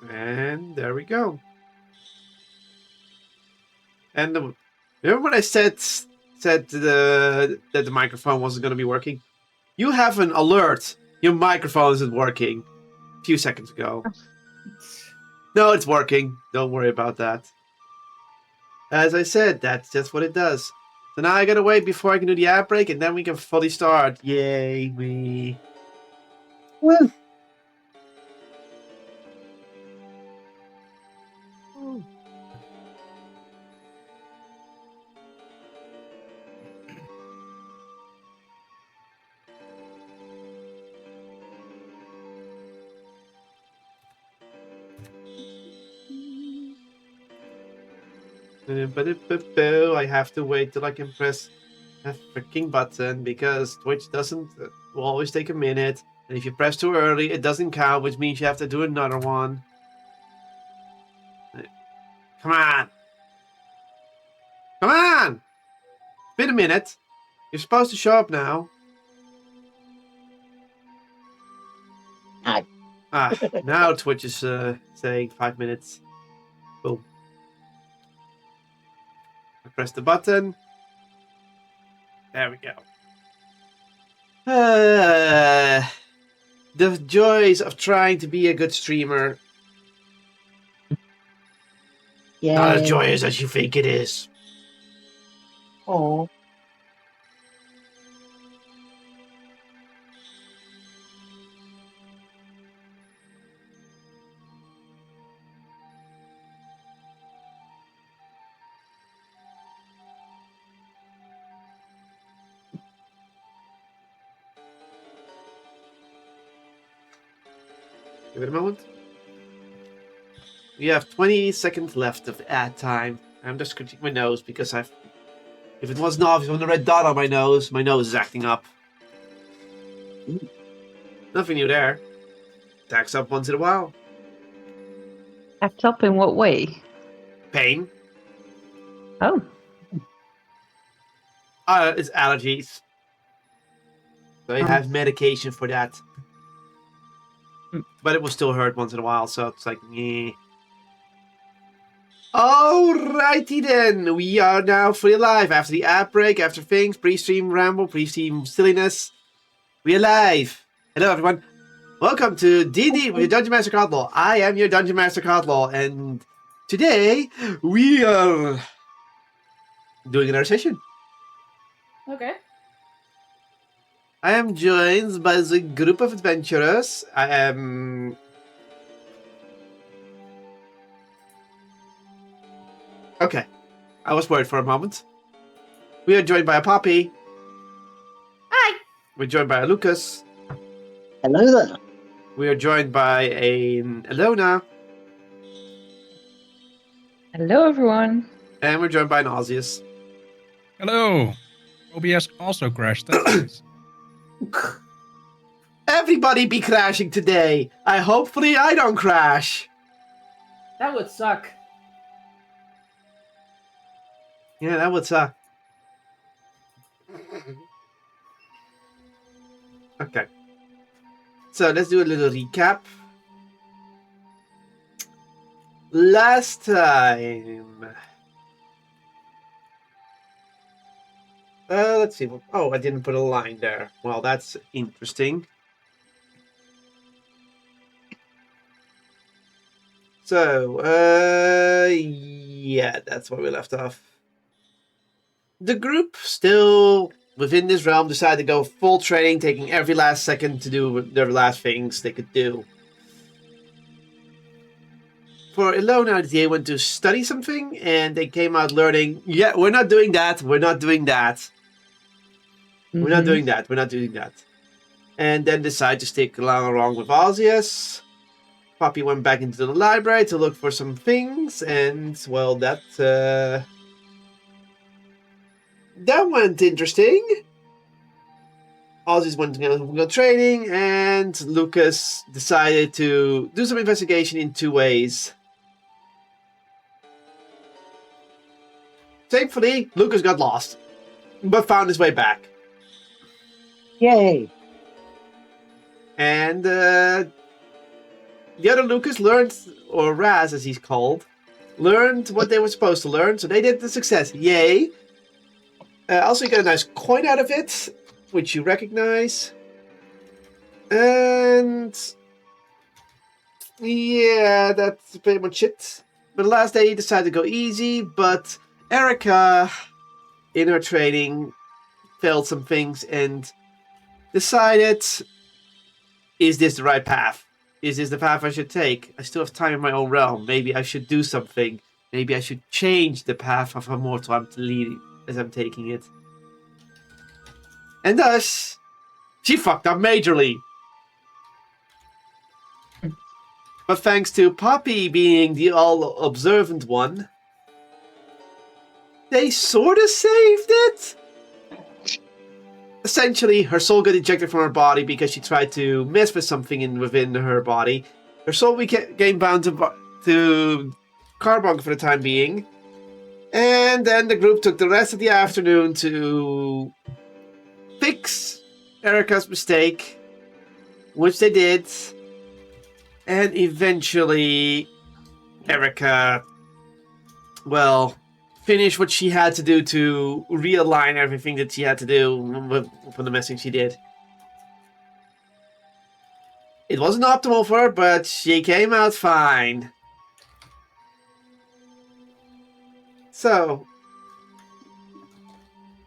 And there we go. And remember when I said that the microphone wasn't going to be working? You have an alert. Your microphone isn't working. A few seconds ago. No, it's working. Don't worry about that. As I said, that's just what it does. So now I gotta wait before I can do the ad break, and then we can fully start. Yay, me. Woo. I have to wait till I can press a freaking button because Twitch doesn't will always take a minute. And if you press too early, it doesn't count, which means you have to do another one. Come on. Come on! It's been a minute. You're supposed to show up now. Now Twitch is saying 5 minutes. Boom. I press the button. There we go. The joys of trying to be a good streamer. Yay. Not as joyous as you think it is. Oh. Give it a moment. We have 20 seconds left of ad time. I'm just scratching my nose because if it wasn't obvious on the red dot on my nose is acting up. Nothing new there. Acts up once in a while. Act up in what way? Pain. Oh. It's allergies. So I have medication for that. But it will still hurt once in a while, so it's like, meh. Alrighty then, we are now fully live after the ad break, after things, pre-stream ramble, pre-stream silliness. We're live. Hello everyone. Welcome to D&D with your Dungeon Master Kotlol. I am your Dungeon Master Kotlol, and today we are doing another session. Okay. I am joined by the group of adventurers. I am... Okay. I was worried for a moment. We are joined by a Poppy. Hi. We're joined by a Lucas. Hello there. We are joined by a Alona. Hello, everyone. And we're joined by an Osius. Hello. OBS also crashed. That's nice. Everybody be crashing today. Hopefully I don't crash. That would suck. Yeah, that would suck. Okay. So let's do a little recap. Last time... let's see. Oh, I didn't put a line there. Well, that's interesting. So, yeah, that's where we left off. The group, still within this realm, decided to go full training, taking every last second to do their last things they could do. For Ilona, they went to study something, and they came out learning, yeah, we're not doing that, we're not doing that. We're not doing that. We're not doing that. And then decided to stick along with Osius. Poppy went back into the library to look for some things, and well, that went interesting. Osius went to go training, and Lucas decided to do some investigation in 2 ways. Thankfully, Lucas got lost, but found his way back. Yay. And the other Lucas learned, or Raz as he's called, learned what they were supposed to learn, so they did the success. Yay! Also, you get a nice coin out of it, which you recognize. And yeah, that's pretty much it. But the last day, he decided to go easy, but Erica, in her training, failed some things and decided, is this the right path? Is this the path I should take? I still have time in my own realm. Maybe I should do something. Maybe I should change the path of Immortal I'm leading as I'm taking it. And thus, she fucked up majorly. But thanks to Poppy being the all-observant one, they sort of saved it. Essentially, her soul got ejected from her body because she tried to mess with something within her body. Her soul became bound to Carbonk for the time being. And then the group took the rest of the afternoon to fix Erica's mistake, which they did. And eventually, Erica, well, finished what she had to do to realign everything that she had to do from the messing she did. It wasn't optimal for her, but she came out fine. So,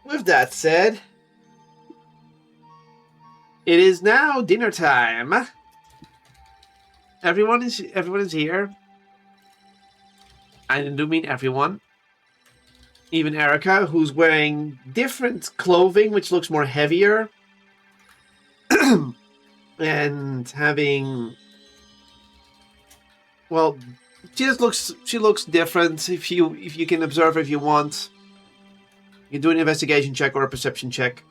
with that said, it is now dinner time. Everyone is here. I do mean everyone. Even Erica, who's wearing different clothing, which looks more heavier. And having... Well, she looks different. If you can observe if you want. You can do an investigation check or a perception check.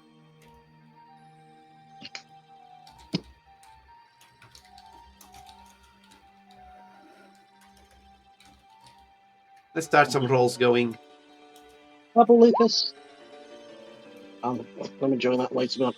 Let's start some rolls going. Trouble, Lucas. I'm going to join that later on.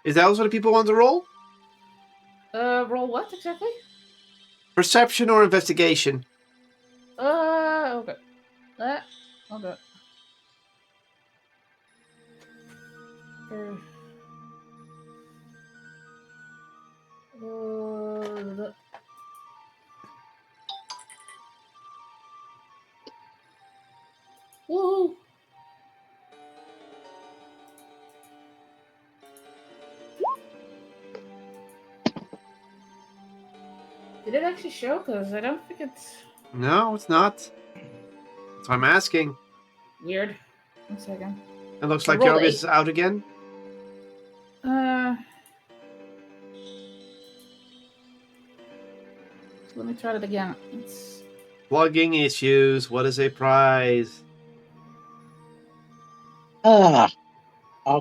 Is that also what people want to roll? Roll what exactly? Perception or investigation? Okay. Okay. Woohoo! Did it actually show? Because I don't think it's... No, it's not. That's why I'm asking. Weird. 1 second. It looks like Roll Yogi is out again. Let me try it again. It's... Plugging issues. What is a prize? Our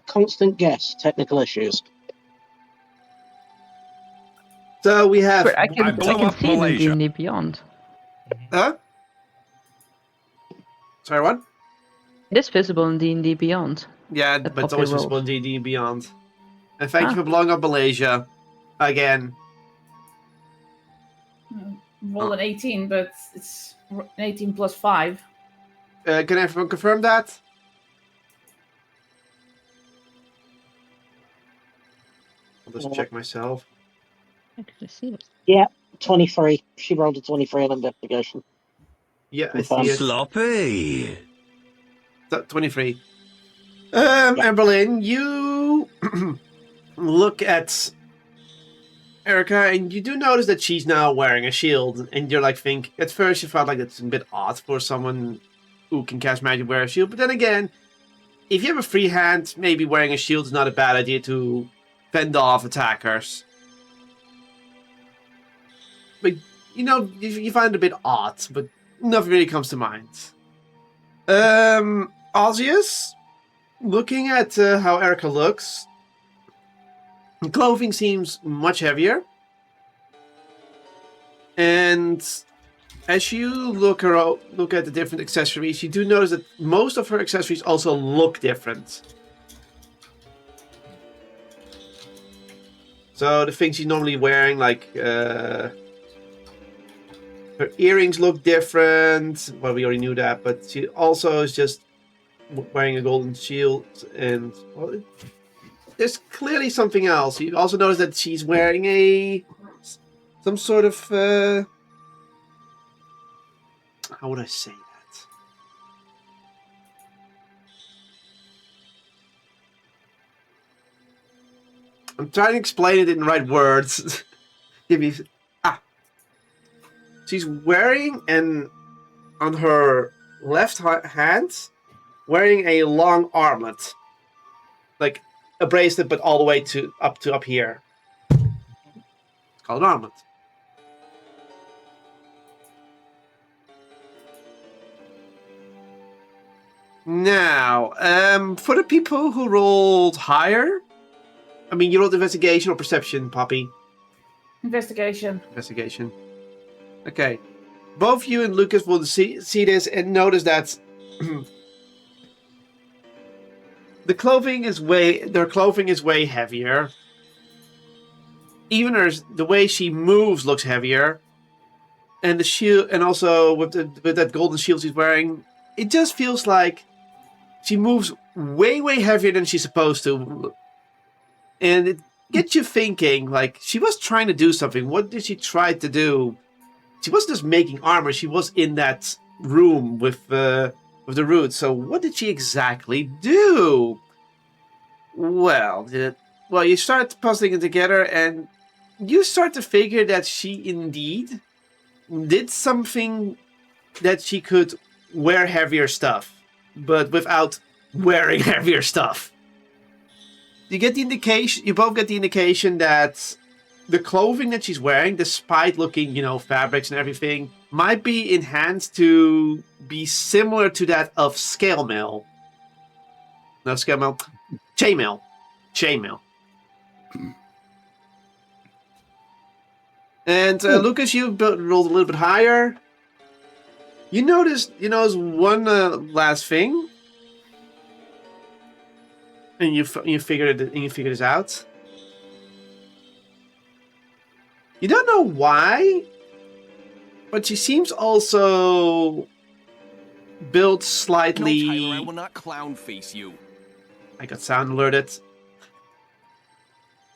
constant guess, technical issues. So we have... But I can blew up see it in Malaysia. D&D Beyond. Huh? Sorry, what? It is visible in D&D Beyond. Yeah, The but it's Poppy always rolls. visible in D&D and Beyond. And thank you Ah. for blowing up Malaysia. Again. Roll an 18, but it's an 18 plus 5. Can everyone confirm that? I'll just check myself. I can just see it. Yeah, 23. She rolled a 23 on investigation. Yeah, I Confirmed. see it. Sloppy. 23. Yeah. Amberlynn, you look at Erica, and you do notice that she's now wearing a shield, and you're like, at first you felt like it's a bit odd for someone who can cast magic wear a shield, but then again, if you have a free hand, maybe wearing a shield is not a bad idea to fend off attackers. But, you know, you find it a bit odd, but nothing really comes to mind. Osius, looking at how Erica looks, the clothing seems much heavier. And as you look at the different accessories, you do notice that most of her accessories also look different. So the things she's normally wearing, like her earrings look different. Well, we already knew that, but she also is just wearing a golden shield, and well, there's clearly something else. You also notice that she's wearing some sort of how would I say that? I'm trying to explain it in the right words. Give me she's wearing on her left hand, wearing a long armlet, like a bracelet, but all the way up here. It's called an armlet. Now, for the people who rolled higher, I mean, you rolled investigation or perception, Poppy? Investigation. Investigation. Okay. Both you and Lucas will see this and notice that their clothing is way heavier. Even the way she moves looks heavier. And the shield, and also with that golden shield she's wearing, it just feels like she moves way heavier than she's supposed to. And it gets you thinking, like, she was trying to do something. What did she try to do? She wasn't just making armor, she was in that room with the roots. So what did she exactly do? Well, you start puzzling it together, and you start to figure that she indeed did something that she could wear heavier stuff, but without wearing heavier stuff. You both get the indication that the clothing that she's wearing, despite looking, fabrics and everything, might be enhanced to be similar to that of scale mail. No, scale mail. Chainmail. Chainmail. And Lucas, you rolled a little bit higher. You notice one last thing, and you figure this out. You don't know why, but she seems also built slightly. No, Tyler, I will not clown face you. I got sound alerted.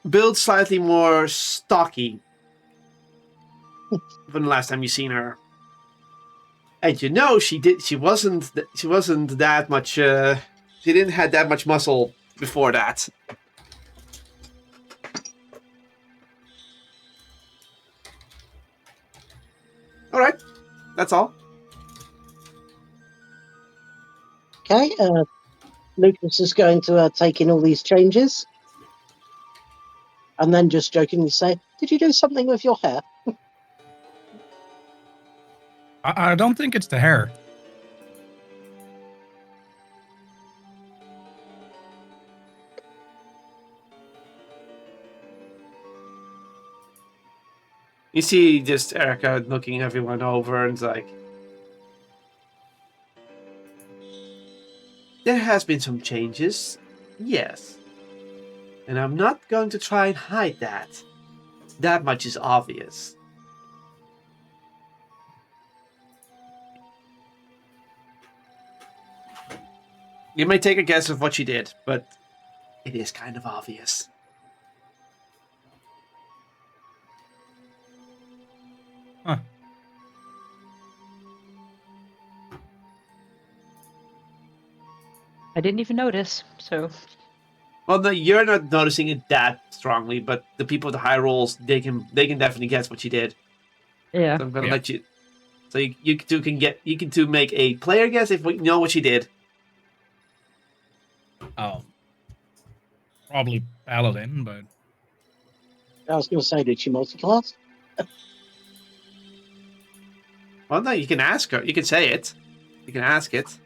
Built slightly more stocky than the last time you seen her. And she wasn't that much. She didn't have that much muscle before that. All right, that's all. Okay, Lucas is going to take in all these changes. And then just jokingly say, "Did you do something with your hair?" I don't think it's the hair. You see just Erica looking everyone over and it's like, there has been some changes, yes. And I'm not going to try and hide that. That much is obvious. You may take a guess of what she did, but it is kind of obvious. Huh. I didn't even notice, so... Well, no, you're not noticing it that strongly, but the people with the high rolls, they can definitely guess what she did. Yeah. So I'm gonna let you. So you two make a player guess if we know what she did. Probably Paladin, but I was going to say, did she multi-class? Well, no, you can ask her. You can say it. You can ask it.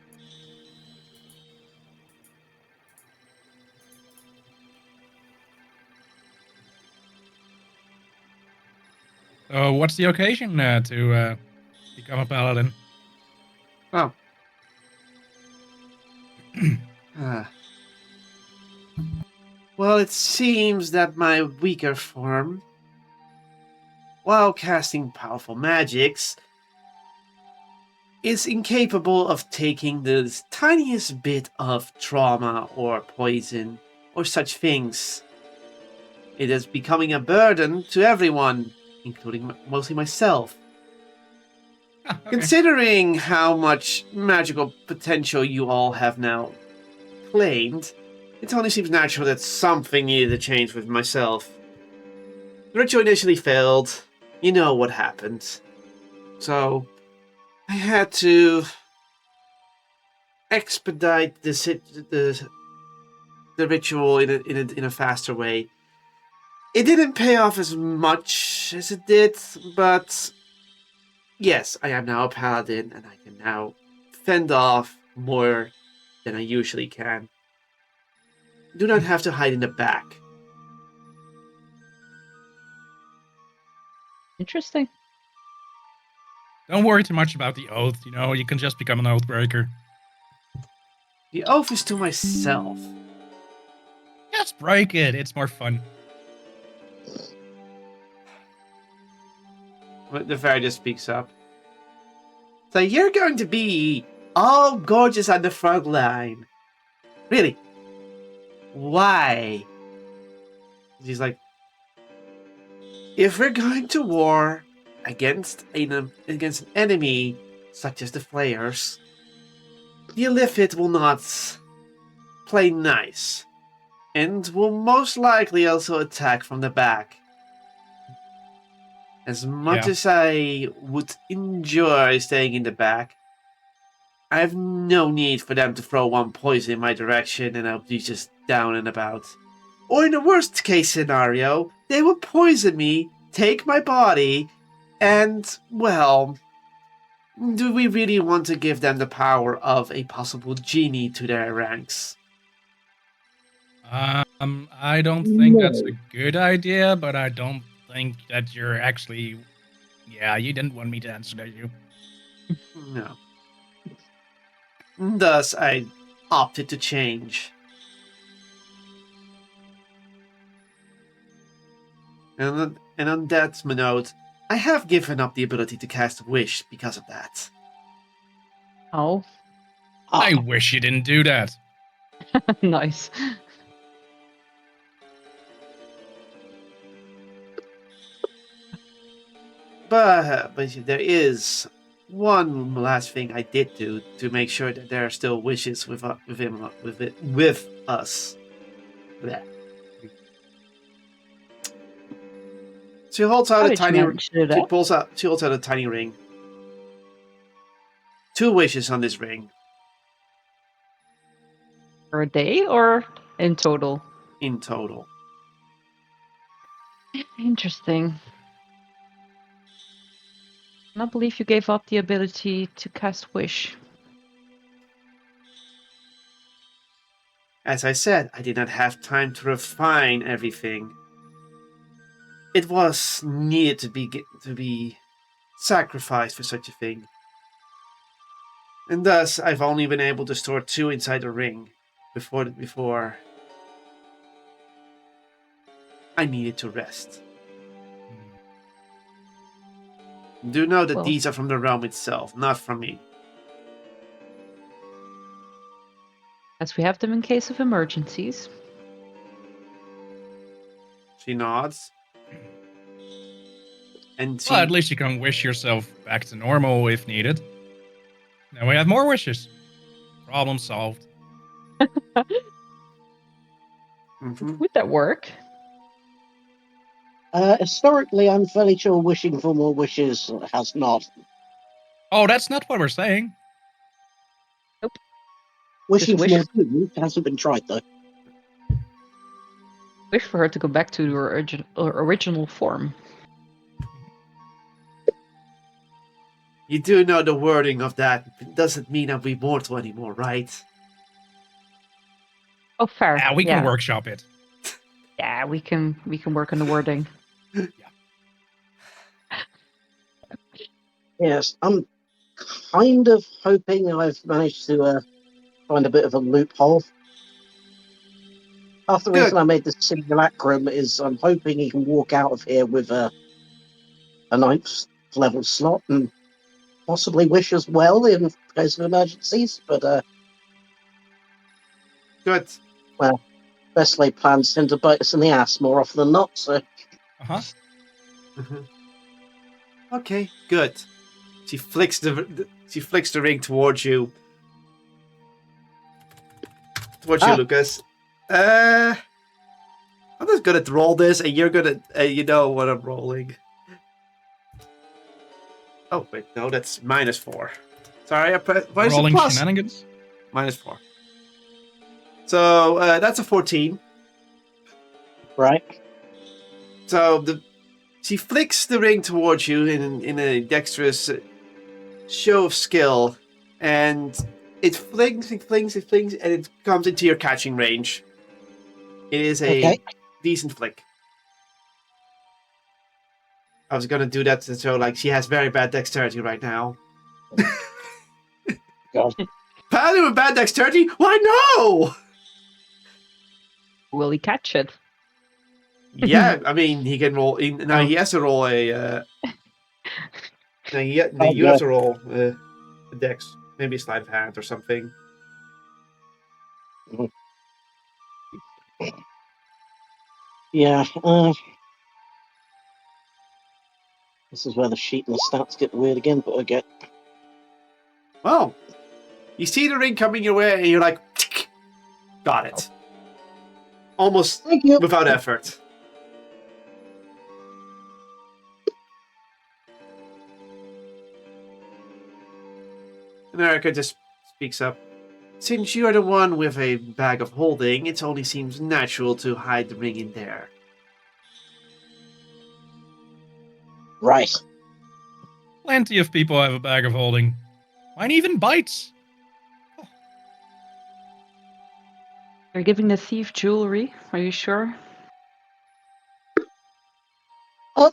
So, what's the occasion to become a paladin? Oh. Ah. Well, it seems that my weaker form, while casting powerful magics, is incapable of taking the tiniest bit of trauma or poison or such things. It is becoming a burden to everyone, including mostly myself. Ah, okay. Considering how much magical potential you all have now claimed, it only seems natural that something needed to change with myself. The ritual initially failed. You know what happened. So, I had to expedite the ritual in a faster way. It didn't pay off as much as it did, but yes, I am now a paladin, and I can now fend off more than I usually can. Do not have to hide in the back. Interesting. Don't worry too much about the oath. You know, you can just become an oath breaker. The oath is to myself. Just break it. It's more fun. But the fairy just speaks up. So you're going to be all gorgeous on the front line. Really? Why? She's like, if we're going to war against an enemy such as the Flayers, the Illithid will not play nice, and will most likely also attack from the back. As much as I would enjoy staying in the back, I have no need for them to throw one poison in my direction and I'll be just down and about. Or in the worst case scenario, they will poison me, take my body, and, well, do we really want to give them the power of a possible genie to their ranks? I don't think that's a good idea, but I don't think that you're actually. Yeah, you didn't want me to answer that, you. No. Thus, I opted to change. And on that note, I have given up the ability to cast Wish because of that. Oh, I wish you didn't do that. nice. But there is one last thing I did do to make sure that there are still wishes with us. Blech. She holds out How a did you tiny. manage to do that? She holds out a tiny ring. 2 wishes on this ring For a day or in total? in total. Interesting. I cannot believe you gave up the ability to cast Wish. As I said, I did not have time to refine everything. It was needed to be sacrificed for such a thing. And thus, I've only been able to store 2 inside the ring before I needed to rest. Do know that Well. these are from the realm itself, not from me. As we have them in case of emergencies. She nods. And she, Well, at least you can wish yourself back to normal if needed. Now we have more wishes. Problem solved. Mhm. Would that work? Historically, I'm fairly sure wishing for more wishes has not. Oh, that's not what we're saying. Wishing for wish- more food hasn't been tried, though. Wish for her to go back to her original form. You do know the wording of that. It doesn't mean that we're mortal anymore, right? Oh, fair. Yeah, we can workshop it. Yeah, we can work on the wording. Yes, I'm kind of hoping I've managed to find a bit of a loophole. Half the reason Good. I made this simulacrum is I'm hoping he can walk out of here with a 9th level slot and possibly wish as well in case of emergencies. But Good. well, best laid plans tend to bite us in the ass more often than not. So Uh-huh. Mhm. Okay, good. She flicks the ring towards you. Towards you, Lucas. I'm just gonna roll this, and you're gonna, you know what I'm rolling. Oh wait, no, that's -4. Sorry, why is it Rolling plus? shenanigans. -4. So that's a 14. right, So she flicks the ring towards you in a dexterous show of skill, and it flings, and it comes into your catching range. It is a Okay. decent flick. I was gonna do that to show like she has very bad dexterity right now. God. Paladin with bad dexterity? Why no? Will he catch it? Yeah, I mean he can roll. Now he has to roll a. Now you Oh, have to roll a dex, maybe a sleight of hand or something. Yeah. This is where the sheet and the stats get weird again, but I get. Well, you see the ring coming your way, and you're like, tick, got it. Almost Thank you. without effort. And Erica just speaks up. Since you are the one with a bag of holding, it only seems natural to hide the ring in there. Right. Plenty of people have a bag of holding. Mine even bites. You're giving the thief jewelry. Are you sure? Oh,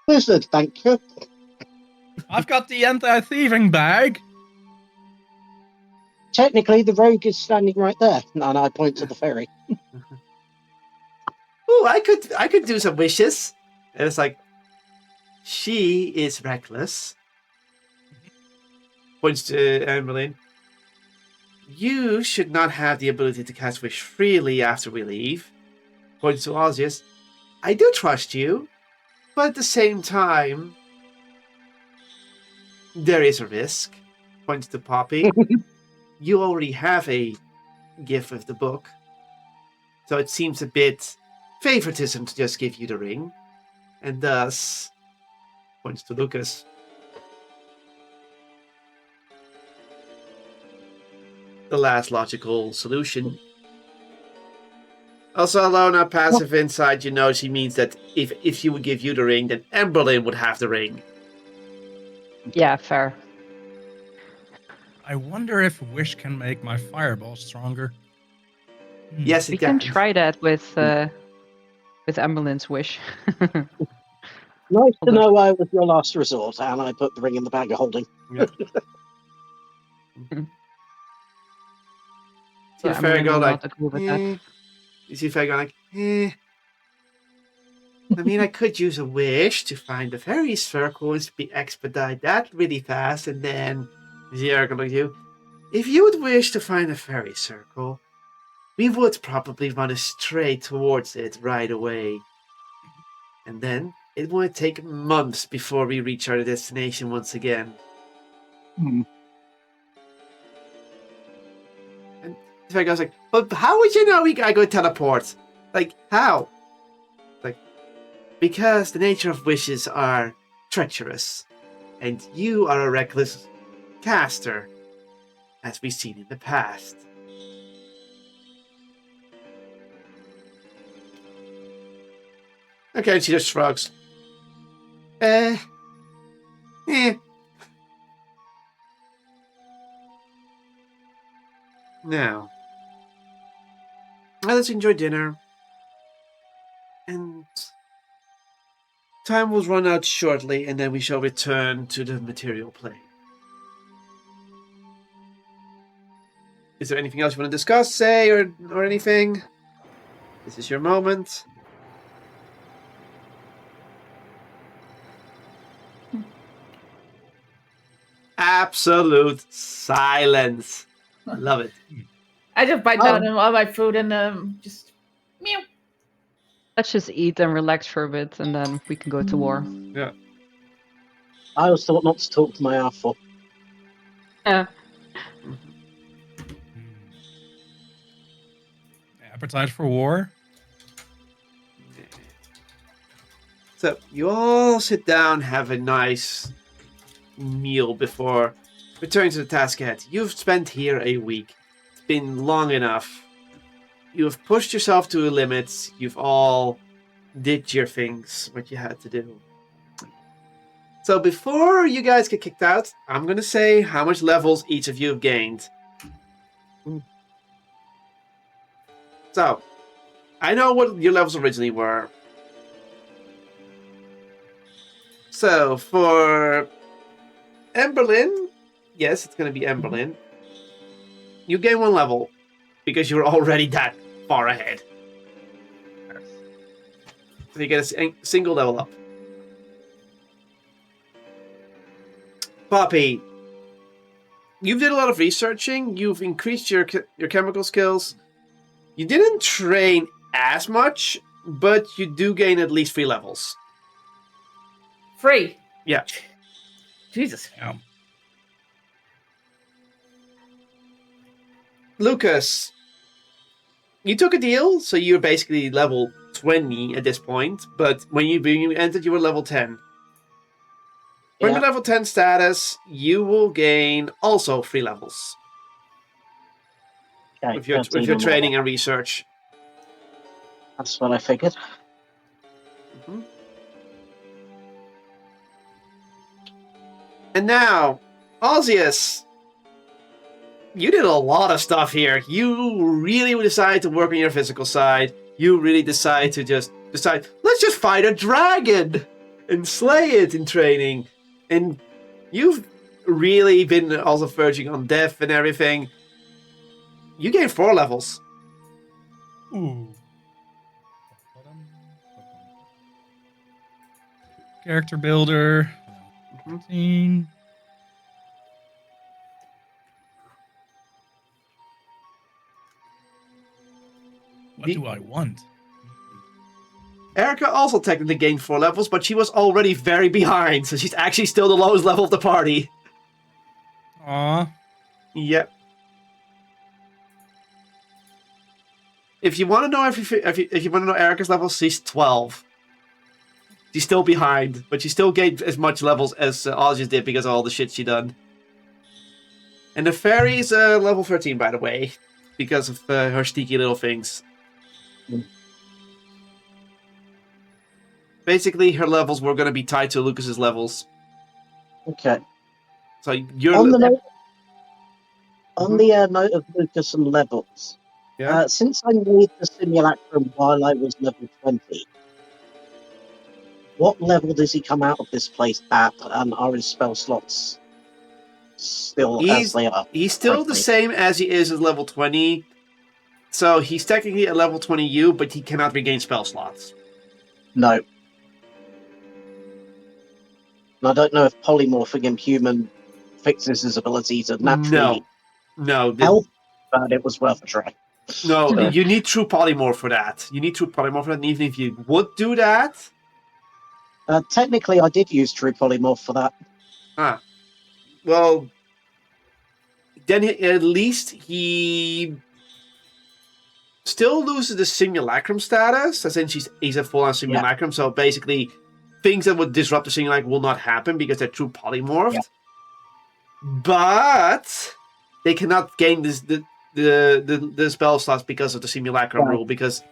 wizard, thank you. I've got the anti-thieving bag. Technically, the rogue is standing right there, and I point to the ferry. Oh, I could do some wishes. And it's like, she is reckless. Points to Emberlyn. You should not have the ability to cast wish freely after we leave. Points to Osius. I do trust you, but at the same time, there is a risk. Points to Poppy. You already have a gift of the book, so it seems a bit favoritism to just give you the ring, and thus points to Lucas. The last logical solution. Also, Alona, passive insight, you know she means that if she would give you the ring, then Emberlyn would have the ring. Yeah, fair. I wonder if wish can make my fireball stronger. Yes, We it can can. try that with Emberlyn's wish. Nice to Although- know I was your last resort, and I put the ring in the bag of holding. Yeah. See the fairy Emberlyn go will like, not agree with that. You see the fairy go like, I mean, I could use a wish to find the fairy circle and expedite that really fast, and then Zierga look at you. If you would wish to find a fairy circle, we would probably run straight towards it right away. And then it would take months before we reach our destination once again. Hmm. And the fairy goes like, but how would you know we gotta go teleport? Like, how? Like, because the nature of wishes are treacherous, and you are a reckless caster, as we've seen in the past. Okay, and she just shrugs. Now, let's enjoy dinner. And time will run out shortly, and then we shall return to the material plane. Is there anything else you want to discuss, say, or anything? This is your moment. Absolute silence. I love it. I just bite down on all my food and just meow. Let's just eat and relax for a bit, and then we can go to war. Yeah. I always thought not to talk to my alpha. Yeah. Appetite for war? So you all sit down, have a nice meal before returning to the task ahead. You've spent here a week. It's been long enough. You have pushed yourself to a limit. You've all did your things, what you had to do. So before you guys get kicked out, I'm going to say how much levels each of you have gained. So, I know what your levels originally were. So, for Emberlyn, yes, it's going to be Emberlyn. You gain 1 level because you're already that far ahead. So you get a single level up. Poppy, you've did a lot of researching. You've increased your chemical skills. You didn't train as much, but you do gain at least 3 levels. 3. Yeah. Jesus. Yeah. Lucas, you took a deal, so you're basically level 20 at this point, but when you entered, you were level 10. When Yeah. you're level 10 status, you will gain also 3 levels Okay, with your 13 or more. training and research. That's what I figured. Mhm. And now, Osius, you did a lot of stuff here. You really decided to work on your physical side. You really decide to let's just fight a dragon and slay it in training. And you've really been also verging on death and everything. You gained 4 levels. Ooh. Character builder. 13. What do I want? Erica also technically gained 4 levels, but she was already very behind, so she's actually still the lowest level of the party. Aw. Yep. If you want to know if you want to know Erica's level, she's 12. She's still behind, but she still gained as much levels as Ozzy did because of all the shit she done. And the fairy's level 13, by the way, because of her sneaky little things. Basically, her levels were going to be tied to Lucas's levels. Okay. So you're On the note, note of Lucas and levels, yeah. since I made the simulacrum while I was level 20, what level does he come out of this place at, and are his spell slots still as they are? He's still the same as he is at level 20. So he's technically at level 20 U, but he cannot regain spell slots. No. And I don't know if polymorphing him human fixes his ability to naturally No. help, but it was worth a try. No, So, you need true polymorph for that. And even if you would do that... technically, I did use true polymorph for that. Well, then at least he still loses the simulacrum status, since he's a full-on simulacrum, so basically things that would disrupt the simulacrum will not happen because they're true polymorphed. Yeah. But they cannot gain the spell slots because of the simulacrum rule, because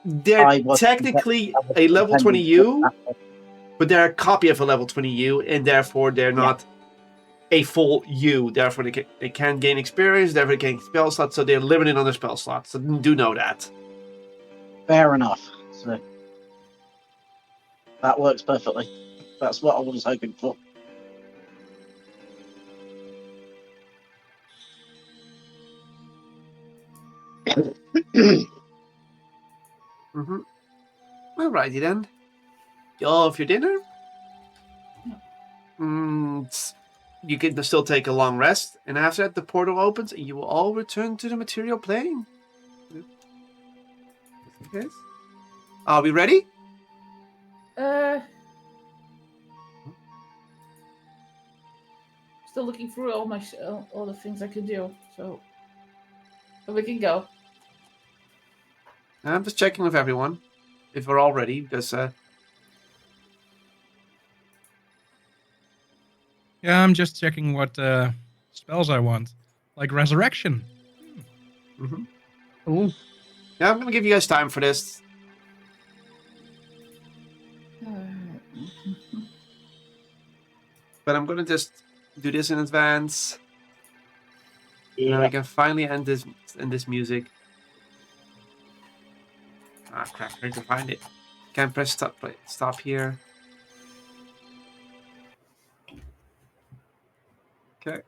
they're technically a level 20 U, but they're a copy of a level 20 U, and therefore they're not a full U. Therefore, they can't gain experience. Therefore, they can't spell slots. So they're limited on their spell slots. So do know that. Fair enough. So that works perfectly. That's what I was hoping for. Mm-hmm. Alrighty then. You all have your dinner? You can still take a long rest, and after that, the portal opens, and you will all return to the material plane. Okay. Are we ready? Still looking through all the things I could do, so we can go. I'm just checking with everyone if we're all ready, because Yeah, I'm just checking what spells I want. Like Resurrection. Ooh. yeah, I'm gonna give you guys time for this. But I'm gonna just do this in advance. Now we can finally end this music. Ah crap, I need to find it. Can't press stop here. Okay.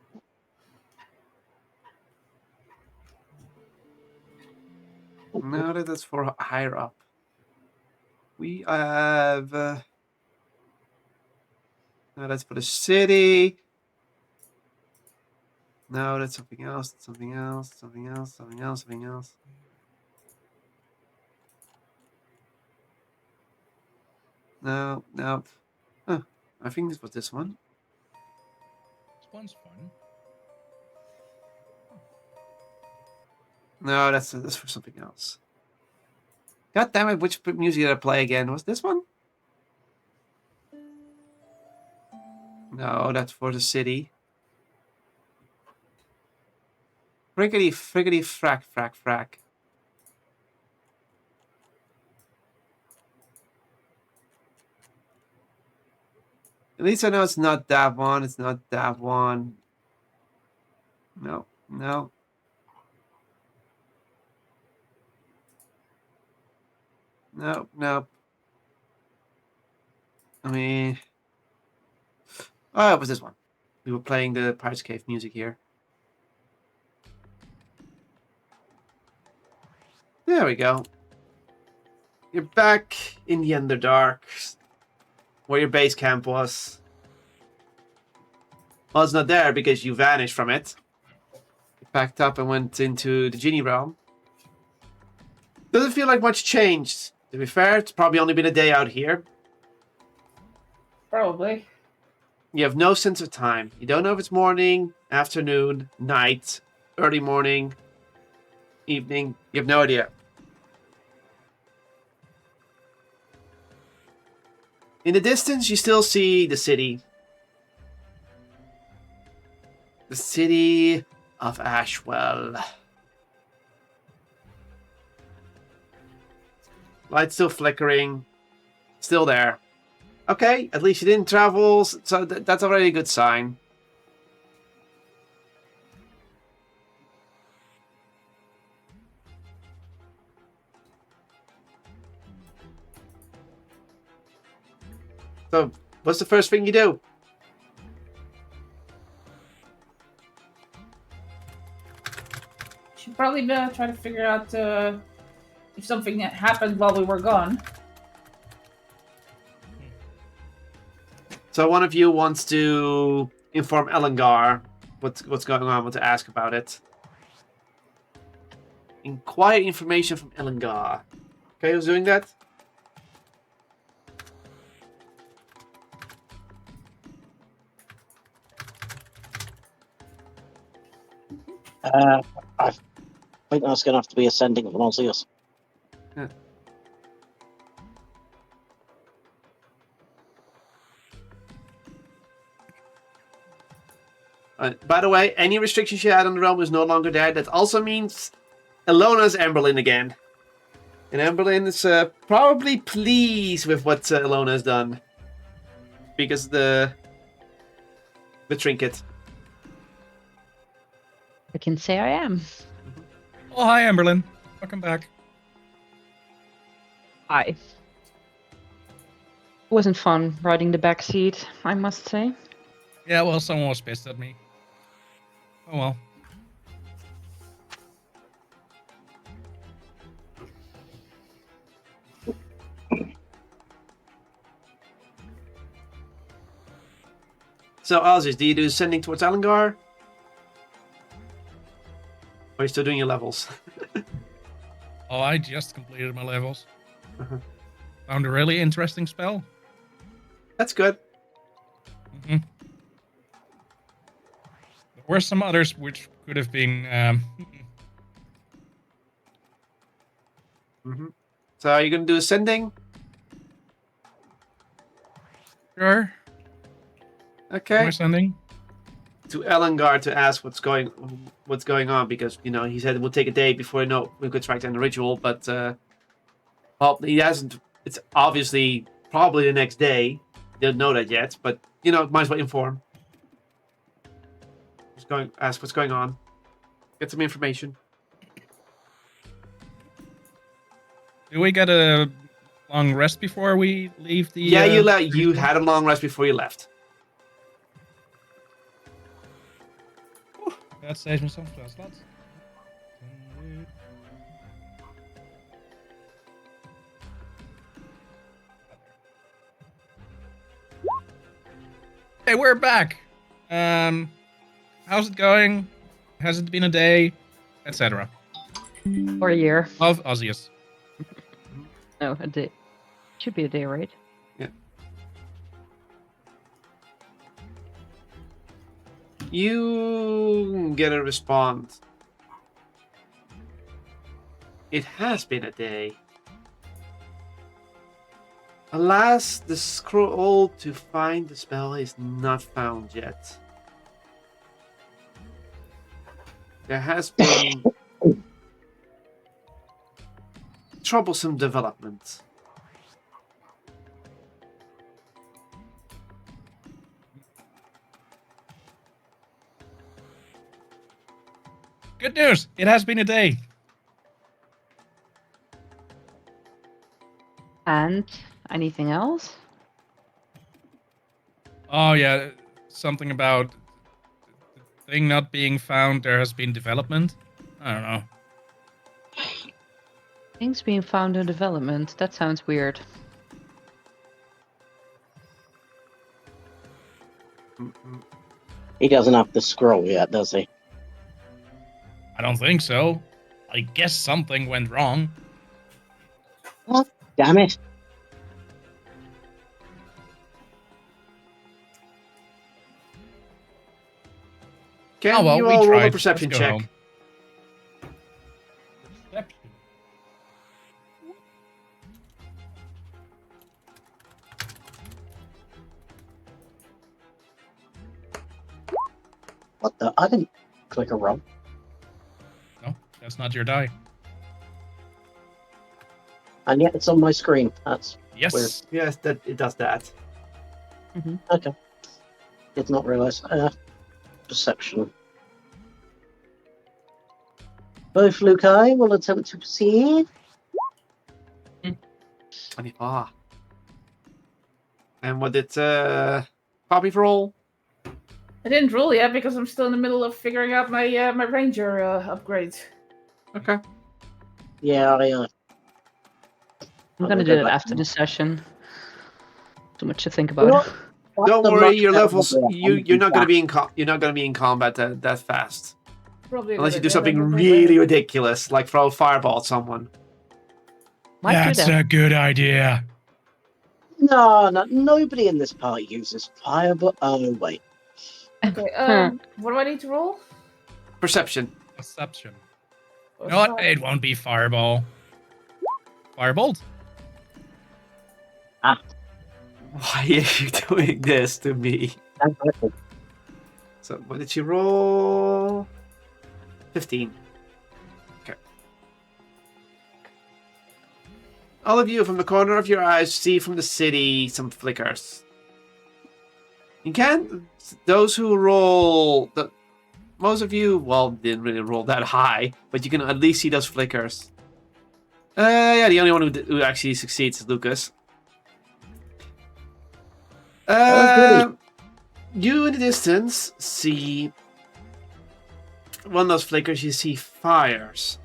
Now that that's for higher up. We have now that's for the city. No, that's something else, something else, something else, something else, something else. No, no. Huh, I think this was this one. This one's fun. No, that's for something else. God damn it, which music did I play again? Was this one? No, that's for the city. Friggity, friggity, frack, frack, frack. At least I know it's not that one. It's not that one. No, no. No, no. I mean... Oh, it was this one. We were playing the Pirates Cave music here. There we go. You're back in the Underdark, where your base camp was. Well, it's not there because you vanished from it. You packed up and went into the Genie realm. Doesn't feel like much changed. To be fair, it's probably only been a day out here. Probably. You have no sense of time. You don't know if it's morning, afternoon, night, early morning, evening. You have no idea. In the distance, you still see the city. The city of Ashwell. Lights still flickering. Still there. Okay, at least you didn't travel, so that's already a good sign. So, what's the first thing you do? Should probably try to figure out if something happened while we were gone. So one of you wants to inform Elengar what's going on, want to ask about it. Inquire information from Elengar. Okay, who's doing that? I think that's going to have to be ascending from Osseous. Yeah. By the way, any restrictions you had on the realm is no longer there. That also means Elona's Emberlyn again. And Emberlyn is probably pleased with what Elona has done. Because the trinket. I can say I am. Oh, hi, Amberlyn. Welcome back. It wasn't fun riding the back seat, I must say. Yeah, well, someone was pissed at me. Oh well. So, Ozzy, do you do sending towards Alangar? Or are you still doing your levels? Oh, I just completed my levels. Uh-huh. Found a really interesting spell. That's good. There were some others which could have been. So, are you going to do sending? Sure. Okay. Am I sending? To Ellengar to ask what's going on, because he said it would take a day before we could track down the ritual, but well, he hasn't. It's obviously probably the next day. Don't know that yet, but might as well inform. Ask what's going on, get some information. Do we get a long rest before we leave the? Yeah, you had a long rest before you left. That saves me some spell slots. Hey, we're back. How's it going? Has it been a day? Etc. Or a year. Of Ozzius. No, a day. Should be a day, right? Yeah. You get a response. It has been a day. Alas, the scroll to find the spell is not found yet. There has been troublesome development. Good news! It has been a day. And anything else? Oh yeah, something about the thing not being found. There has been development. I don't know. Things being found in development. That sounds weird. He doesn't have the scroll yet, does he? I don't think so. I guess something went wrong. Oh, damn it. Can Oh, well, you we all roll a tried. perception Let's go check? home. Perception. What the? I didn't click a roll. No, that's not your die. And yet it's on my screen. That's Yes. Weird. Yes, that it does that. okay. Did not realise. Perception. Both Lukai will attempt to proceed. 24. And what did Poppy roll? I didn't roll yet because I'm still in the middle of figuring out my my ranger upgrade. Okay. Yeah, I'm gonna go do it back after to- the session. Too much to think You know about. what? Don't That's a worry, much your better levels. idea. You're not gonna be in combat that fast, Probably a unless good you do idea, something then we'll go really there. ridiculous, like throw a fireball at someone. Might That's do that. a good idea. No, nobody in this party uses fire, but oh wait. Okay, what do I need to roll? Perception. Perception. You know what? It won't be fireball. Firebolt. Why are you doing this to me? So what did she roll? 15. Okay. All of you, from the corner of your eyes, see from the city some flickers. You can. Those who roll most of you, well, didn't really roll that high, but you can at least see those flickers. Yeah, the only one who actually succeeds is Lucas. goody. You in the distance see one of those flickers. You see fires.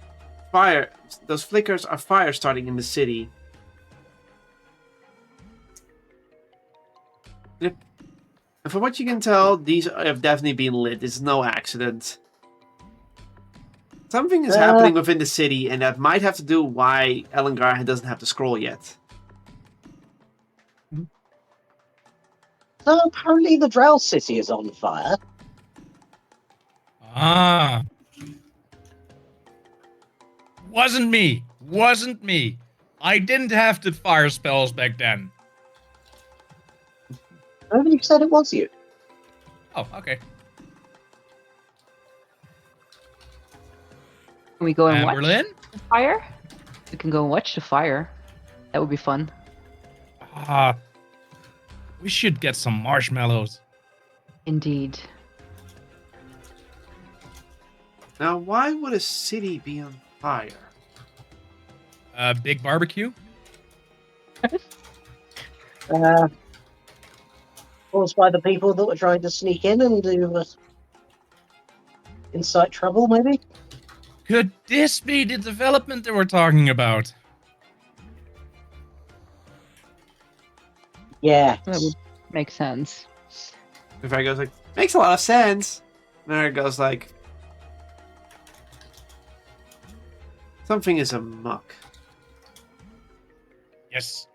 Fire. Those flickers are fire starting in the city. Yep. And from what you can tell, these have definitely been lit. This is no accident. Something is happening within the city, and that might have to do why Ellengar doesn't have the scroll yet. So apparently the Drow City is on fire. Ah. Wasn't me. Wasn't me. I didn't have the fire spells back then. Nobody said it was you. Oh, okay. Can we go and watch Berlin? the fire? We can go and watch the fire. That would be fun. Ah. We should get some marshmallows. Indeed. Now, why would a city be on fire? Big barbecue? Caused by the people that were trying to sneak in and do incite trouble, maybe? Could this be the development that we're talking about? Yeah. That would make sense. If I goes like, makes a lot of sense. There goes like, something is amok. Yes.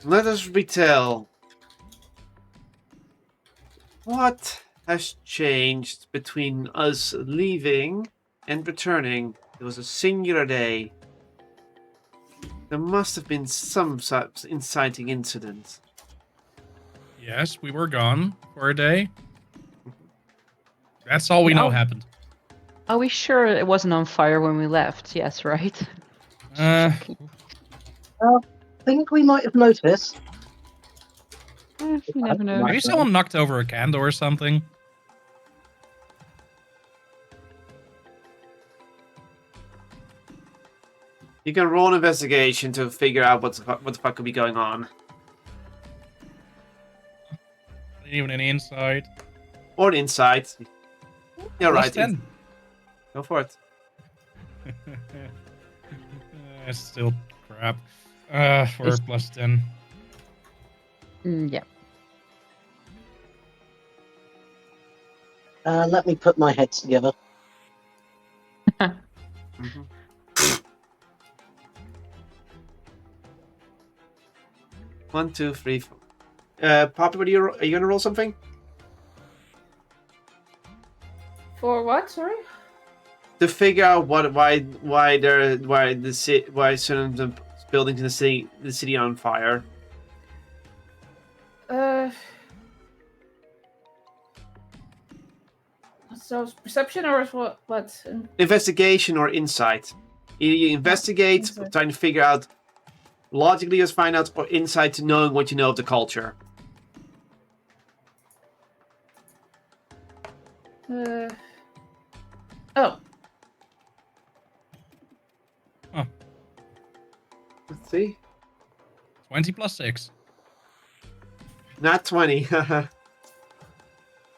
Let us retell. What has changed between us leaving and returning? It was a singular day. There must have been some inciting incident. Yes, we were gone for a day. That's all we know happened. Are we sure it wasn't on fire when we left? Yes, right? I think we might have noticed. You never know. Maybe someone knocked over a candle or something. You can roll an investigation to figure out what the fuck could be going on. Even an insight. Or an insight. Yeah, Plus right. 10. Go for it. Still crap. For a plus 10. Yeah. Let me put my heads together. Mm-hmm. 1, 2, 3, 4. Poppy, are you gonna roll something? For what? Sorry. To figure out why certain buildings in the city are on fire. So perception or what? What? Investigation or insight. Either you investigate, Insight. trying to figure out logically, just find out, or insight to knowing what you know of the culture. Oh. Let's see. 20 plus 6. Not 20.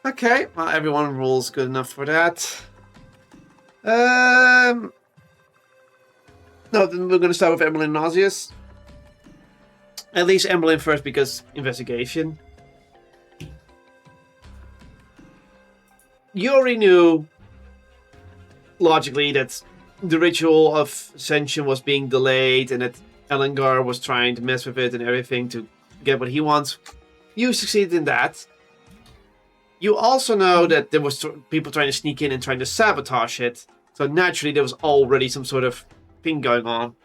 Okay, well, everyone rolls good enough for that. No, then we're going to start with Emily and Nauseous. At least Emily first, because investigation. You already knew, logically, that the ritual of Ascension was being delayed and that Ellengar was trying to mess with it and everything to get what he wants. You succeeded in that. You also know that there was people trying to sneak in and trying to sabotage it. So naturally, there was already some sort of thing going on.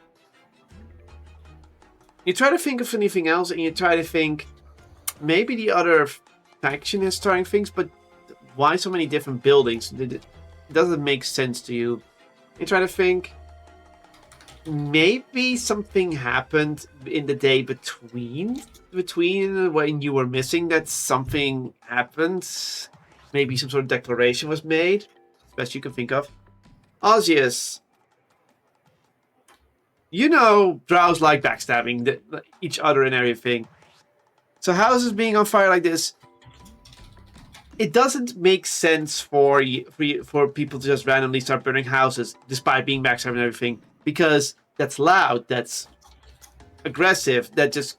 You try to think of anything else, and you try to think maybe the other faction is starting things, but why so many different buildings? It doesn't make sense to you. You try to think maybe something happened in the day between when you were missing, that something happened. Maybe some sort of declaration was made, best you can think of. Ozzius, you know drows like backstabbing each other and everything. So houses being on fire like this, it doesn't make sense for people to just randomly start burning houses despite being backstabbed and everything, because that's loud, that's aggressive, that just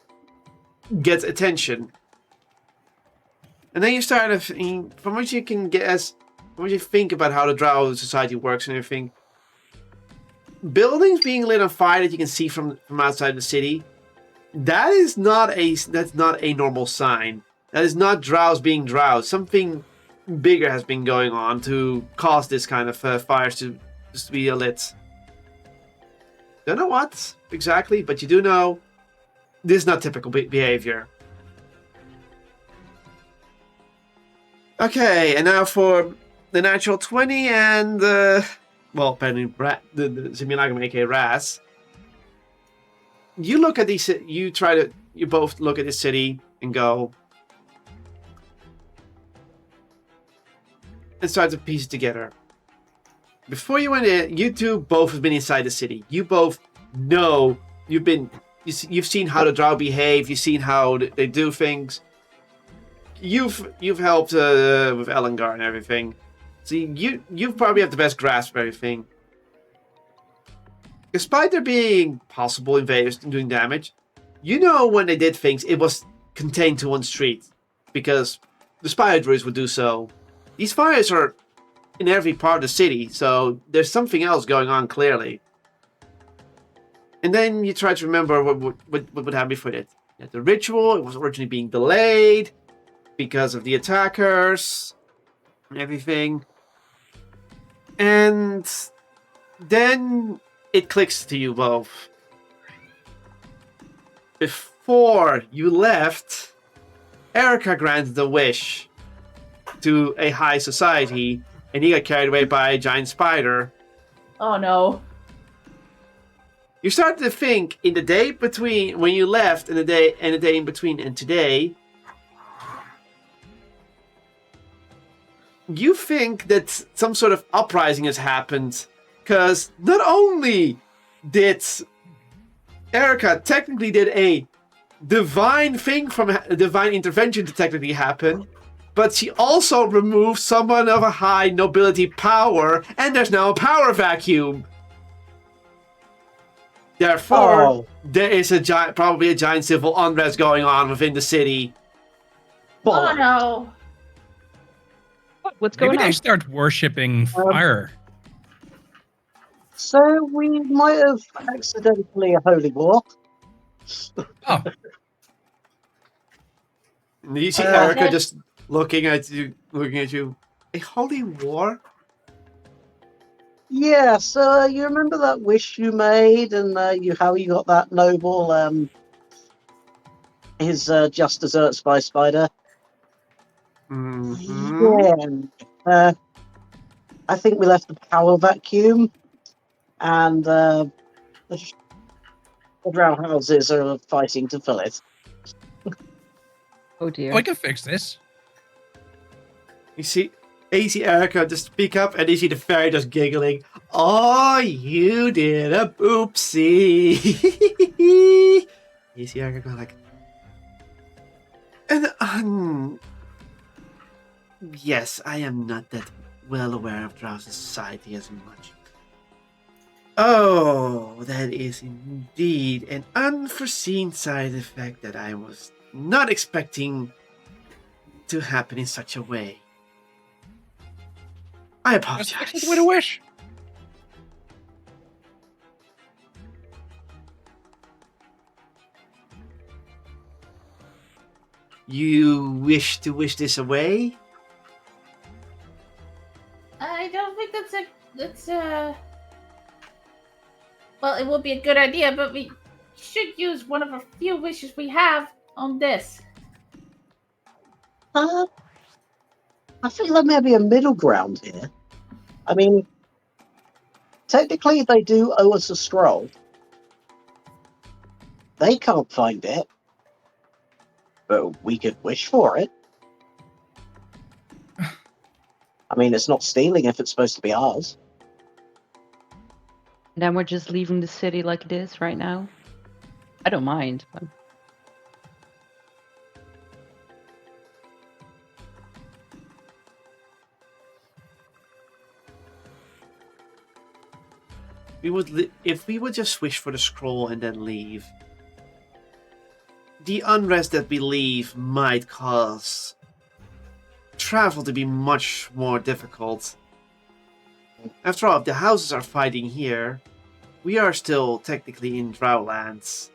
gets attention. And then you start to, from what you can guess, from what you think about how the drow society works and everything, buildings being lit on fire that you can see from outside the city, that's not a normal sign. That is not drows being drows. Something bigger has been going on to cause this kind of fires to be lit. Don't know what exactly, but you do know this is not typical behavior. Okay, and now for the natural 20 and apparently the simulacrum, aka Raz. You look at these. You both look at the city and go, and start to piece it together. Before you went in, you two both have been inside the city. You both know you've seen how the drow behave. You've seen how they do things. You've helped with Ellengar and everything. So you probably have the best grasp of everything. Despite there being possible invaders doing damage, you know when they did things, it was contained to one street, because the spire druids would do so. These fires are in every part of the city, so there's something else going on clearly. And then you try to remember what would happen before it. The ritual, it was originally being delayed because of the attackers and everything. And then it clicks to you both. Before you left, Erica granted a wish to a high society, and he got carried away by a giant spider. Oh no. You start to think, in the day between when you left and the day in between and today, you think that some sort of uprising has happened, because not only did Erica technically did a divine thing from a divine intervention to technically happen, but she also removed someone of a high nobility power, and there's now a power vacuum. Therefore, there is probably a giant civil unrest going on within the city. Oh no. What's going Maybe on? they start worshipping fire. So we might have accidentally a holy war. Oh, And you see Erica just looking at you. A holy war? Yeah, so you remember that wish you made and how you got that noble, his just desserts by spider? Mm-hmm. Yeah. I think we left the power vacuum, and the drow houses are fighting to fill it. Oh dear. I can fix this. You see Erica just speak up, and you see the fairy just giggling. Oh, you did a oopsie. You see Erica go like, and yes, I am not that well aware of drow society as much. Oh, that is indeed an unforeseen side effect that I was not expecting to happen in such a way. I Just fix apologize. it with a wish. You wish to wish this away? I don't think that's well, it would be a good idea, but we should use one of a few wishes we have on this. I feel there may be a middle ground here. I mean, technically they do owe us a scroll. they can't find it, but we could wish for it. I mean, it's not stealing if it's supposed to be ours. And then we're just leaving the city like it is right now. I don't mind. But... If we would just wish for the scroll and then leave, the unrest that we leave might cause travel to be much more difficult. After all, if the houses are fighting here, we are still technically in Drowlands,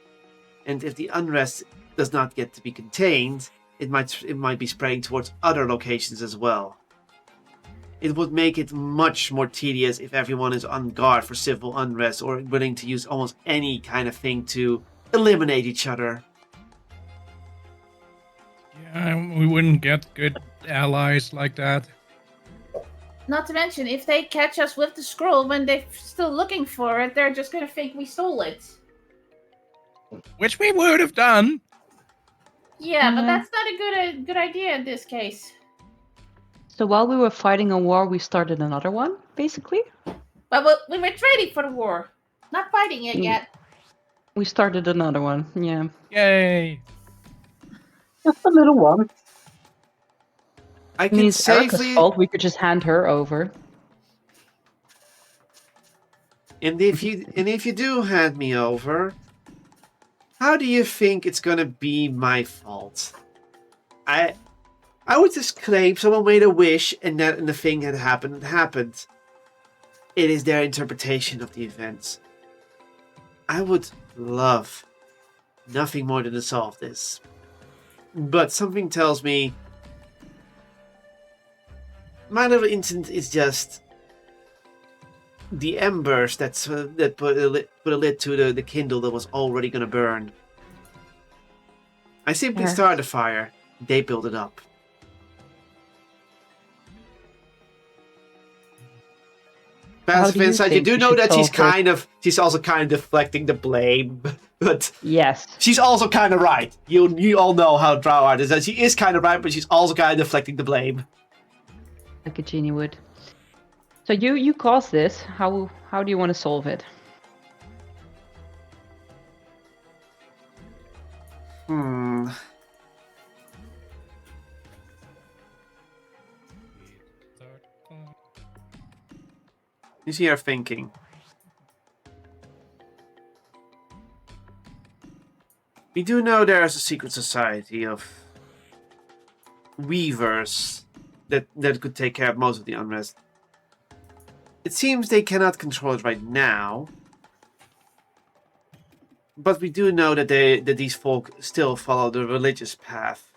and if the unrest does not get to be contained, it might be spreading towards other locations as well. It would make it much more tedious if everyone is on guard for civil unrest or willing to use almost any kind of thing to eliminate each other. Yeah, we wouldn't get good allies like that. Not to mention, if they catch us with the scroll when they're still looking for it, they're just gonna think we stole it. Which we would have done. Yeah, but that's not a good idea in this case. So while we were fighting a war, we started another one, basically? But we were trading for the war, not fighting it yet. We started another one, yeah. Yay! Just a little one. I It can means Erica's safely... fault, we could just hand her over. And if you do hand me over, how do you think it's gonna be my fault? I would just claim someone made a wish and the thing had happened and happened. It is their interpretation of the events. I would love nothing more than to solve this. But something tells me my little incident is just the embers that put a lid to the kindle that was already going to burn. I simply started a fire. They built it up. Passive insight, you do know that she's also kind of deflecting the blame, but yes, she's also kind of right. You all know how Drow art is, that she is kind of right, but she's also kind of deflecting the blame. like a genie would. So you caused this. How do you want to solve it? You see her thinking. We do know there is a secret society of weavers that could take care of most of the unrest. It seems they cannot control it right now. But we do know that these folk still follow the religious path.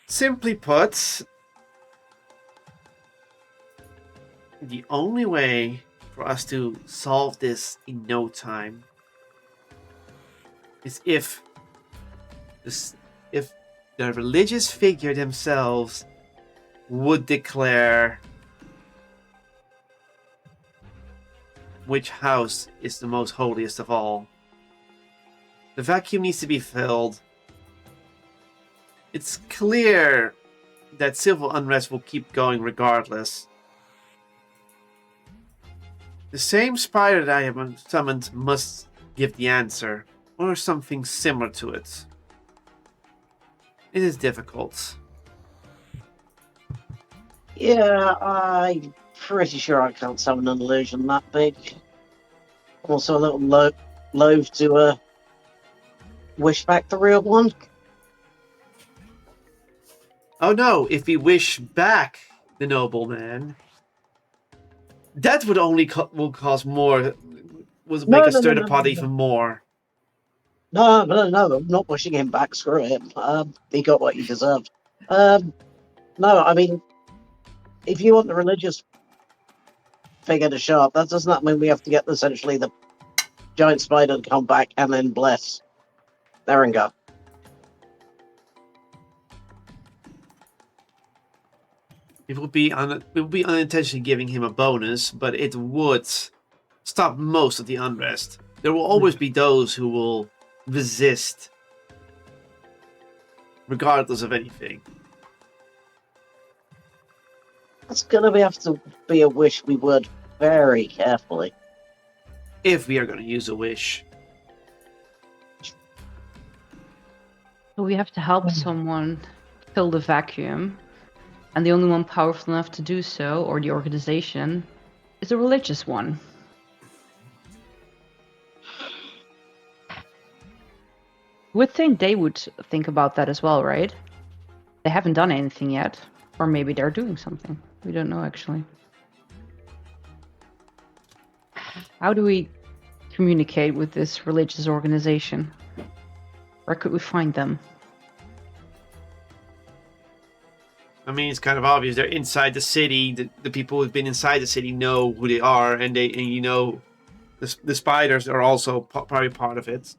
Simply put, the only way for us to solve this in no time is if the religious figure themselves would declare which house is the most holiest of all. The vacuum needs to be filled. It's clear that civil unrest will keep going regardless. The same spider that I have summoned must give the answer, or something similar to it. It is difficult. Yeah, I'm pretty sure I can't summon an illusion that big. I'm also a little loath to wish back the real one. Oh no, if we wish back the nobleman, that would only will cause more, make us stir the pot even more. No, I'm not wishing him back. Screw him. He got what he deserved. No, I mean, if you want the religious figure to show up, that does not mean we have to get essentially the giant spider to come back and then bless. There and go. It would be unintentionally giving him a bonus, but it would stop most of the unrest. There will always be those who will resist, regardless of anything. That's gonna have to be a wish we word very carefully. If we are going to use a wish. So we have to help someone fill the vacuum, and the only one powerful enough to do so, or the organization, is a religious one. Would think they would think about that as well, right? They haven't done anything yet, or maybe they're doing something. We don't know actually. How do we communicate with this religious organization? Where could we find them? I mean, it's kind of obvious. They're inside the city. The people who've been inside the city know who they are, and the spiders are also probably part of it.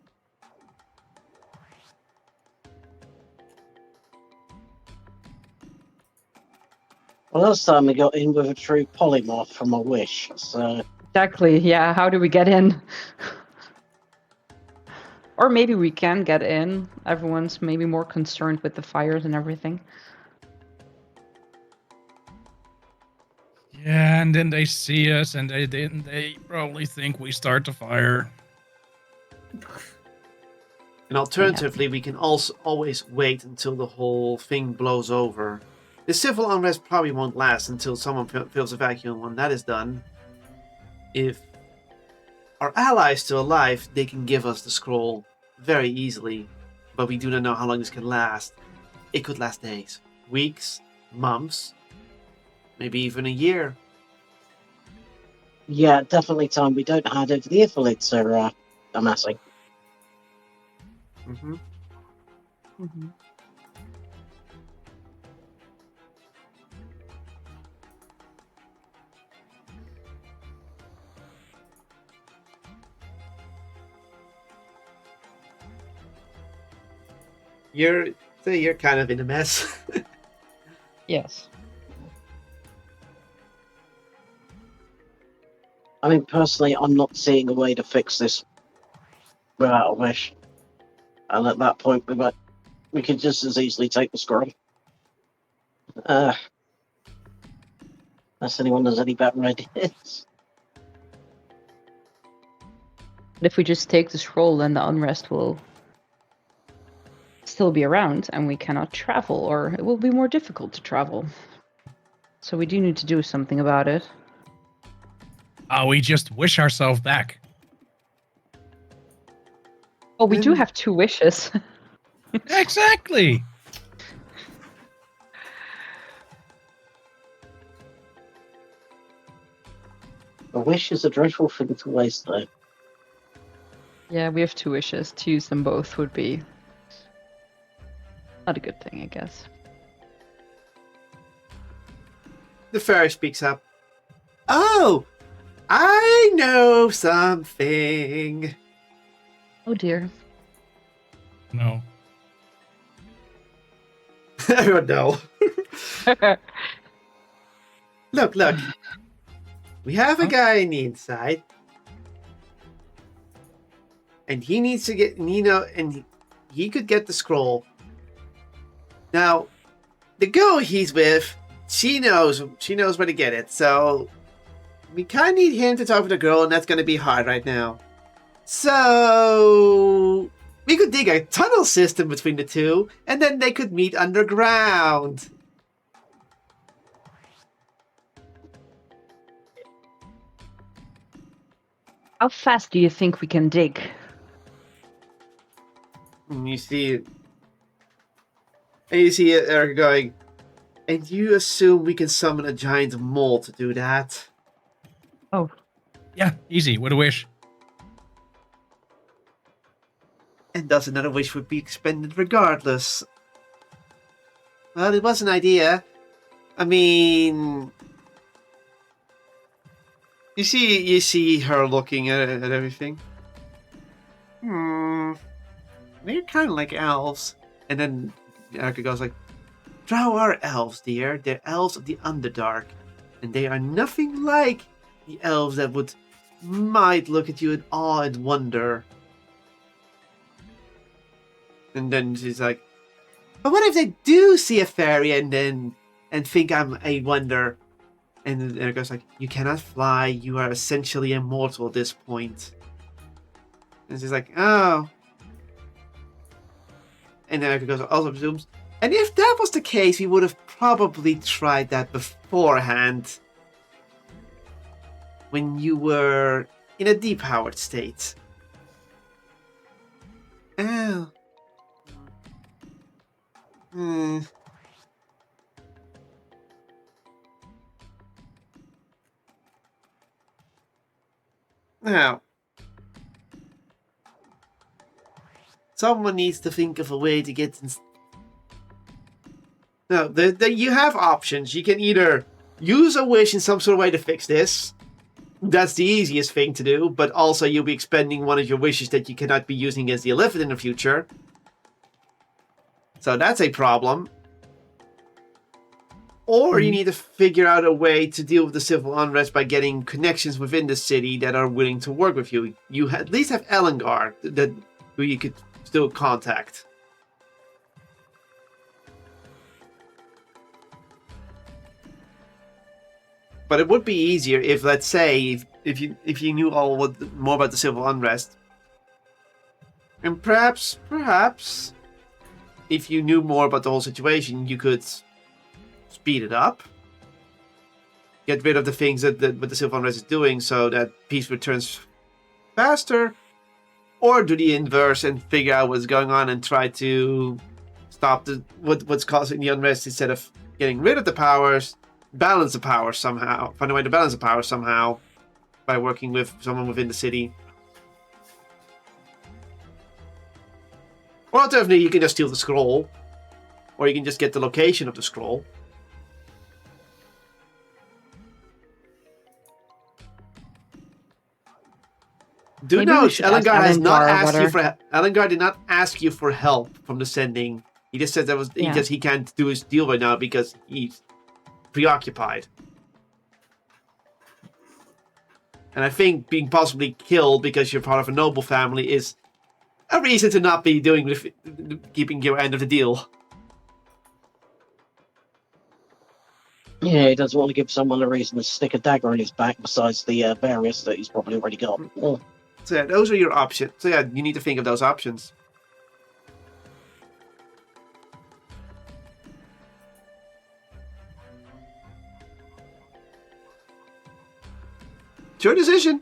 Well, last time we got in with a true polymorph from a wish, so Exactly, yeah, how do we get in? Or maybe we can get in. Everyone's maybe more concerned with the fires and everything. Yeah, and then they see us, and they probably think we start the fire. And alternatively, we can also always wait until the whole thing blows over. The civil unrest probably won't last until someone fills a vacuum. When that is done, if our allies still alive, they can give us the scroll very easily. But we do not know how long this can last. It could last days, weeks, months, maybe even a year. yeah, definitely time we don't hand over the Ithalids are amassing. Mm-hmm. Mm-hmm. You're kind of in a mess. Yes. I mean, personally, I'm not seeing a way to fix this without a wish. And at that point, we could just as easily take the scroll. Unless anyone has any better ideas. But if we just take the scroll, then the unrest will still be around and we cannot travel, or it will be more difficult to travel. So we do need to do something about it. We just wish ourselves back. Oh, we do have 2 wishes. Exactly. A wish is a dreadful thing to waste, though. Yeah, we have 2 wishes. To use them both would be not a good thing, I guess. The fairy speaks up. Oh, I know something. Oh dear. No. Everyone know. Look. We have a guy on the inside. And he needs to get, and he could get the scroll. Now, the girl he's with, she knows where to get it. So, we kind of need him to talk with the girl, and that's going to be hard right now. So, we could dig a tunnel system between the two, and then they could meet underground. How fast do you think we can dig? And you see Erica going, and you assume we can summon a giant mole to do that? Oh, Yeah, easy. With a wish. And thus another wish would be expended regardless. Well, it was an idea. I mean, you see her looking at everything. They're kind of like elves. And then Erica goes like, Drow are elves, dear. They're elves of the Underdark. And they are nothing like the elves that might look at you in awe and wonder. And then she's like, but what if they do see a fairy and think I'm a wonder? And then it goes like, you cannot fly. You are essentially immortal at this point. And she's like, oh. And then it goes, also presumes, and if that was the case, we would have probably tried that beforehand. When you were in a depowered state. Oh. Hmm. Now, someone needs to think of a way to get. No, you have options. You can either use a wish in some sort of way to fix this. That's the easiest thing to do, but also you'll be expending one of your wishes that you cannot be using against the Illithid in the future. So that's a problem. Or you need to figure out a way to deal with the civil unrest by getting connections within the city that are willing to work with you. You at least have Ellengar who you could still contact. But it would be easier if, let's say, if you knew more about the civil unrest, and perhaps, if you knew more about the whole situation, you could speed it up, get rid of the things that the civil unrest is doing, so that peace returns faster, or do the inverse and figure out what's going on and try to stop what's causing the unrest instead of getting rid of the powers. Balance the power somehow. Find a way to balance the power somehow by working with someone within the city. Or alternatively, you can just steal the scroll. Or you can just get the location of the scroll. Do note, Ellengar has not asked you for. Ellengar did not ask you for help from the sending. He just said he can't do his deal right now because he's preoccupied. And I think being possibly killed because you're part of a noble family is a reason to not be keeping your end of the deal. Yeah, he doesn't want to give someone a reason to stick a dagger in his back besides the various that he's probably already got. Oh. So yeah, those are your options. So yeah, you need to think of those options. It's your decision.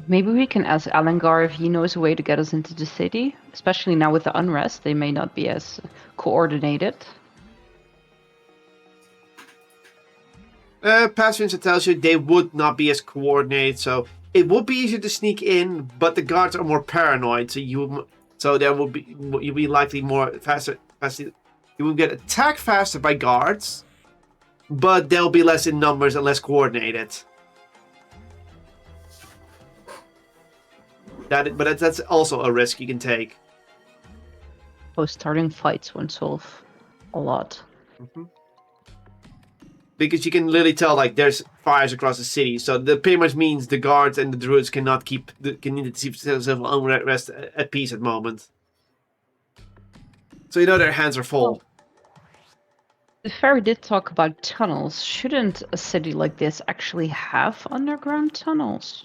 Maybe we can ask Alangar if he knows a way to get us into the city. Especially now with the unrest, they may not be as coordinated. Past Vincent tells you they would not be as coordinated, so it would be easier to sneak in, but the guards are more paranoid, so there will be you'll be likely more faster. You will get attacked faster by guards, but they'll be less in numbers and less coordinated. But that's also a risk you can take. So starting fights won't solve a lot. Mm-hmm. Because you can literally tell, like, there's fires across the city, so that pretty much means the guards and the druids cannot keep themselves unrest at peace at the moment. So you know their hands are full. The fairy did talk about tunnels. Shouldn't a city like this actually have underground tunnels?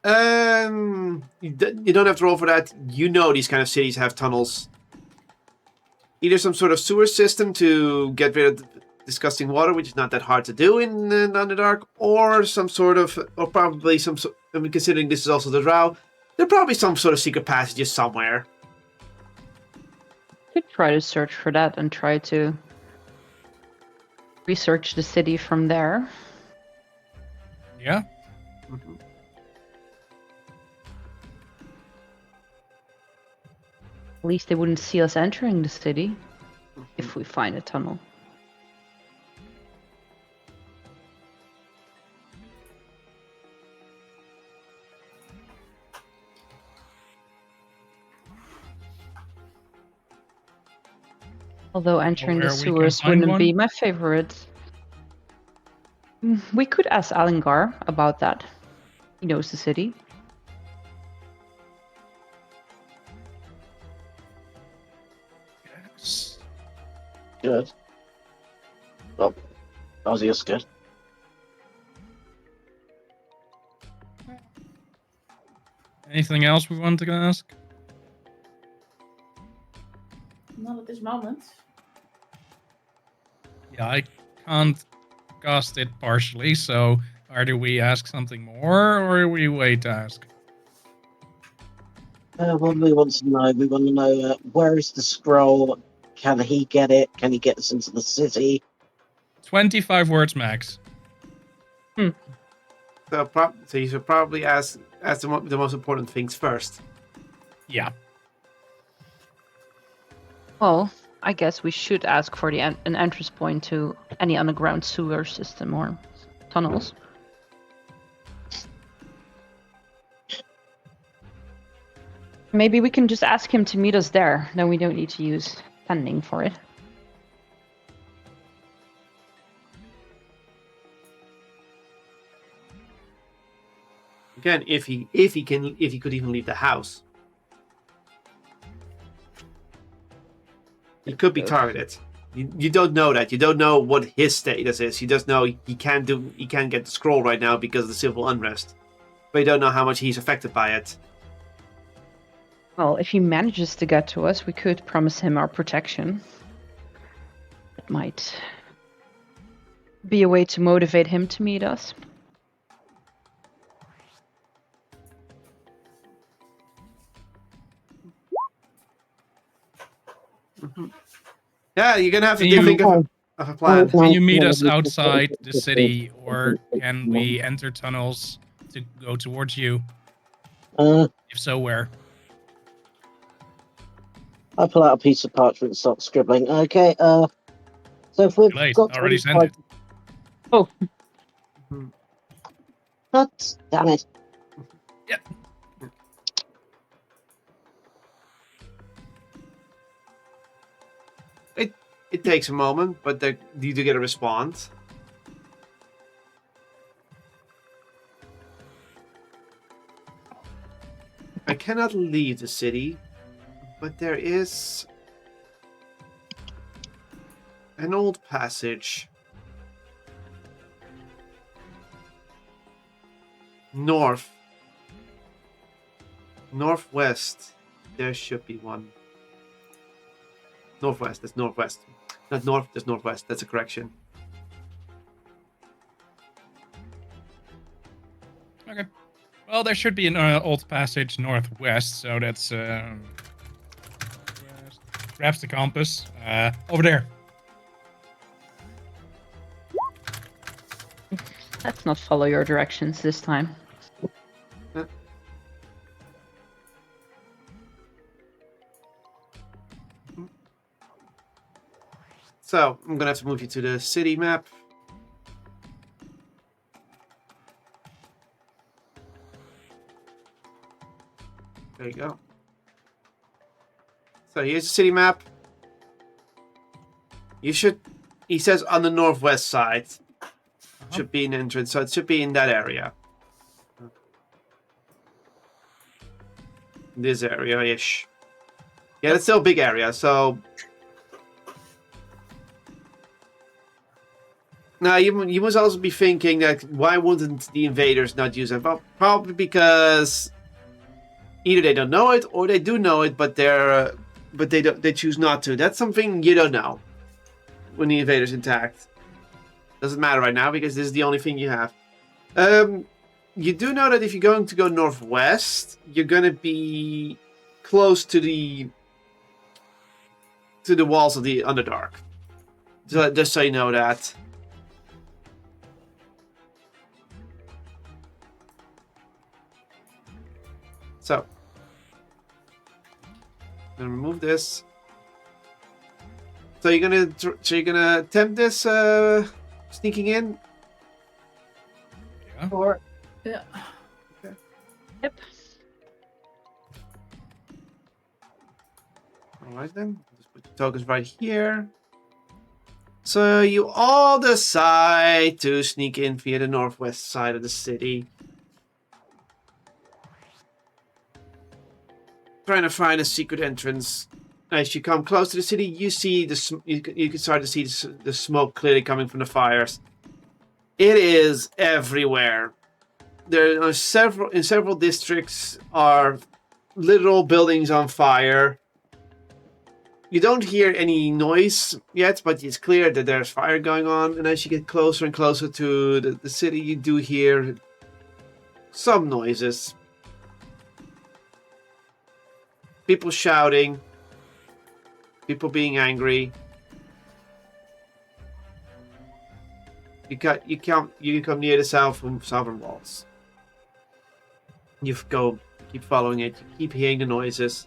You don't have to roll for that. You know these kind of cities have tunnels. Either some sort of sewer system to get rid of the disgusting water, which is not that hard to do in Underdark, or some sort of, or probably some. I mean, considering this is also the Drow, there are probably some sort of secret passages somewhere. Could try to search for that and try to research the city from there. Yeah. Mm-hmm. At least they wouldn't see us entering the city if we find a tunnel. Although entering the sewers wouldn't be my favorite. We could ask Alangar about that. He knows the city. Yes. Good. Well, Ozzy's good. Anything else we want to ask? Not at this moment. Yeah, I can't cast it partially, so either we ask something more or we wait to ask. What do we want to know? We want to know where is the scroll? Can he get it? Can he get us into the city? 25 words max. So, so you should probably ask the most important things first. Yeah. Well, I guess we should ask for an entrance point to any underground sewer system or tunnels. Maybe we can just ask him to meet us there. Then we don't need to use sending for it. Again, if he could even leave the house, he could be targeted. You don't know that. You don't know what his status is. You just know he can't get the scroll right now because of the civil unrest. But you don't know how much he's affected by it. Well, if he manages to get to us, we could promise him our protection. It might be a way to motivate him to meet us. Yeah, you're gonna have to Can you- think of a plan. Can you meet us outside the city, or can we enter tunnels to go towards you? Uh, If so, where? I pull out a piece of parchment and start scribbling. Okay, so if we've Too late. got Already sent 25 it. Oh, God damn it. Yeah. It takes a moment, but you do get a response. I cannot leave the city, but there is an old passage northwest. There should be one. Northwest, that's northwest. Not north, that's northwest. That's a correction. Okay. Well, there should be an old passage northwest, so that's grabs the compass. Over there. let's not follow your directions this time. So I'm gonna have to move you to the city map. There you go. So here's the city map. He says on the northwest side. Should be an entrance, so it should be in that area. This area-ish. Yeah, it's still a big area, so... Now, you must also be thinking that why wouldn't the invaders not use it? Well, probably because either they don't know it or they do know it, but they choose not to. That's something you don't know when the invader's intact. Doesn't matter right now because this is the only thing you have. You do know that if you're going to go northwest, you're going to be close to the walls of the Underdark. So, just so you know that. So, I'm gonna remove this. So you're gonna attempt this sneaking in. Yeah. Or Yeah. Yep. All right then. Just put your tokens right here. So you all decide to sneak in via the northwest side of the city. trying to find a secret entrance. As you come close to the city, you see you can start to see the smoke clearly coming from the fires. It is everywhere. There are several districts are literal buildings on fire. You don't hear any noise yet, but it's clear that there's fire going on. And as you get closer and closer to the city, you do hear some noises. People shouting. People being angry. You come near the southern walls. You keep following it. You keep hearing the noises.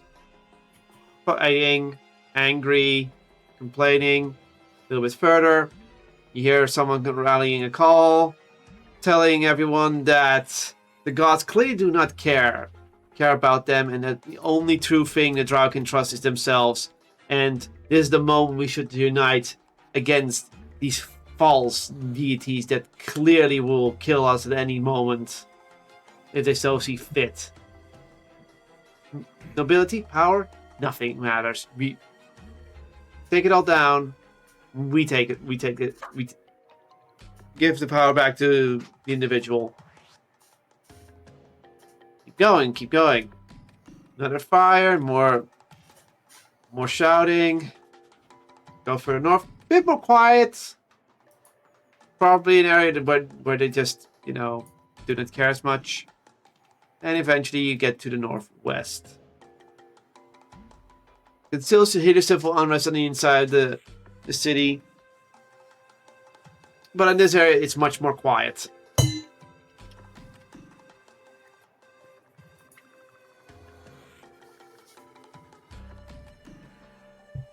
Fighting, angry, complaining. A little bit further, you hear someone rallying a call, telling everyone that the gods clearly do not care about them, and that the only true thing the Drow can trust is themselves. And this is the moment we should unite against these false deities that clearly will kill us at any moment if they so see fit. Nobility, power, nothing matters. We take it all down. We take it. We give the power back to the individual. Keep going. Another fire, more shouting. Go further north. A bit more quiet. Probably an area where they just, do not care as much. And eventually you get to the northwest. You can still hear the civil unrest on the inside of the city. But in this area, it's much more quiet.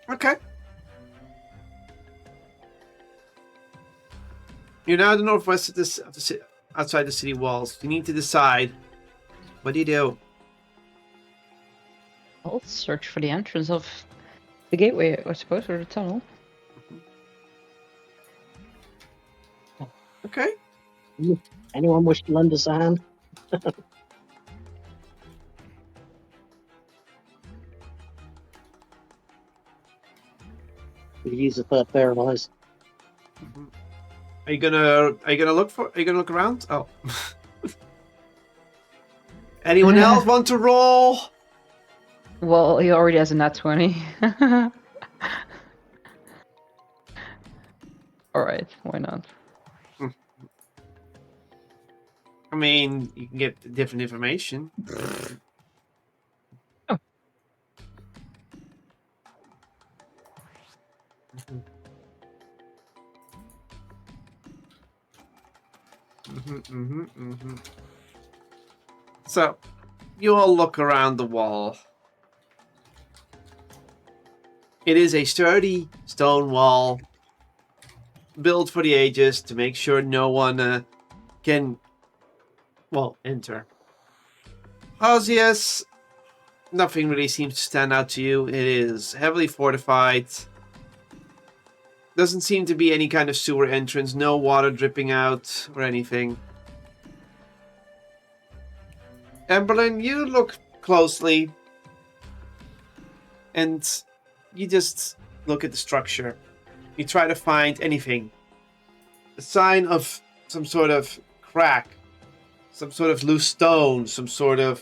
Okay. You're now in the northwest of outside the city walls. You need to decide. What do you do? I'll search for the entrance of the gateway, I suppose, or the tunnel. Okay. Anyone wish to lend us a hand? We could use a third pair of eyes. Are you gonna look around? Oh. Anyone else want to roll? Well, he already has a nat 20. Alright, why not? I mean, you can get different information. Oh. So, you all look around the wall. It is a sturdy stone wall built for the ages to make sure no one can, enter. Hosius, nothing really seems to stand out to you. It is heavily fortified. Doesn't seem to be any kind of sewer entrance, no water dripping out or anything. Emberlyn, you look closely and you just look at the structure. You try to find anything. A sign of some sort of crack, some sort of loose stone, some sort of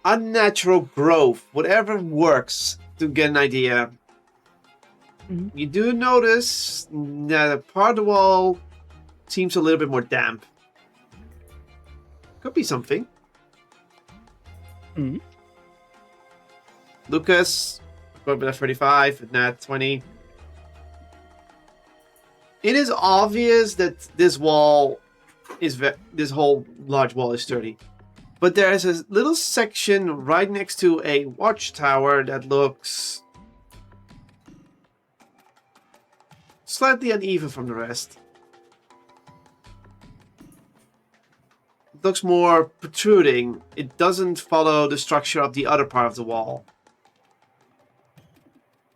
unnatural growth, whatever works to get an idea. Mm-hmm. You do notice that a part of the wall seems a little bit more damp. Could be something. Mm-hmm. Lucas, go with 35, nat 20. It is obvious that this wall is this whole large wall is sturdy, but there is a little section right next to a watchtower that looks slightly uneven from the rest. It looks more protruding. It doesn't follow the structure of the other part of the wall.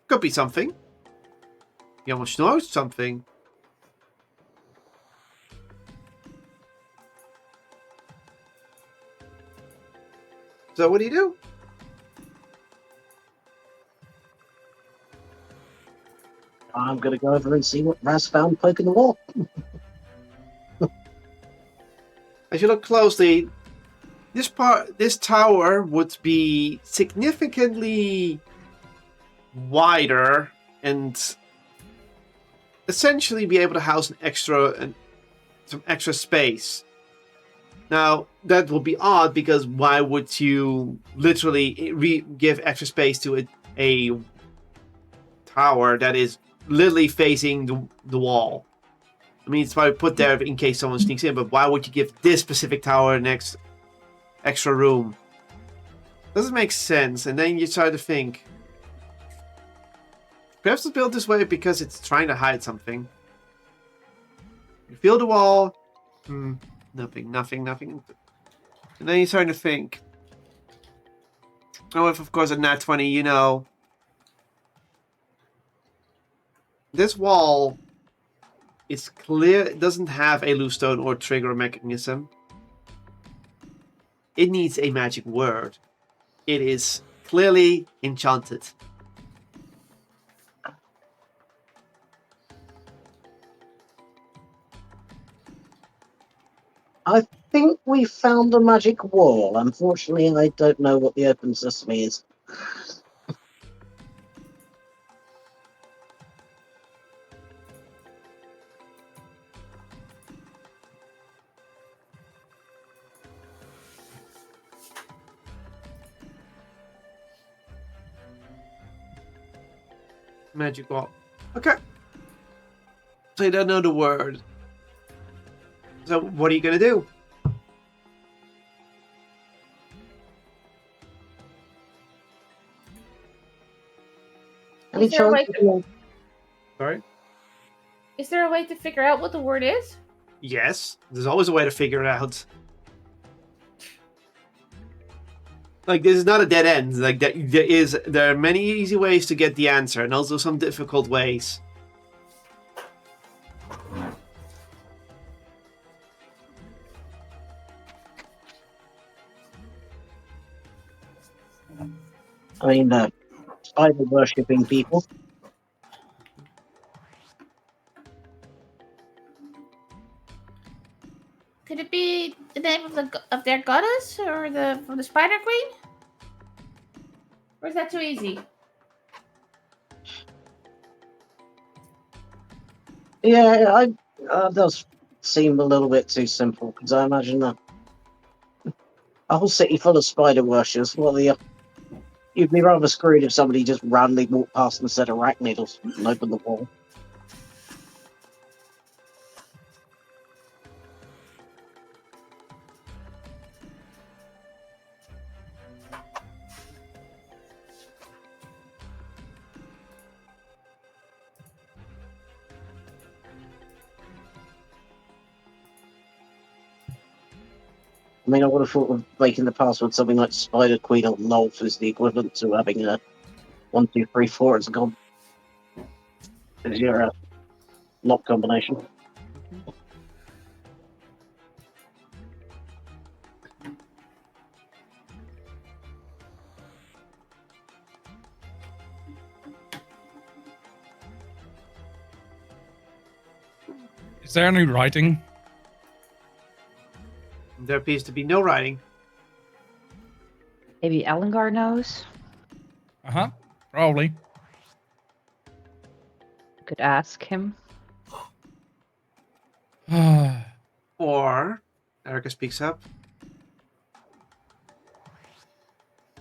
Could be something. You almost know something. So what do you do? I'm going to go over and see what Raz found poking the wall. As you look closely, this tower would be significantly wider and essentially be able to house some extra space. Now that will be odd because why would you literally give extra space to a tower that is literally facing the wall? I mean, it's probably put there in case someone sneaks in, but why would you give this specific tower an extra room? Doesn't make sense. And then you try to think, perhaps it's built this way because it's trying to hide something. You feel the wall. Nothing. And then you're starting to think, oh, if of course a nat 20, you know, this wall is clear. It doesn't have a loose stone or trigger mechanism. It needs a magic word. It is clearly enchanted. I think we found a magic wall. Unfortunately, I don't know what the open sesame is. Magic wall. Okay. So you don't know the word. So what are you going to do? Any Is there a chance? way Sorry? Is there a way to figure out what the word is? Yes. There's always a way to figure it out. Like, this is not a dead end. Like, there are many easy ways to get the answer, and also some difficult ways. I mean, spider worshipping people. Could it be the name of their goddess or the Spider Queen? Or is that too easy? Yeah, does seem a little bit too simple because I imagine that a whole city full of spider worshippers. Well, you'd be rather screwed if somebody just randomly walked past and said arachnid and opened the wall. I mean, I would have thought of making the password something like Spider Queen or Nolf is the equivalent to having a 1, 2, 3, 4 as a com. As your lock combination. Is there any writing? There appears to be no writing. Maybe Ellengar knows. Probably. Could ask him. Or, Erica speaks up.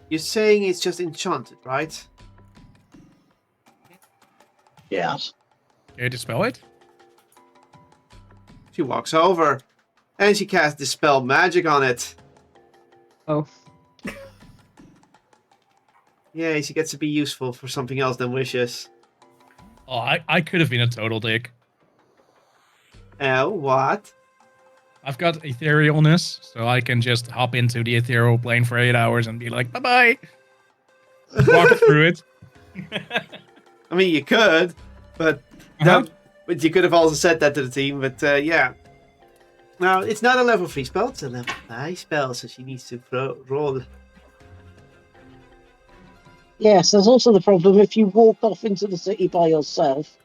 You're saying it's just enchanted, right? Yes. Can you dispel it? She walks over, and she casts Dispel Magic on it. Oh. Yeah, she gets to be useful for something else than wishes. Oh, I could have been a total dick. Oh, what? I've got etherealness, so I can just hop into the ethereal plane for 8 hours and be like, bye-bye. Walk through it. I mean, you could, but but you could have also said that to the team. But yeah, now it's not a level 3 spell; it's a level 5 spell, so she needs to roll Yes, there's also the problem if you walk off into the city by yourself,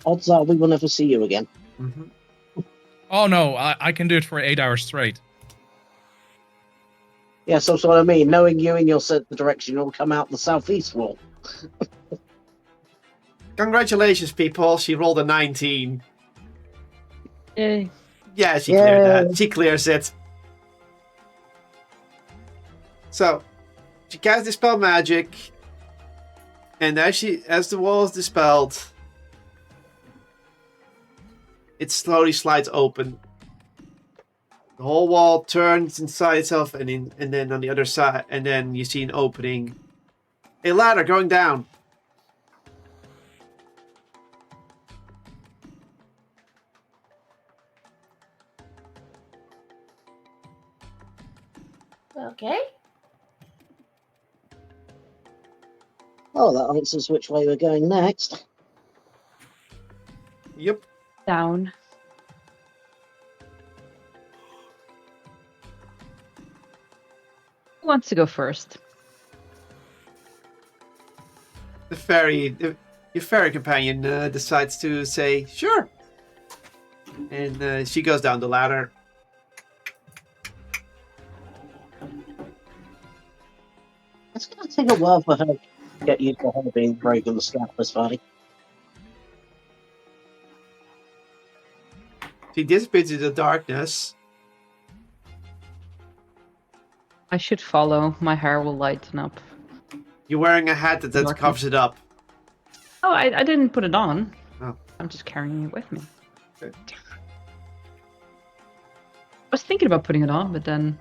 odds are we will never see you again. Mm-hmm. Oh no, I can do it for 8 hours straight. Yeah, so that's what I mean. Knowing you in your set the direction, you'll come out the southeast wall. Congratulations, people. She rolled a 19. Yay. Yeah, she Yay. cleared that. She clears it. So, she casts Dispel Magic. And as the wall is dispelled, it slowly slides open. The whole wall turns inside itself, and then on the other side, and then you see an opening. A ladder going down. Okay. Oh, that answers which way we're going next. Yep. Down. Who wants to go first? Your fairy companion decides to say, sure. And she goes down the ladder. It's going to take a while for her to get used to her being brave and the scrapless party. She disappears into the darkness. I should follow. My hair will lighten up. You're wearing a hat that Darkness. covers it up. Oh, I didn't put it on. Oh. I'm just carrying it with me. Okay. I was thinking about putting it on, but then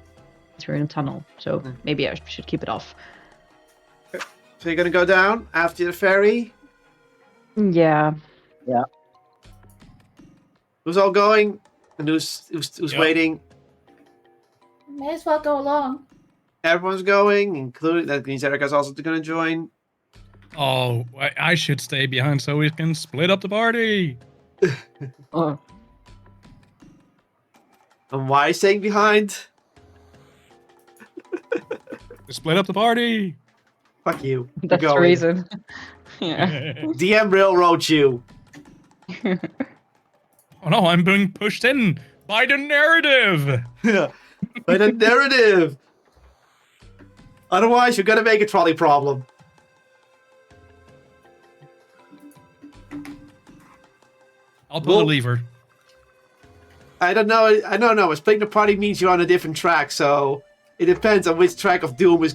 we're in a tunnel, so maybe I should keep it off. So you're gonna go down after the fairy? Yeah. Who's all going? And who's Yep. waiting? May as well go along. Everyone's going, including that means Erica's also gonna join. Oh, I should stay behind so we can split up the party. Oh, And why staying behind? To split up the party. Fuck you. You're that's the going. reason. Yeah. DM railroad you. Oh no, I'm being pushed in by the narrative. By the narrative. Otherwise, you're gonna make a trolley problem. I'll pull Well- the lever. I don't know. Splitting the party means you're on a different track, so it depends on which track of Doom where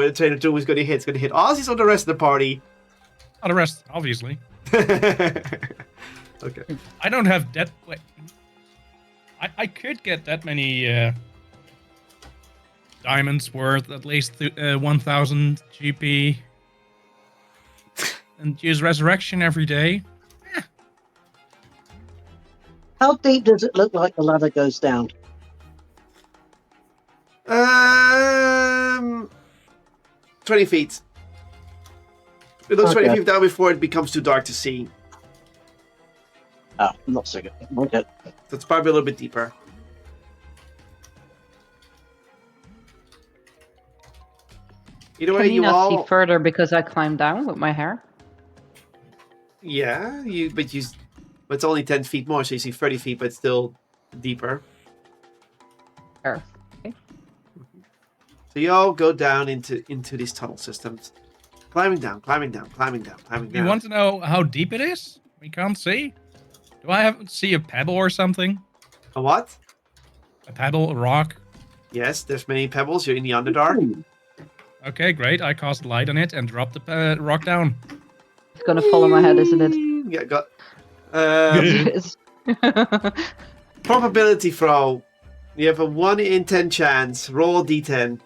the train of Doom is gonna hit. It's gonna hit Ozzy's or the rest of the party. Oh, the rest, obviously. Okay. I don't have that. Wait, I could get that many diamonds worth at least 1,000 GP and use resurrection every day. How deep does it look like the ladder goes down? 20 feet. It looks 20 Okay. feet down before it becomes too dark to see. Oh, not so good. Okay. So it's probably a little bit deeper. Either way, Can you not all see further because I climbed down with my hair? yeah, but it's only 10 feet more, so you see 30 feet, but it's still deeper. Sure. Okay. So you all go down into these tunnel systems, climbing down. You want to know how deep it is? We can't see. Do I have see a pebble or something? A what? A pebble, a rock. Yes, there's many pebbles. You're in the Underdark. Okay, great. I cast light on it and drop the rock down. It's gonna follow my head, isn't it? Yeah, got. Yes. Probability throw. You have a 1 in 10 chance. Roll a d10.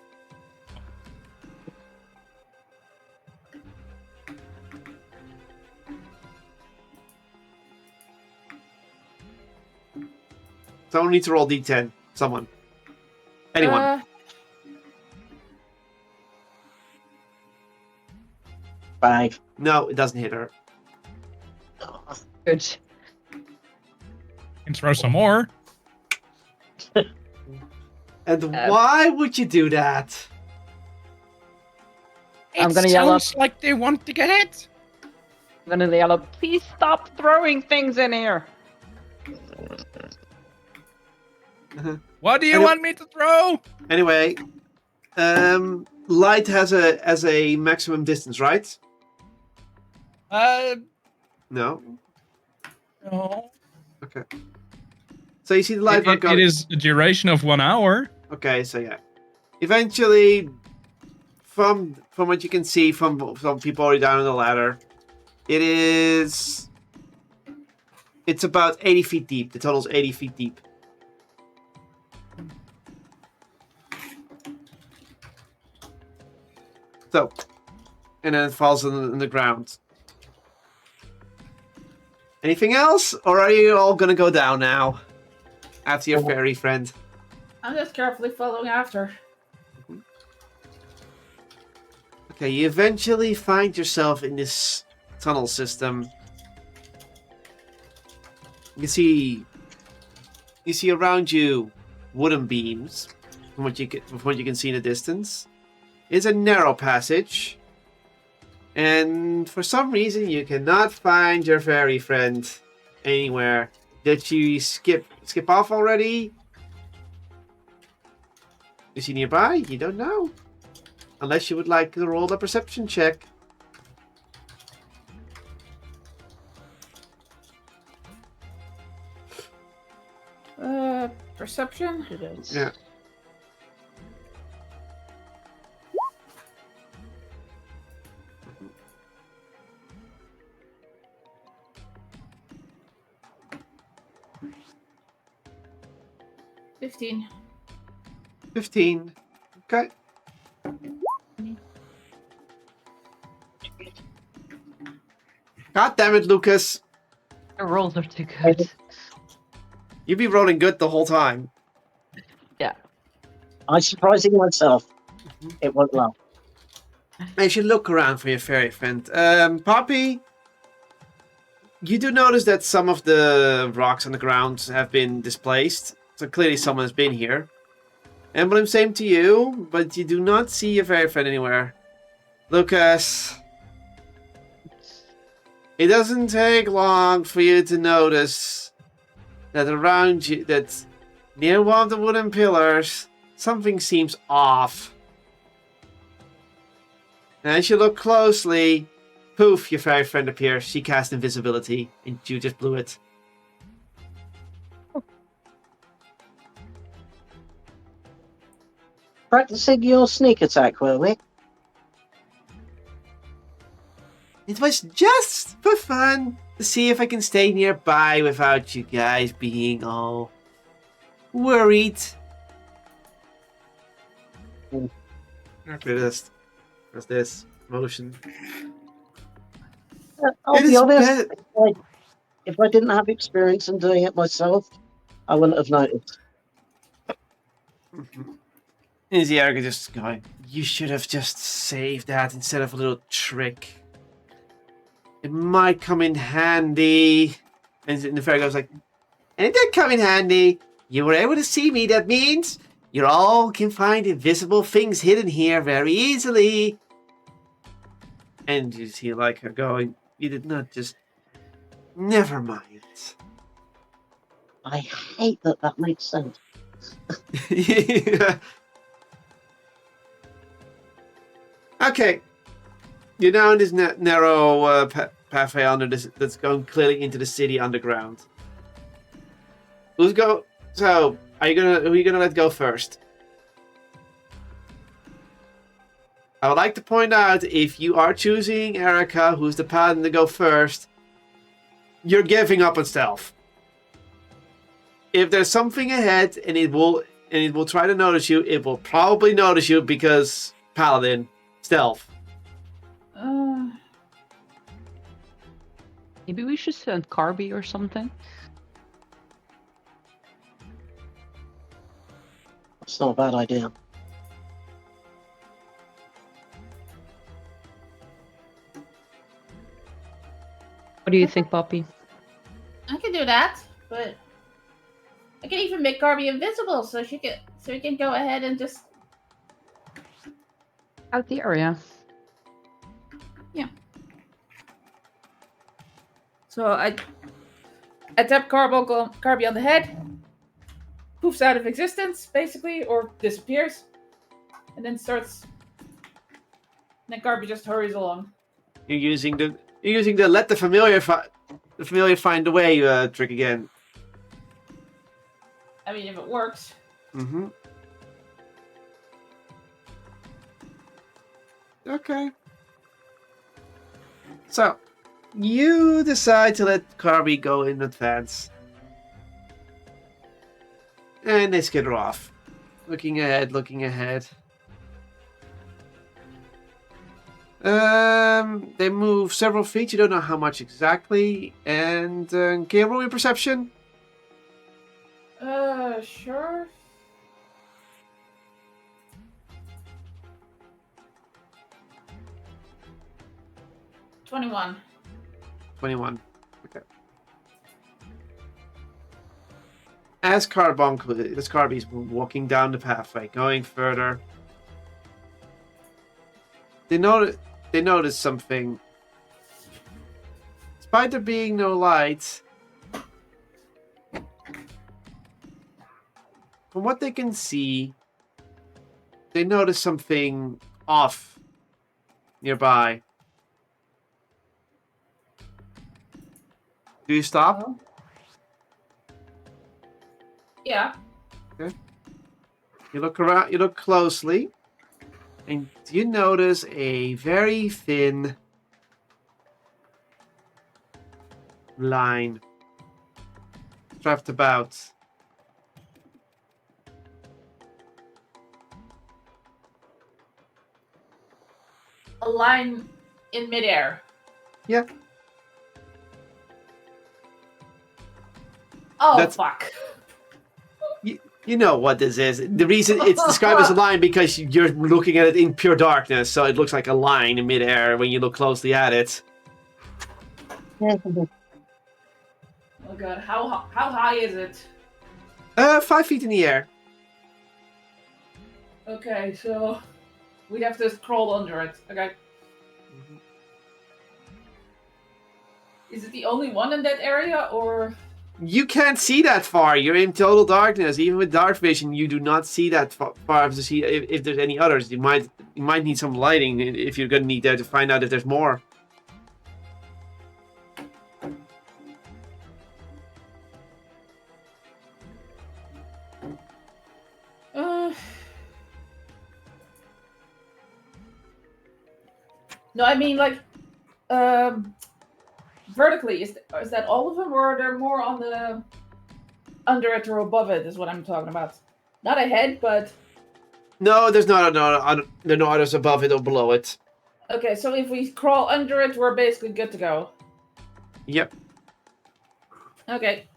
Someone needs to roll d10. Someone. Anyone. 5. No, it doesn't hit her. Good. Can throw some more. And Uh, why would you do that? I'm It gonna yell up. sounds like they want to get it. I'm gonna yell up. Please stop throwing things in here. What do you Any- want me to throw? Anyway, light has a maximum distance, right? No. No. Okay. So you see the light rod go. It is a duration of 1 hour. Okay, so yeah. Eventually, from what you can see from people already down on the ladder, it's about 80 feet deep. The tunnel's 80 feet deep. So, and then it falls in the ground. Anything else, or are you all gonna go down now? After your fairy friend. I'm just carefully following after. Okay, you eventually find yourself in this tunnel system. You see around you wooden beams, from what you can see in the distance. It's a narrow passage, and for some reason you cannot find your fairy friend anywhere. Did you skip off already? Is he nearby? You don't know. Unless you would like to roll a perception check. Perception? Yeah. $15. 15. Okay. God damn it, Lucas. The rolls are too good. You'd be rolling good the whole time. I'm surprising myself. It went well. I should look around for your fairy friend. Poppy, you do notice that some of the rocks on the ground have been displaced. So clearly someone has been here. Emblem, same to you, but you do not see your fairy friend anywhere. Lucas, it doesn't take long for you to notice that around you, that near one of the wooden pillars, something seems off. And as you look closely, poof, your fairy friend appears. She cast invisibility, and you just blew it. Practicing your sneak attack, were we? It was just for fun, to see if I can stay nearby without you guys being all worried. Okay, that's this motion. I'll It be is honest. If I didn't have experience in doing it myself, I wouldn't have noticed. Is the Erica just going, you should have just saved that instead of a little trick. It might come in handy. And the fairy goes like, and it did come in handy. You were able to see me. That means you all can find invisible things hidden here very easily. And you see like her going, you did not just... Never mind. I hate that makes sense. Yeah. Okay. You're now in this narrow pathway under this that's going clearly into the city underground. Who are you gonna let go first? I would like to point out, if you are choosing Erica, who's the paladin, to go first, you're giving up on stealth. If there's something ahead and it will try to notice you, it will probably notice you because paladin stealth. Maybe we should send Carby or something. It's not a bad idea. What do you think, Poppy? I can do that, but I can even make Garby invisible so he can go ahead and just... Out the area. So I tap Carby on the head, poofs out of existence, basically, or disappears, and then starts. And then Carby just hurries along. You're using the let the familiar find the way trick again. I mean, if it works. Mm-hmm. Okay. So, you decide to let Carby go in advance. And they skitter off. Looking ahead. They move several feet. You don't know how much exactly. And can you roll your perception? Sure. $21. 21. Okay. As Carby's walking down the pathway, going further, they notice something. Despite there being no light, from what they can see, they notice something off nearby. Do you stop? Oh. Yeah. You look around, you look closely, and you notice a very thin line wrapped about. A line in midair. Yeah. Oh, fuck. You know what this is. The reason it's described as a line because you're looking at it in pure darkness, so it looks like a line in midair when you look closely at it. Oh god, how high is it? 5 feet in the air. Okay, so we have to crawl under it. Okay. Mm-hmm. Is it the only one in that area, or? You can't see that far. You're in total darkness. Even with dark vision, you do not see that far to see if there's any others. You might need some lighting if you're gonna need that to find out if there's more. No, I mean like, vertically. Is that all of them, or are there more on the under it or above it? Is what I'm talking about. Not ahead, but. No, there's there are no others above it or below it. Okay, so if we crawl under it, we're basically good to go. Yep. Okay.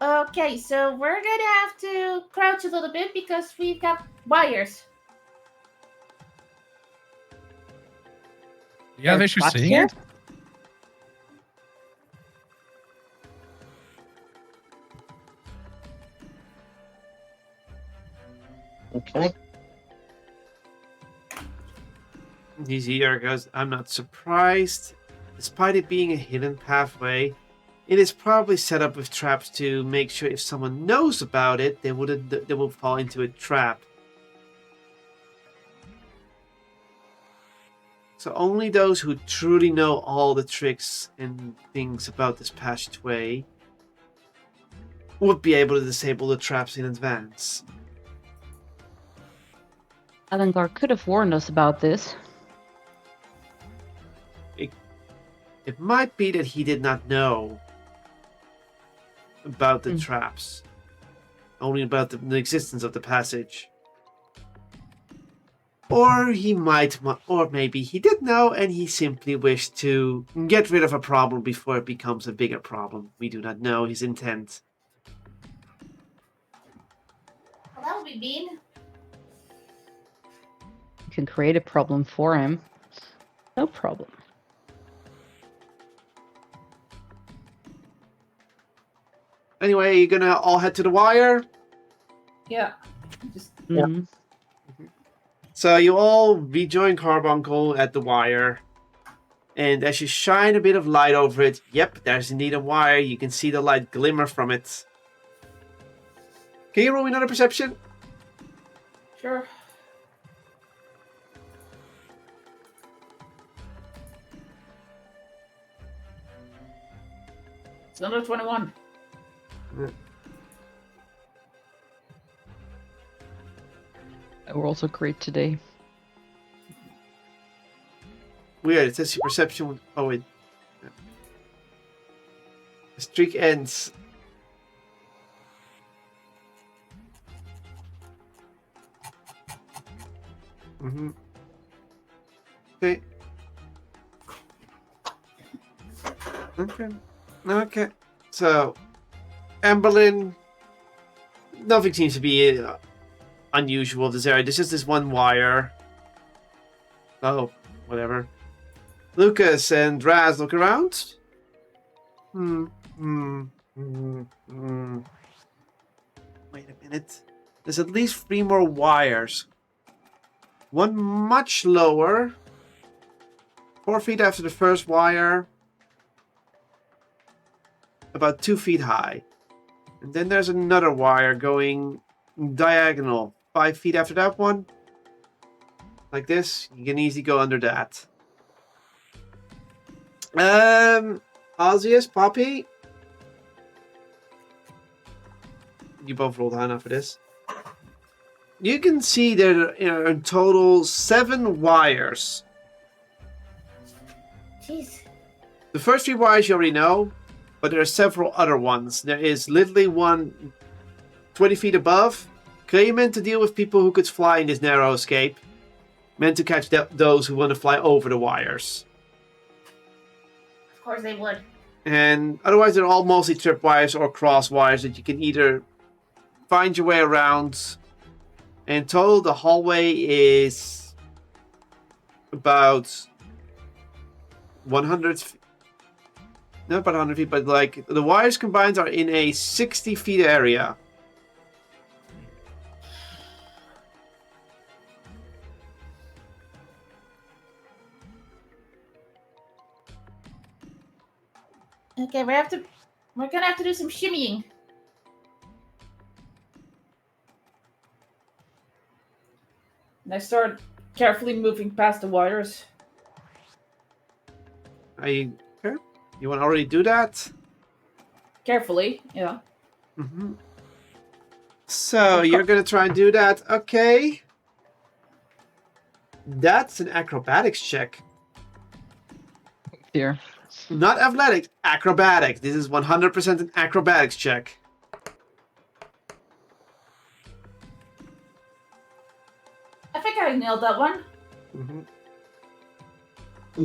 Okay, so we're gonna have to crouch a little bit because we've got wires. Do you have issues seeing it? Okay. He's here goes, I'm not surprised. Despite it being a hidden pathway, it is probably set up with traps to make sure if someone knows about it, they will fall into a trap. So only those who truly know all the tricks and things about this passageway would be able to disable the traps in advance. Alengar could have warned us about this. It might be that he did not know about the traps, only about the existence of the passage. Or or maybe he did know and he simply wished to get rid of a problem before it becomes a bigger problem. We do not know his intent. Well, that would be mean. You can create a problem for him. No problem. Anyway, you're gonna all head to the wire. Yeah. Just. Yeah. Mhm. So you all rejoin Carbuncle at the wire. And as you shine a bit of light over it, yep, there's indeed a wire. You can see the light glimmer from it. Can you roll me another perception? Sure. It's another 21. We're also great today. Weird, it says your perception. Oh, wait. The streak ends. Okay. Okay. So, Amberlin, nothing seems to be unusual in this area. There's just this one wire. Oh, whatever. Lucas and Raz look around. Wait a minute. There's at least 3 more wires. One much lower. 4 feet after the first wire. About 2 feet high. And then there's another wire going diagonal. 5 feet after that one. Like this. You can easily go under that. Ozzius, Poppy. You both rolled high enough for this. You can see there are in total 7 wires. Jeez. The first 3 wires you already know, but there are several other ones. There is literally one 20 feet above, clearly meant to deal with people who could fly in this narrow escape. Meant to catch those who want to fly over the wires. Of course they would. And otherwise they're all mostly tripwires or cross wires that you can either find your way around. In total, the hallway is about 100 feet. Not about 100 feet, but like the wires combined are in a 60 feet area. Okay, we're gonna have to do some shimmying. And I start carefully moving past the wires. Are you okay? You want to already do that? Carefully, yeah. So you're gonna try and do that, okay? That's an acrobatics check. Dear. Not athletics, acrobatics. This is 100% an acrobatics check. I think I nailed that one.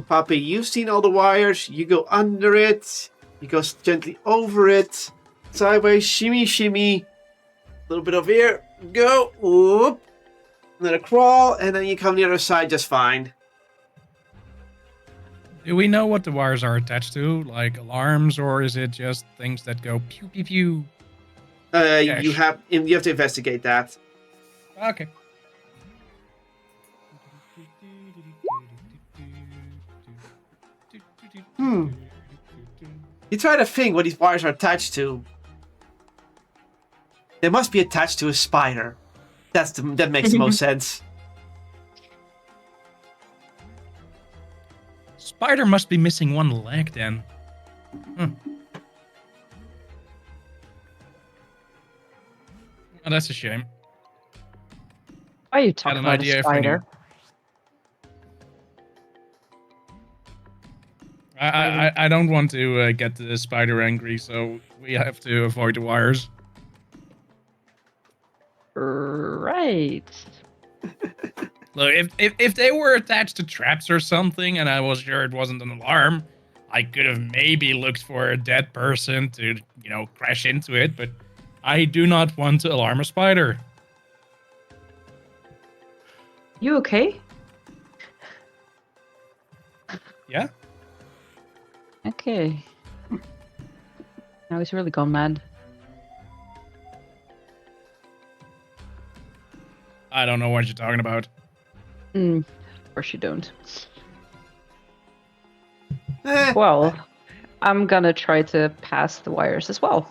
Poppy, you've seen all the wires. You go under it. You go gently over it. Sideways, shimmy, shimmy. A little bit over here. Go. Whoop. Another crawl, and then you come the other side just fine. Do we know what the wires are attached to? Like alarms, or is it just things that go pew pew pew? You have to investigate that. Okay. You try to think what these wires are attached to. They must be attached to a spider. That makes the most sense. Spider must be missing one leg then. Oh, that's a shame. Why are you Had talking an about idea a if I knew. spider? I don't want to get the spider angry, so we have to avoid the wires. Right. Look, if they were attached to traps or something, and I was sure it wasn't an alarm, I could have maybe looked for a dead person to, crash into it, but I do not want to alarm a spider. You okay? Yeah? Okay. Now he's really gone mad. I don't know what you're talking about. Of course you don't. Well, I'm gonna try to pass the wires as well.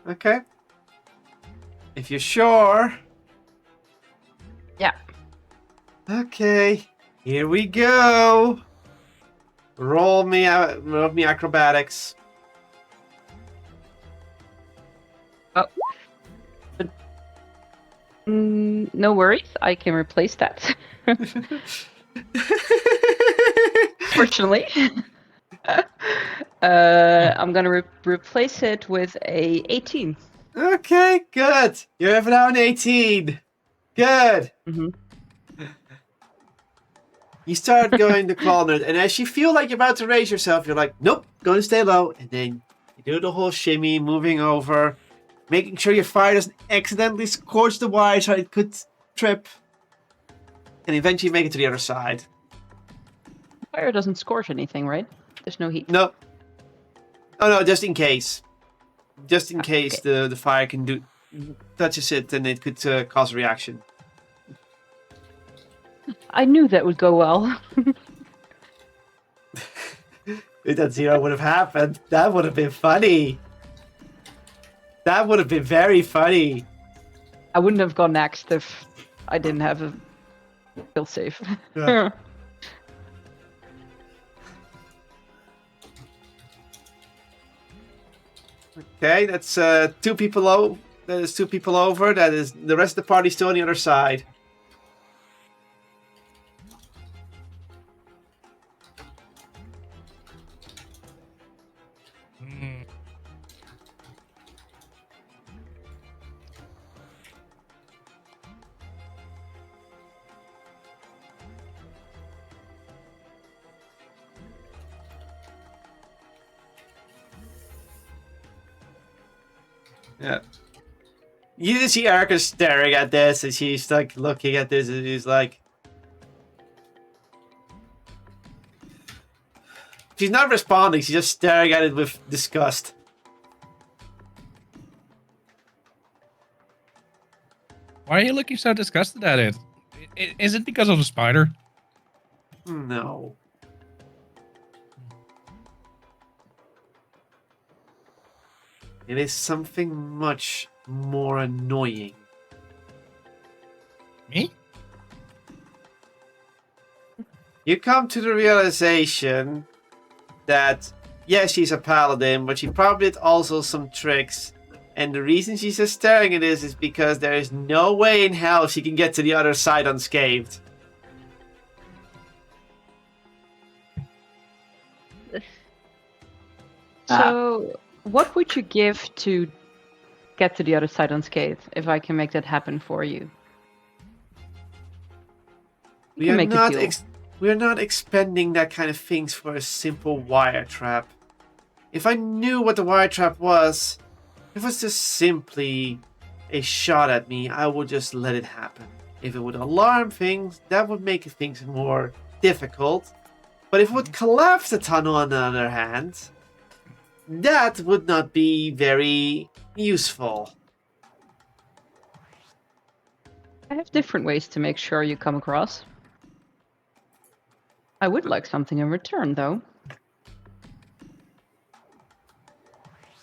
Okay. If you're sure. Yeah. Okay. Here we go. Roll me acrobatics. No worries, I can replace that. Fortunately. I'm gonna replace it with a 18. Okay, good. You have now an 18. Good. Mm-hmm. You start going to corner, and as you feel like you're about to raise yourself, you're like, nope, going to stay low. And then you do the whole shimmy, moving over, making sure your fire doesn't accidentally scorch the wire so it could trip. And eventually make it to the other side. Fire doesn't scorch anything, right? There's no heat. No. Oh no, just in case. Just in case okay. the fire can touches it and it could cause a reaction. I knew that would go well. If that 0 would have happened, that would have been funny. That would have been very funny. I wouldn't have gone next if I didn't have a feel safe. Yeah. Okay, that's 2 people over. That is 2 people over. That is the rest of the party still on the other side. Hmm. Yeah. You just see Erica staring at this, and she's like looking at this, and she's like, she's not responding. She's just staring at it with disgust. Why are you looking so disgusted at it? Is it because of the spider? No. It is something much more annoying. Me? You come to the realization that, yes, she's a paladin, but she probably did also some tricks. And the reason she's just staring at this is because there is no way in hell she can get to the other side unscathed. So, what would you give to get to the other side unscathed if I can make that happen for you? We are not expending that kind of things for a simple wire trap. If I knew what the wire trap was, if it was just simply a shot at me, I would just let it happen. If it would alarm things, that would make things more difficult. But if it would collapse the tunnel on the other hand, that would not be very useful. I have different ways to make sure you come across. I would like something in return, though.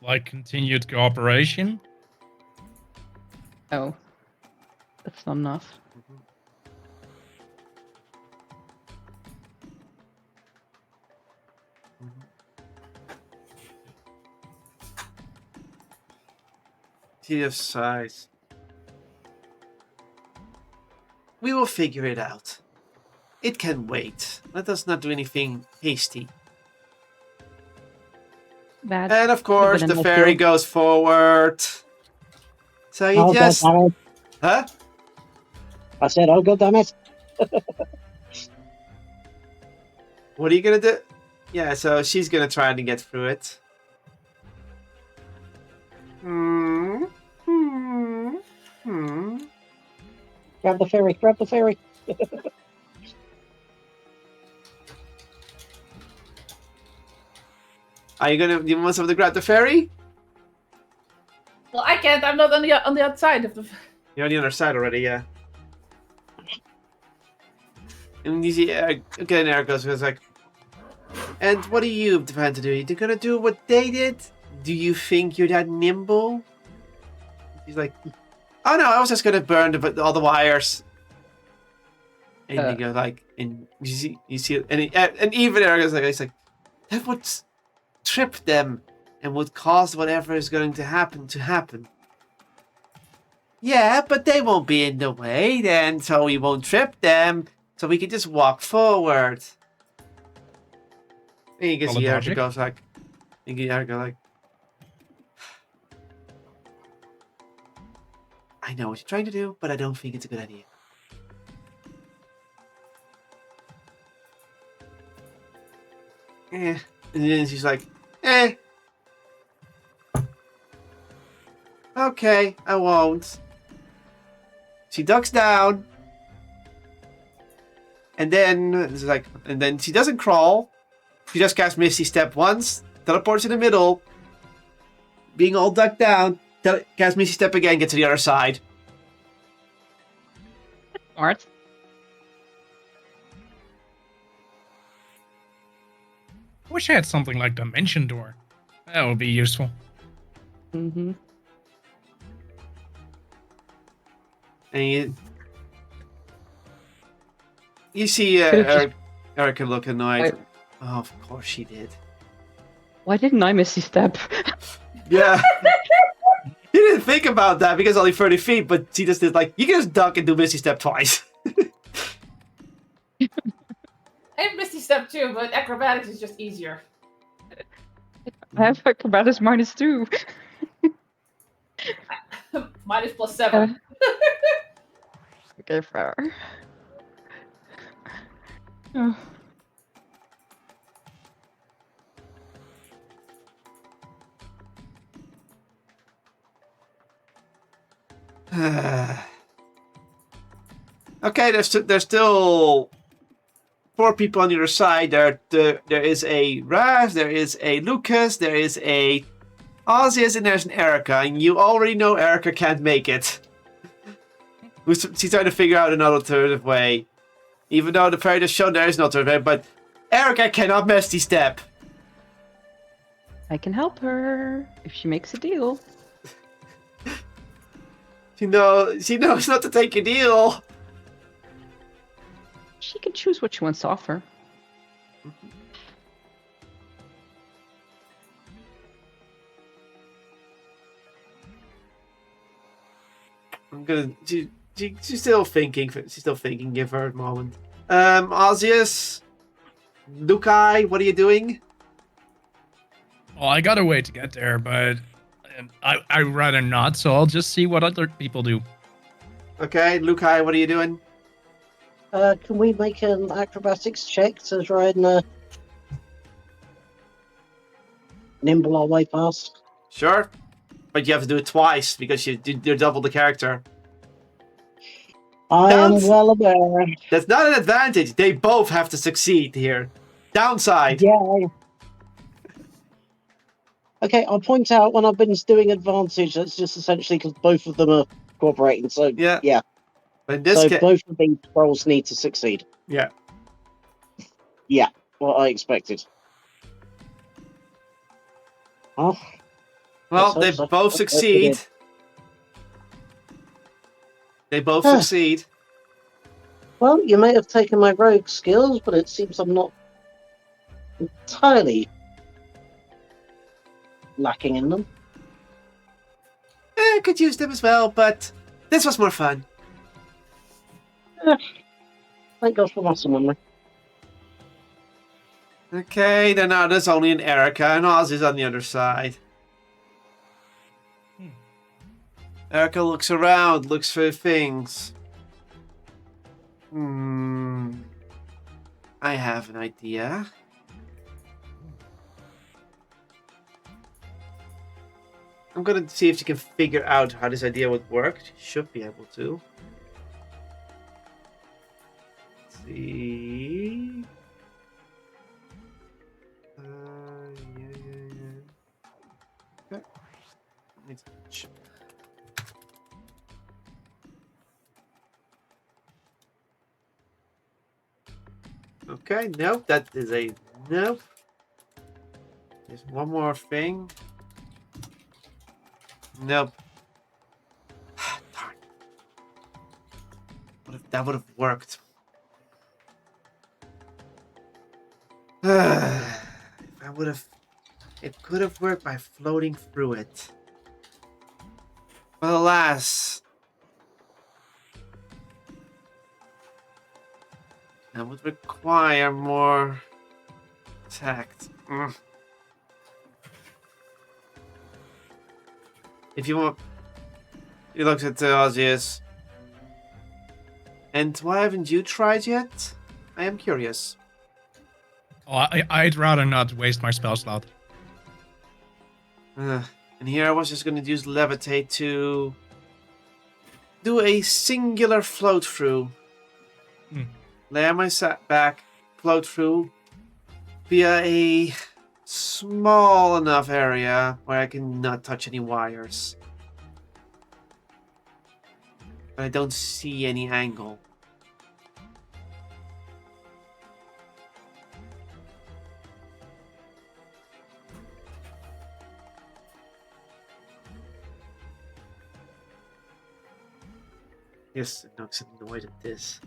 Like continued cooperation? Oh, that's not enough. Of size. We will figure it out. It can wait. Let us not do anything hasty. That And of course, the ferry goes forward. So you Oh, just... God damn it. Huh? I said, oh, God damn it. What are you gonna do? Yeah, so she's gonna try to get through it. Grab the ferry, grab the ferry. Are you gonna... You want someone to grab the ferry? Well, I can't. I'm not on the outside of the. You're on the other side already, yeah. And you see, again, Eric goes like, and what do you plan to do? You're gonna do what they did? Do you think you're that nimble? He's like, oh no, I was just gonna burn all the wires. And you go like, and you see, and even Eric is like, he's like, that would trip them and would cause whatever is going to happen. Yeah, but they won't be in the way then, so we won't trip them, so we can just walk forward. And you can see Eric goes like, and you Eric go like, I know what you're trying to do, but I don't think it's a good idea. And then she's like, okay, I won't. She ducks down. And then it's like, and then she doesn't crawl. She just casts Misty Step once, teleports in the middle, being all ducked down, casts Misty Step again, gets to the other side. Smart. I wish I had something like Dimension Door. That would be useful. Mm-hmm. And you see Erica look annoyed. Oh, of course she did. Why didn't I Misty Step? Yeah. He didn't think about that because only 30 feet, but she just did like, you can just duck and do Misty Step twice. I have Misty Step too, but acrobatics is just easier. I have acrobatics -2. Minus +7. Okay, fair. Oh. Okay, there's still 4 people on the other side. There is a Raz, there is a Lucas, there is a Ozzius, and there's an Erica. And you already know Erica can't make it. She's trying to figure out another alternative way. Even though the fairy has shown there is no alternative way, but Erica cannot Misty Step. I can help her if she makes a deal. She knows not to take a deal. She can choose what she wants to offer. I'm gonna. She's still thinking. Give her a moment. Ozzius, Lukai, what are you doing? Well, I got a way to get there, but I'd rather not, so I'll just see what other people do. Okay, Lukai, what are you doing? Can we make an acrobatics check to try and nimble our way past? Sure, but you have to do it twice because you're double the character. I am well aware. That's not an advantage. They both have to succeed here. Downside. Yeah. Okay, I'll point out when I've been doing advantage, that's just essentially because both of them are cooperating. So yeah. But in this case, both of these rolls need to succeed. Yeah. Yeah, what I expected. Oh. Well, they both succeed. They both succeed. Well, you may have taken my rogue skills, but it seems I'm not entirely lacking in them. Could use them as well, but this was more fun. Thank God for muscle memory. Okay, then now there's only an Erica, and Oz is on the other side. Erica looks around, looks for things. I have an idea. I'm gonna see if she can figure out how this idea would work. She should be able to. Let's see. Okay. Okay, nope, that is a nope. There's one more thing. Nope. Darn. That would have worked. If I would have... It could have worked by floating through it. But alas... That would require more... tact. If you want... He looks at Ozius. And why haven't you tried yet? I am curious. Oh, I'd rather not waste my spell slot. And here I was just going to use Levitate to do a singular float through. Lay on my back, float through via a small enough area where I can not touch any wires. But I don't see any angle. Yes, Nook's annoyed at this.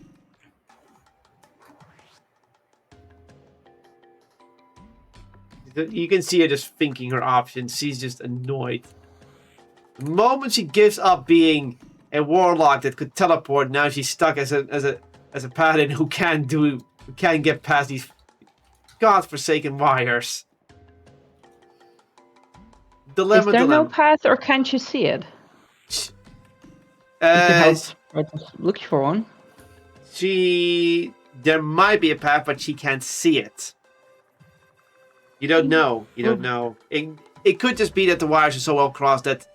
You can see her just thinking her options. She's just annoyed. The moment she gives up being a warlock that could teleport, now she's stuck as a paladin who can't get past these godforsaken wires. Dilemma. Is there no path, or can't you see it? Look for one. There might be a path, but she can't see it. You don't know. You don't know. It could just be that the wires are so well crossed that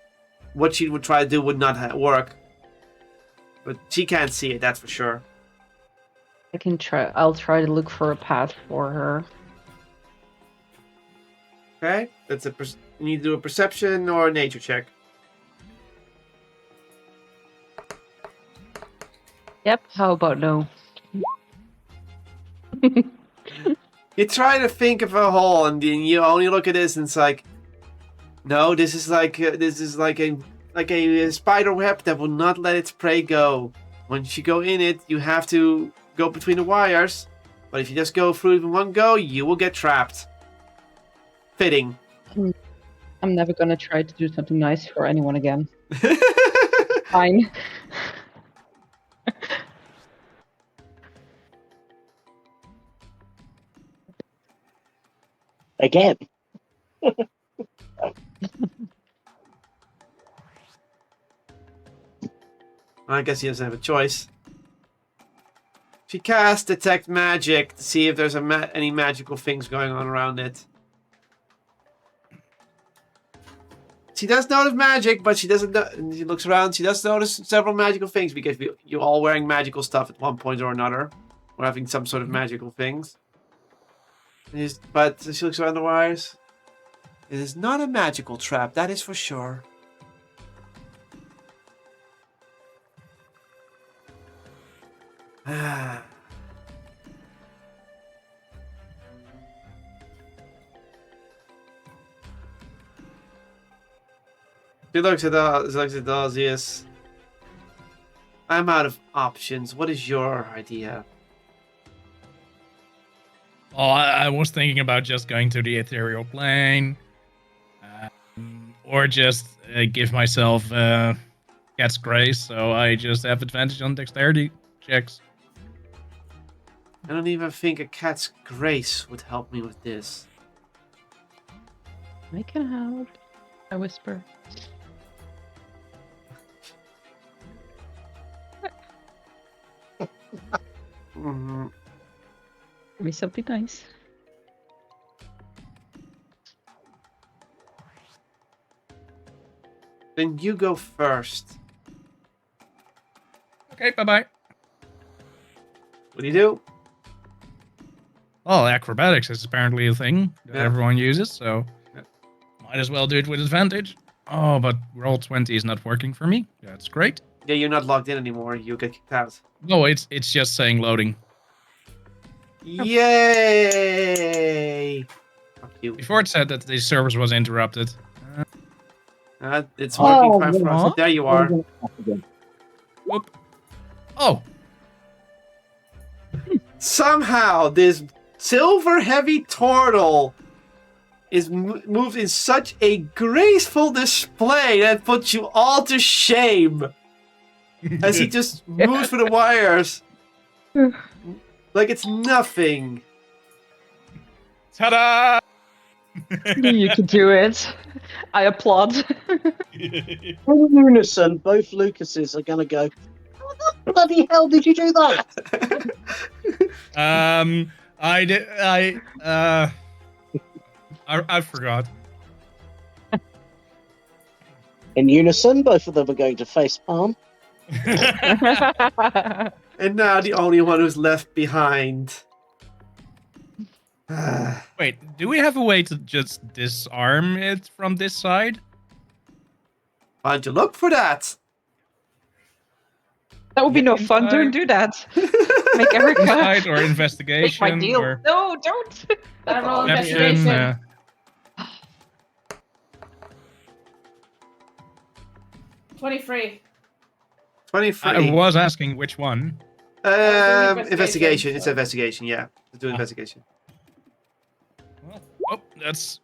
what she would try to do would not work. But she can't see it, that's for sure. I can try. I'll try to look for a path for her. Okay, that's you need to do a perception or a nature check. Yep. How about no? You try to think of a hole, and then you only look at this, and it's like, no, this is like a spider web that will not let its prey go. Once you go in it, you have to go between the wires. But if you just go through it in one go, you will get trapped. Fitting. I'm never gonna try to do something nice for anyone again. Fine. Again. I guess he doesn't have a choice. She casts Detect Magic to see if there's any magical things going on around it. She does notice magic, but she doesn't. She looks around. She does notice several magical things because you're all wearing magical stuff at one point or another, or having some sort of magical things. But she looks around the wires. It is not a magical trap, that is for sure. She looks at Ozius. I'm out of options. What is your idea? Oh, I was thinking about just going to the ethereal plane. Or just give myself Cat's Grace, so I just have advantage on dexterity checks. I don't even think a Cat's Grace would help me with this. I can help. I whisper. Give me something nice. Then you go first. Okay, bye-bye. What do you do? Well, acrobatics is apparently a thing that everyone uses, so might as well do it with advantage. Oh, but roll 20 is not working for me. That's great. Yeah, you're not logged in anymore. You get kicked out. No, it's just saying loading. Yay! Fuck you. Before it said that the service was interrupted. It's Oh, working fine for us. Huh? There you are. Whoop. Oh, Somehow, this silver-heavy turtle is moved in such a graceful display that puts you all to shame. As he just moves for the wires. Like it's nothing. ta-da! You can do it. I applaud. In unison, both Lucases are going to go, how the bloody hell did you do that? I forgot. In unison, both of them are going to face palm. And now the only one who's left behind. Wait, do we have a way to just disarm it from this side? Why don't you look for that? That would be no fun. Inside. Don't do that. Make every Inside or Make investigation? my deal. Or No, don't. I roll perception, investigation. 23. 23. I was asking which one. Investigation. It's investigation, yeah. Let's do investigation. Oh, that's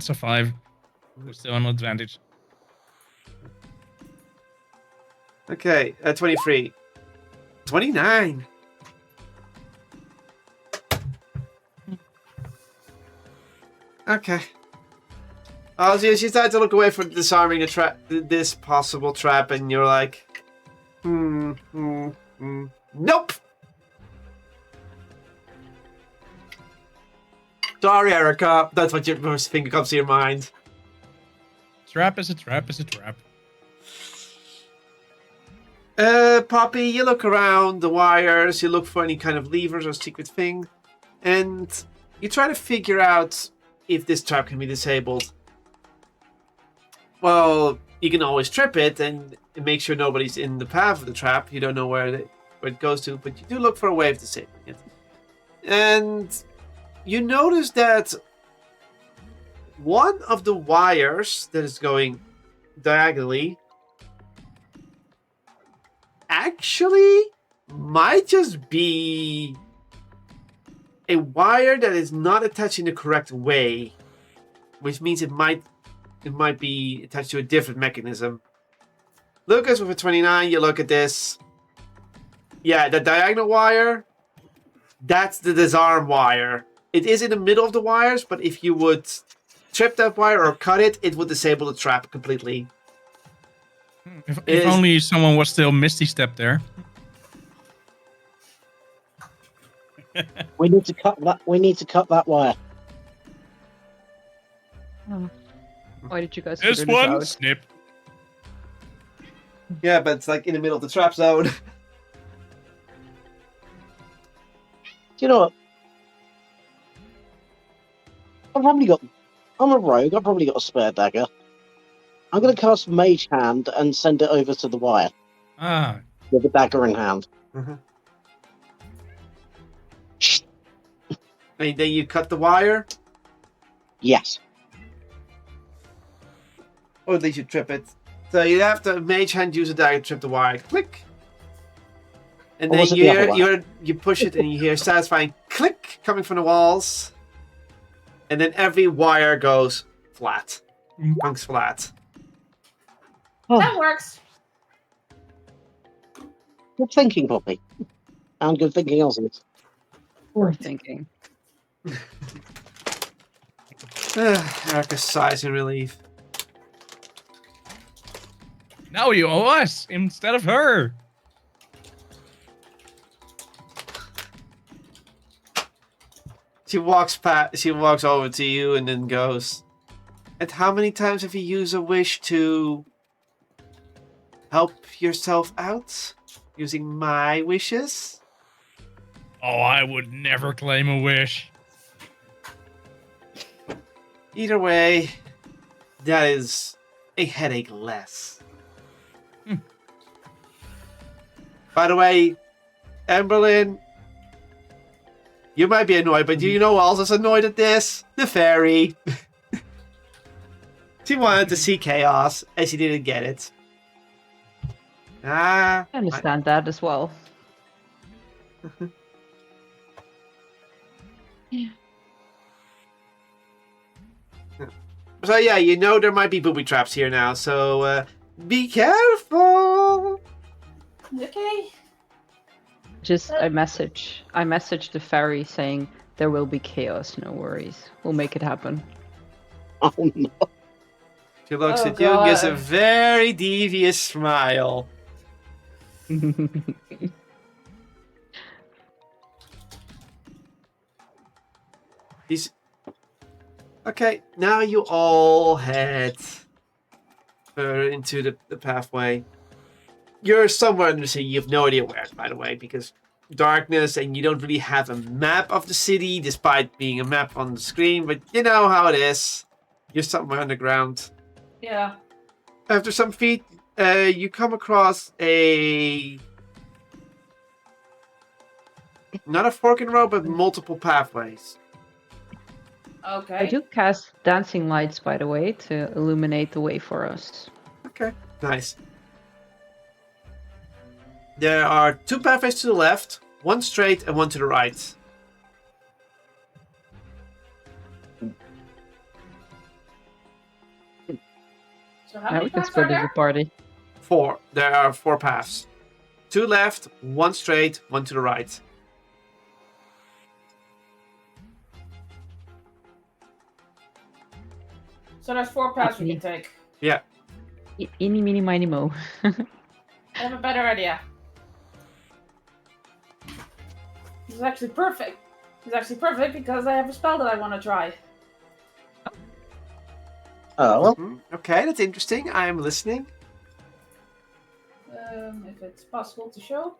a 5. We're still on advantage. Okay, 23. 29. Okay. So you start to look away from disarming the trap, this possible trap, and you're like, nope. Sorry, Erica. That's what your first thing comes to your mind. Trap is a trap is a trap. Poppy, you look around the wires, you look for any kind of levers or secret thing, and you try to figure out if this trap can be disabled. Well, you can always trip it and make sure nobody's in the path of the trap. You don't know where it goes to, but you do look for a way of disabling it. And you notice that one of the wires that is going diagonally actually might just be a wire that is not attached in the correct way, which means it might be attached to a different mechanism. Lucas, with a 29, you look at this. Yeah, the diagonal wire, that's the disarm wire. It is in the middle of the wires, but if you would trip that wire or cut it, it would disable the trap completely. If only someone was still Misty Step there. We need to cut that. We need to cut that wire. Why did you guys This figure this one, out? snip. Yeah, but it's like in the middle of the trap zone. Do you know what? I'm a rogue. I've probably got a spare dagger. I'm going to cast Mage Hand and send it over to the wire Ah, with the dagger in hand. And then you cut the wire, Yes. or at least you trip it. So you have to mage hand, use a dagger, trip the wire, click. And Or then was it the other way? you push it and you hear satisfying click coming from the walls. And then every wire goes flat. Punks flat. That works. Good thinking, Poppy. And good thinking, Osmond. We're thinking. Erica sighs in relief. now you owe us instead of her. She walks over to you and then goes, and how many times have you used a wish to help yourself out? Using my wishes? Oh, I would never claim a wish. Either way, that is a headache less. By the way, Emberlyn, You might be annoyed, but do you know who else is annoyed at this? The fairy. She wanted to see chaos, and she didn't get it. I understand that as well. Yeah. So yeah, you know there might be booby traps here now, so be careful. Okay. I messaged the fairy saying there will be chaos, no worries. We'll make it happen. Oh no. She looks Oh, at you and gives a God. very devious smile. He's... Okay, now you all head further into the pathway. You're somewhere in the city, you have no idea where, by the way, because darkness and you don't really have a map of the city, despite being a map on the screen, but you know how it is. You're somewhere underground. Yeah. After some feet, you come across a... Not a fork in the road, but multiple pathways. Okay. I do cast dancing lights, by the way, to illuminate the way for us. Okay, nice. There are 2 pathways to the left, 1 straight and 1 to the right. So how Now many we can paths are split as a there? party. 4. There are 4 paths. 2 left, 1 straight, 1 to the right. So there's 4 paths we can take. Yeah. Eeny, meeny, miny, mo. I have a better idea. This is actually perfect. This is actually perfect because I have a spell that I want to try. Oh, well. Okay, that's interesting. I am listening. If it's possible to show.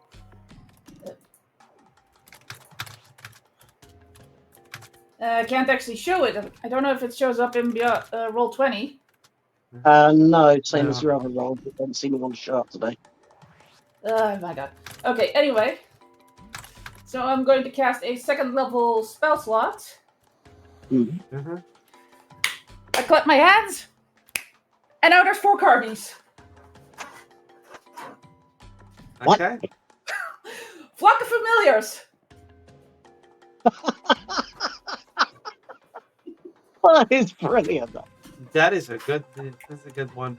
I can't actually show it. I don't know if it shows up in roll 20. No, same No. as your other role, but don't seem to want to show up today. Oh my god. Okay, anyway. So I'm going to cast a 2nd level spell slot. Mhm. I clap my hands. And now there's 4 carbies. What? Okay. Flock of familiars. That is brilliant. That's a good one.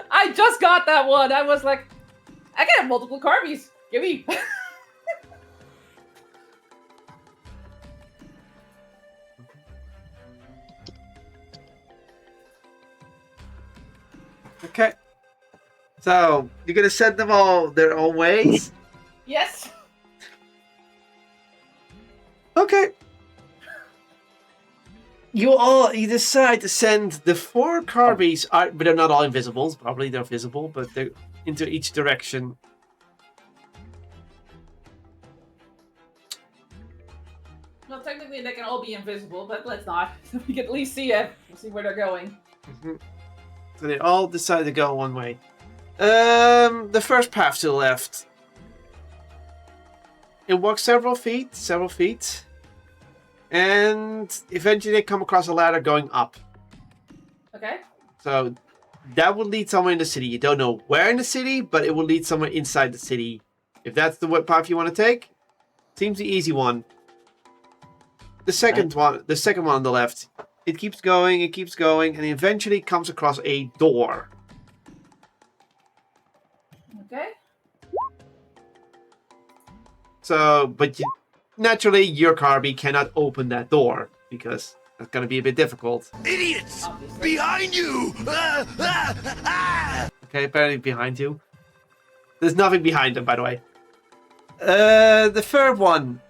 I just got that one. I was like, I can have multiple carbies. Give me. Okay. So, you're gonna send them all their own ways? Yes. Okay. You decide to send the 4 carbies, but they're not all invisible. Probably they're visible, but they're into each direction. Well, technically they can all be invisible, but let's not. We can at least see it. We'll see where they're going. So they all decide to go one way. The first path to the left. It walks several feet, and eventually they come across a ladder going up. Okay. So that would lead somewhere in the city. You don't know where in the city, but it will lead somewhere inside the city. If that's the path you want to take, seems the easy one. The second one on the left. It keeps going, and eventually comes across a door. Okay. So, but naturally, your Carby cannot open that door because that's going to be a bit difficult. Idiots! Obviously. Behind you! Okay, apparently behind you. There's nothing behind them, by the way. The third one.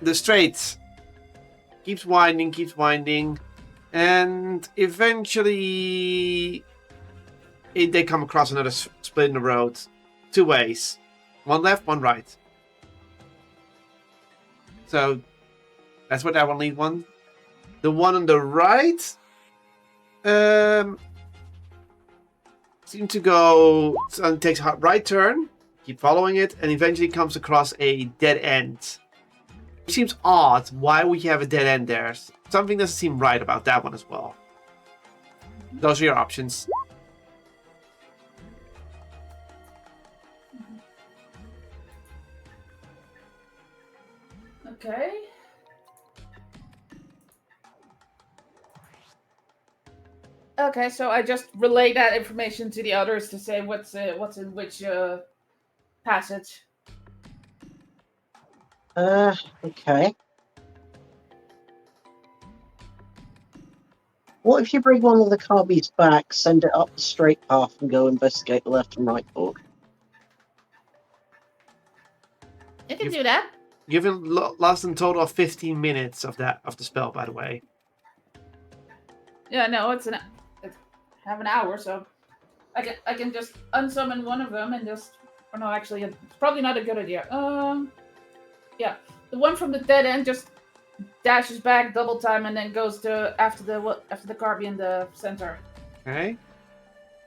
The straight. Keeps winding. And eventually... they come across another split in the road. 2 ways. One left, one right. So, that's what that one lead one. The one on the right... seem to go... So it takes a right turn. Keep following it. And eventually comes across a dead end. It seems odd why we have a dead end there. Something doesn't seem right about that one as well. Those are your options. Okay. Okay, so I just relay that information to the others to say what's in which passage. Okay. What if you bring one of the carbies back, send it up the straight path, and go investigate the left and right fork? You can You've- do that. You've lost in total of 15 minutes of the spell, by the way. Yeah, no, it's half an hour, so I can just unsummon one of them and just. Or no, actually, it's probably not a good idea. Yeah, the one from the dead end just dashes back double time and then goes to after the Carby in the center. Okay. You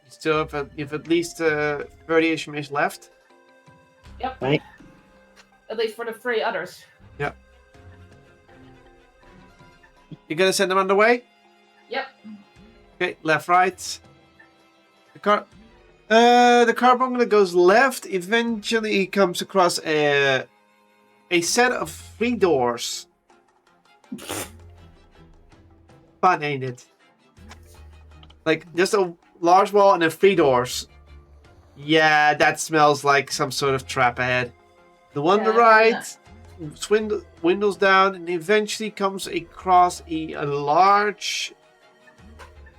still have at least 30-ish minutes left. Yep. Right. At least for the 3 others. Yep. You're gonna send them on the way? Yep. Okay, left, right. The carbon goes left. Eventually, he comes across a set of 3 doors. Fun, ain't it? Like just a large wall and then 3 doors. Yeah, that smells like some sort of trap ahead. The one on the right, windows down, and eventually comes across a large,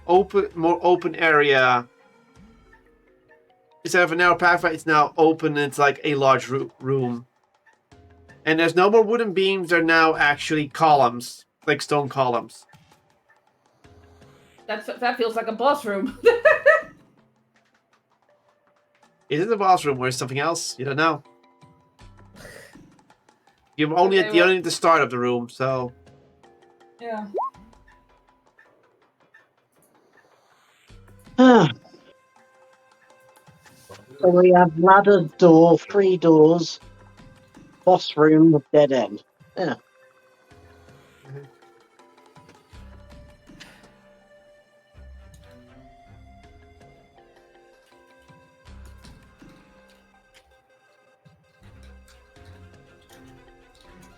more open area. Instead of a narrow pathway, it's now open. And it's like a large room, and there's no more wooden beams. They're now actually columns, like stone columns. That feels like a boss room. Is it the boss room or is it something else? You don't know. You're only only at the start of the room, so. Yeah. So we have ladder door, 3 doors, boss room, dead end. Yeah.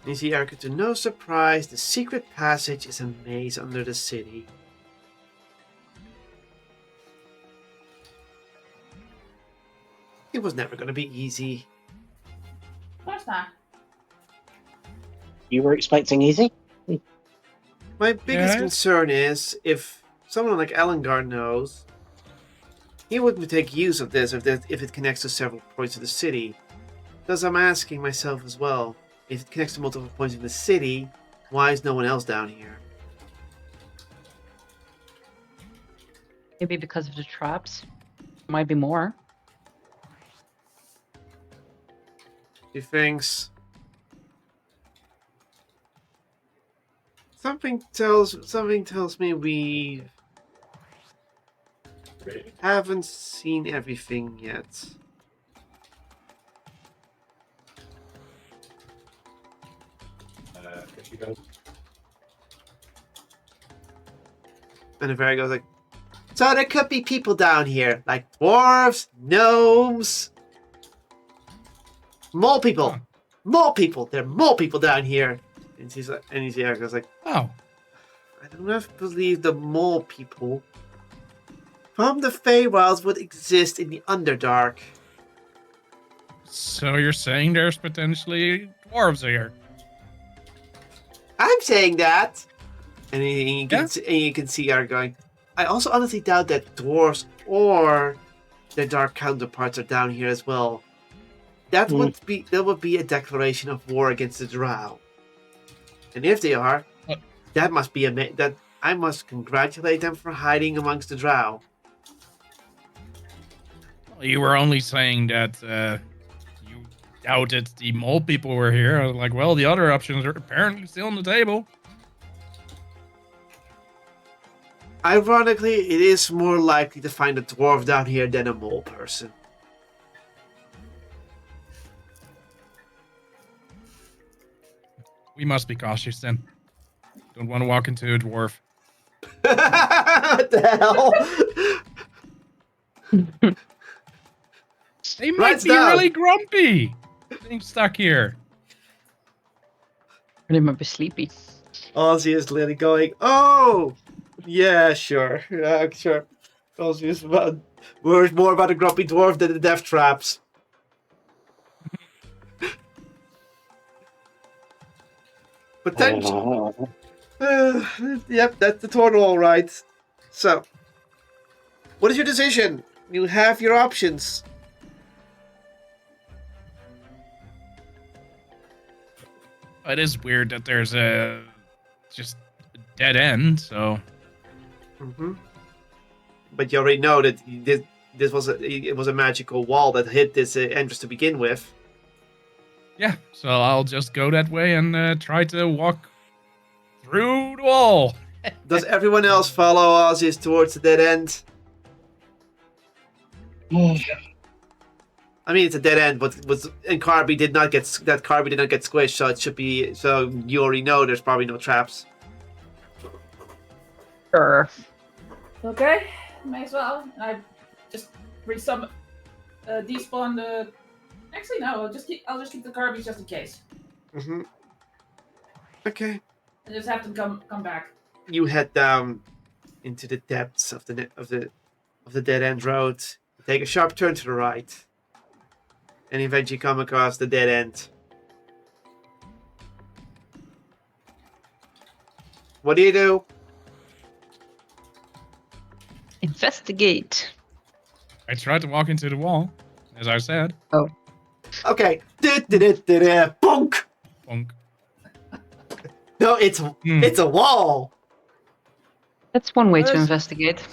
You see, Erica, to no surprise, the secret passage is a maze under the city. It was never going to be easy. Of course not. You were expecting easy? My biggest Yes. concern is if someone like Elengard knows, he wouldn't take use of this if it connects to several points of the city. Thus, I'm asking myself as well, if it connects to multiple points in the city, why is no one else down here? Maybe because of the traps. Might be more. He thinks something tells me we haven't seen everything yet. And the fairy goes like, so there could be people down here, like dwarves, gnomes, mole people. Huh. Mole people. There are mole people down here. And he's like, goes like, Oh, I don't have to believe the mole people from the Feywilds would exist in the Underdark. so you're saying there's potentially dwarves here? I'm saying that. And you can see her going, I also honestly doubt that dwarves or their dark counterparts are down here as well. That would be a declaration of war against the Drow. And if they are, that must be that I must congratulate them for hiding amongst the Drow. You were only saying that you doubted the mole people were here. I was like, well, the other options are apparently still on the table. Ironically, it is more likely to find a dwarf down here than a mole person. We must be cautious then. Don't want to walk into a dwarf. What the hell? They might Writes be down. really grumpy. Being stuck here. They might be sleepy. Ozzy is literally going, oh, yeah, sure. Yeah, sure. Ozzy is worries more about a grumpy dwarf than the death traps. Potential. Yep, that's the total, all right. So, what is your decision? You have your options. It is weird that there's just a dead end, so But you already know that this was a magical wall that hit this entrance to begin with. yeah. So I'll just go that way and try to walk through the wall. Does everyone else follow Ozzy towards the dead end? I mean, it's a dead end, but Carby did not get squished, so it should be. So you already know there's probably no traps. Sure. Okay, may as well. I just despawn the. Actually, no. I'll just keep the Carbies just in case. Okay. I just have to come back. You head down into the depths of the dead end road. Take a sharp turn to the right, and eventually come across the dead end. What do you do? Investigate. I tried to walk into the wall, as I said. Okay. Bonk. Bonk. No, it's a wall. That's one way to Yes. investigate.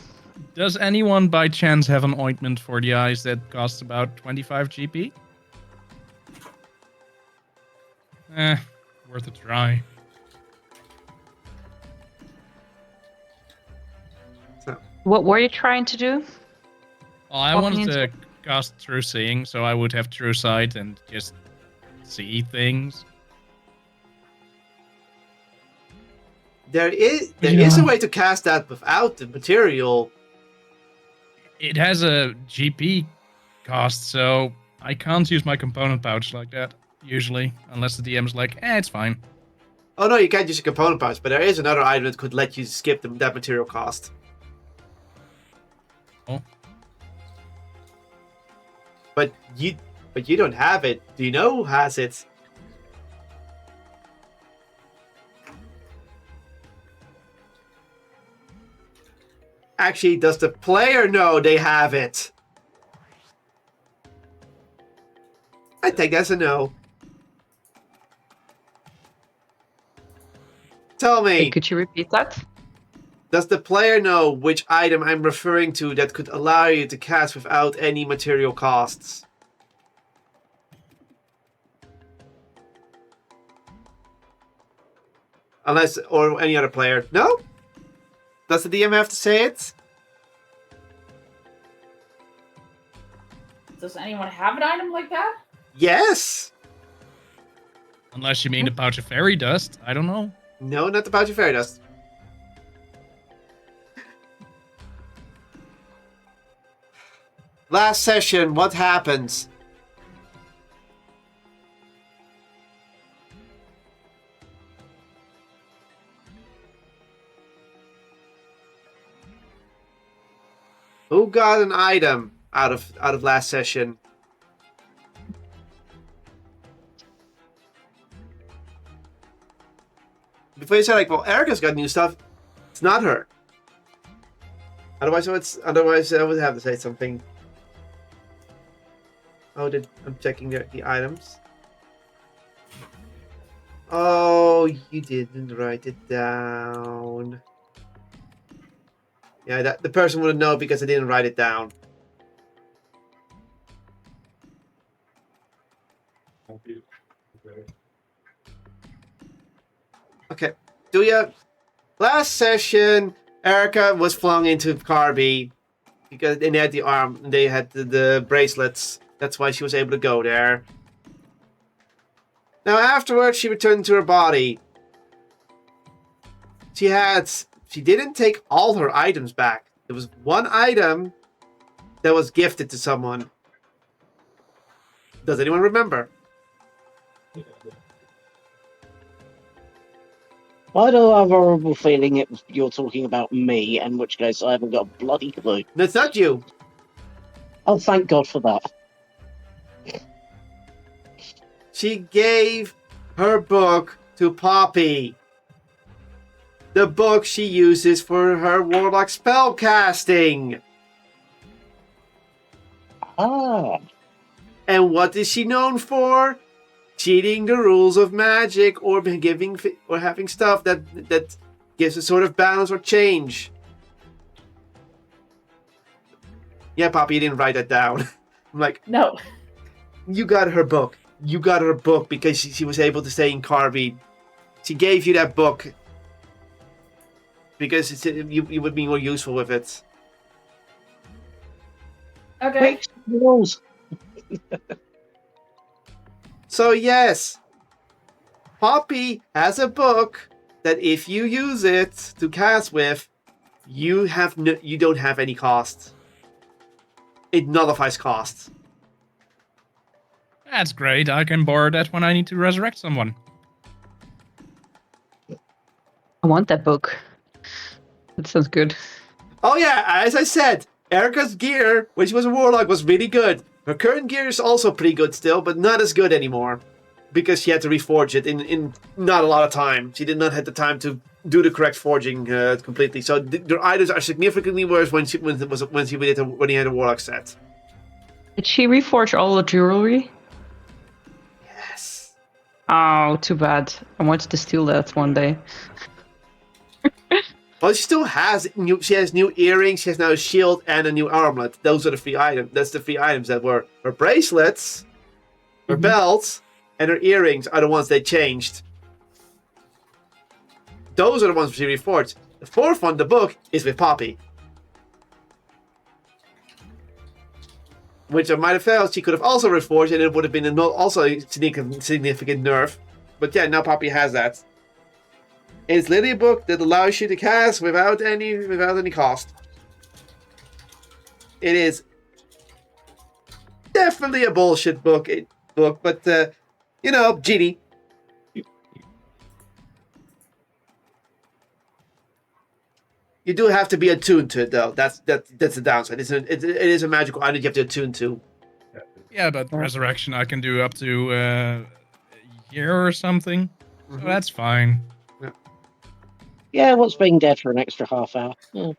Does anyone by chance have an ointment for the eyes that costs about 25 GP? Worth a try. What were you trying to do? Well, I Walking wanted into- to cast True Seeing, so I would have True Sight and just see things. There is a way to cast that without the material. It has a GP cost, so I can't use my component pouch like that, usually, unless the DM's like, it's fine. Oh no, you can't use a component pouch, but there is another item that could let you skip that material cost. Oh. But you don't have it. Do you know who has it? Actually, does the player know they have it? I think that's a no. Tell Hey, me, could you repeat that? does the player know which item I'm referring to that could allow you to cast without any material costs? Unless, or any other player. No? Does the DM have to say it? Does anyone have an item like that? Yes! Unless you mean the pouch of fairy dust, I don't know. No, not the pouch of fairy dust. Last session, what happens? Who got an item out of last session? Before you say like, well, Erica's got new stuff. It's not her. Otherwise I would have to say something. Oh, I'm checking the items. Oh, you didn't write it down. Yeah, the person wouldn't know because I didn't write it down. Okay. Do you? Last session, Erica was flung into Carby because they had the arm, they had the bracelets. That's why she was able to go there. Now, afterwards, she returned to her body. She didn't take all her items back. There was one item that was gifted to someone. Does anyone remember? I don't have a horrible feeling you're talking about me, in which case I haven't got a bloody clue. That's not you. Oh, thank God for that. She gave her book to Poppy. The book she uses for her warlock spell casting. Ah. And what is she known for? Cheating the rules of magic or having stuff that gives a sort of balance or change. Yeah, Poppy, you didn't write that down. I'm like, No. you got her book. You got her book because she was able to stay in Carby. She gave you that book because you would be more useful with it. Okay. Breaks the rules. So yes, Poppy has a book that if you use it to cast with, you don't have any cost. It nullifies costs. That's great. I can borrow that when I need to resurrect someone. I want that book. That sounds good. Oh yeah, as I said, Erica's gear, when she was a warlock, was really good. Her current gear is also pretty good still, but not as good anymore. Because she had to reforge it in not a lot of time. She did not have the time to do the correct forging completely. So their items are significantly worse when he had a warlock set. Did she reforge all the jewelry? Yes. Oh, too bad. I wanted to steal that one day. Well, she still has she has new earrings, she has now a shield and a new armlet. Those are the 3 items. That's the 3 items that were her bracelets, her belt, and her earrings are the ones they changed. Those are the ones she reforged. The 4th one, the book, is with Poppy. Which I might have felt she could have also reforged, and it would have been also a significant nerf. But yeah, now Poppy has that. It's literally a book that allows you to cast without any cost. It is definitely a bullshit book, but you know, genie. You do have to be attuned to it, though. That's the downside. It is a magical item you have to attune to. Yeah, but resurrection I can do up to a year or something. So that's fine. Yeah, what's being dead for an extra half hour? Yeah.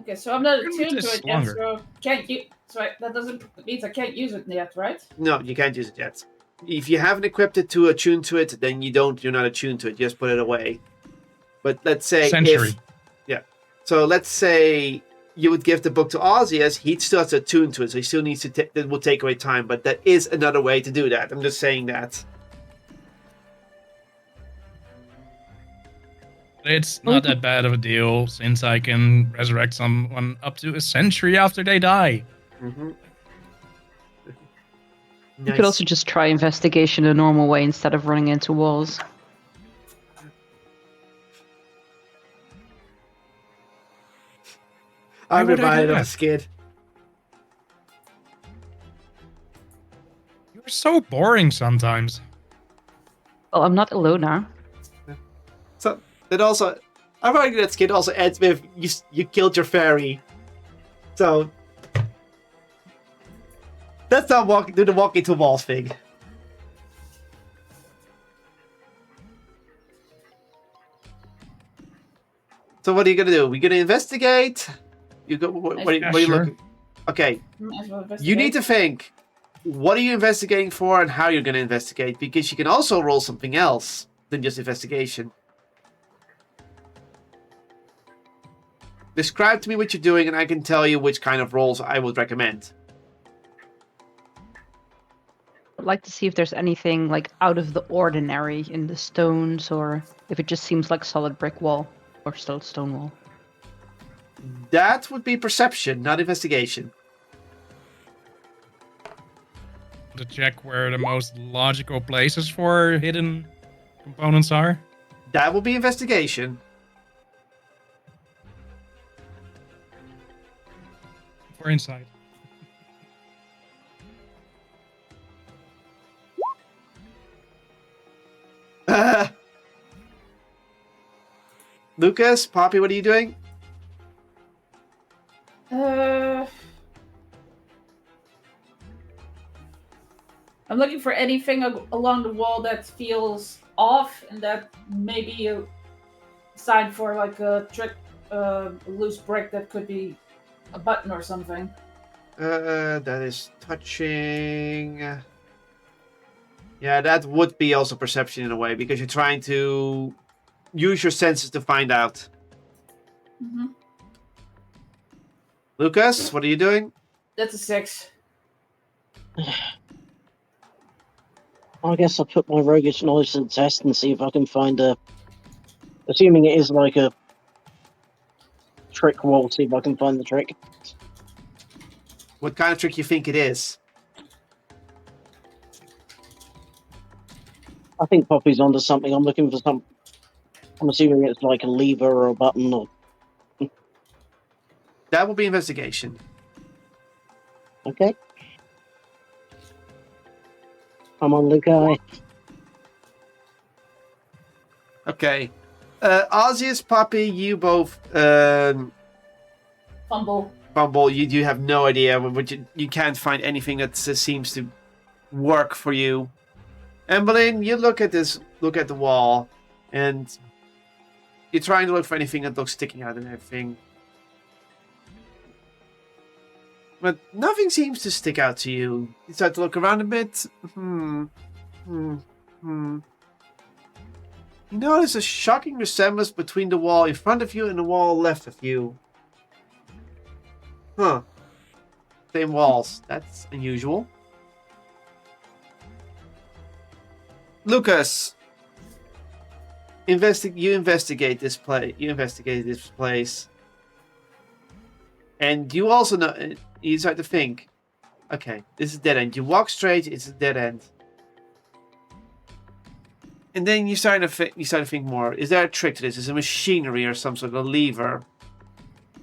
Okay, so I'm not attuned to this it yet, longer. so can't you? So that means I can't use it yet, right? No, you can't use it yet. If you haven't equipped it to attune to it, then you're not attuned to it. You just put it away. But let's say Century. So let's say you would give the book to Ozias, he'd still have to attune to it, so he still needs to. That will take away time, but that is another way to do that. I'm just saying that. It's not that bad of a deal since I can resurrect someone up to a century after they die. You Nice. could also just try investigation the normal way instead of running into walls. I'm Why would I do reminded of a that? skid. You're so boring sometimes. Well, I'm not alone now. So that also, I'm reminded that skid also ends with you killed your fairy. So that's not do the walking to walls thing. So what are you gonna do? We're gonna investigate. You go. What are you sure. looking? Okay, Might as well you need to think. What are you investigating for, and how you're gonna investigate? Because you can also roll something else than just investigation. Describe to me what you're doing, and I can tell you which kind of rolls I would recommend. I'd like to see if there's anything like out of the ordinary in the stones, or if it just seems like solid brick wall or still stone wall. That would be perception, not investigation. to check where the most logical places for hidden components are? That will be investigation. For insight. Lucas, Poppy, what are you doing? I'm looking for anything along the wall that feels off and that maybe a sign for like a trick, a loose brick that could be a button or something. That is touching. Yeah, that would be also perception in a way because you're trying to use your senses to find out. Mm-hmm. Lucas, what are you doing? That's a 6. I guess I'll put my roguish knowledge to the test and see if I can find a. Assuming it is like a trick wall, see if I can find the trick. What kind of trick you think it is? I think Poppy's onto something. I'm looking for some. I'm assuming it's like a lever or a button or. That will be investigation. Okay. Come on, Lukai. Okay. Ozzius, Poppy, you both Fumble. fumble. You have no idea, but you can't find anything that seems to work for you. Emmeline, you look at the wall, and you're trying to look for anything that looks sticking out and everything. But nothing seems to stick out to you. You start to look around a bit. You notice a shocking resemblance between the wall in front of you and the wall left of you. Huh. Same walls. That's unusual. Lucas, you investigate this place. You investigate this place, and you also know. You start to think, okay, this is a dead end. You walk straight, it's a dead end, and then you start to think more. Is there a trick to this? Is it machinery or some sort of lever?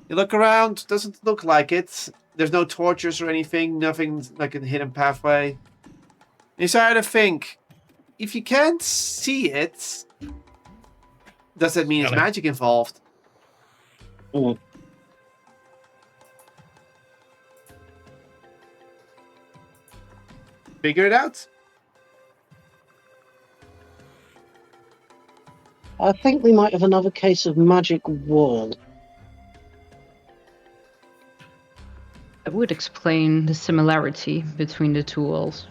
You look around. Doesn't look like it. There's no torches or anything. Nothing like a hidden pathway. You start to think. If you can't see it, does that mean it's magic involved? Mm. Figure it out. I think we might have another case of magic wall. That would explain the similarity between the two walls.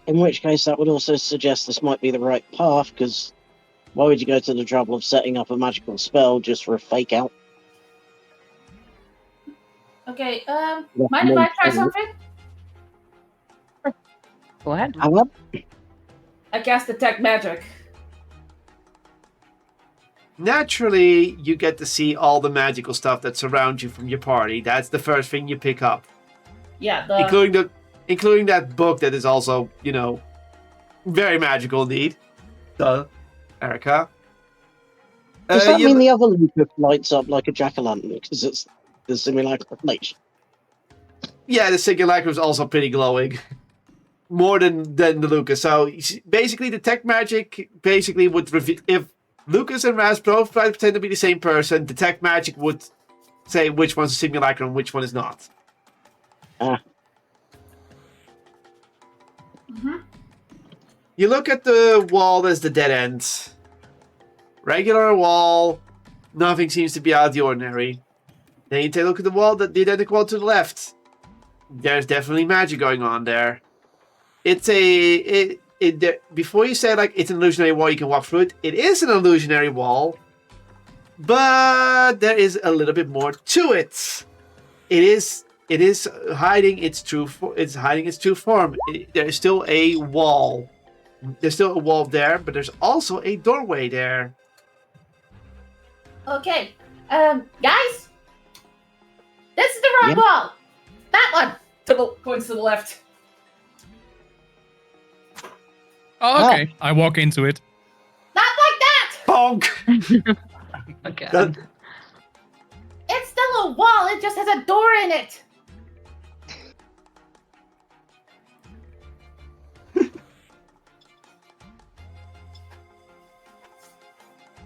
In which case, that would also suggest this might be the right path, because why would you go to the trouble of setting up a magical spell just for a fake out? Okay, mind if I try something? Go ahead. Hang on. I cast Detect Magic. Naturally, you get to see all the magical stuff that surrounds you from your party. That's the first thing you pick up. Yeah, Including that book that is also, very magical indeed. Duh, Erica. Does that mean the other Lucas lights up like a jack-o'-lantern because it's the simulacrum place? Yeah, the simulacrum is also pretty glowing. More than the Lucas. So basically, Detect Magic basically would reveal if Lucas and Raz both try to pretend to be the same person. Detect Magic would say which one's a simulacrum and which one is not. You look at the wall as the dead end. Regular wall. Nothing seems to be out of the ordinary. Then you take a look at the wall, the identical wall to the left. There's definitely magic going on there. It's before you say like it's an illusionary wall, you can walk through it. It is an illusionary wall, but there is a little bit more to it. It is hiding its true form. There is still a wall. There's still a wall there, but there's also a doorway there. Okay, guys, this is the wrong wall. That one. Points to the left. Oh, okay. I walk into it. Not like that! Bonk! Again. That- It's still a wall, it just has a door in it!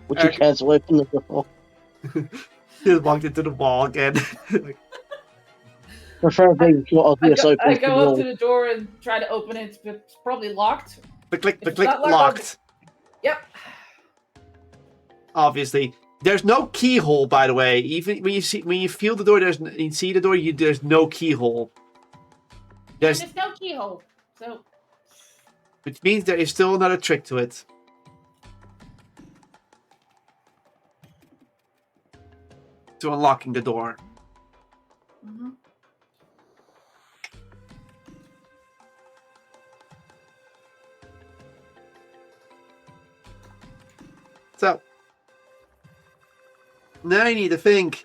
Would you Okay. care to open the door? Just walked into the wall again. Preferably if you're I obvious go, open I the go up wall. to the door and try to open it, but it's probably locked. the click, If it's click, not locked, I'll locked. Yep. Obviously, there's no keyhole. By the way, even when you feel the door, you see the door. There's no keyhole. There's There's, no keyhole. So, which means there is still another trick to it. To unlocking the door. mhm. So now you need to think.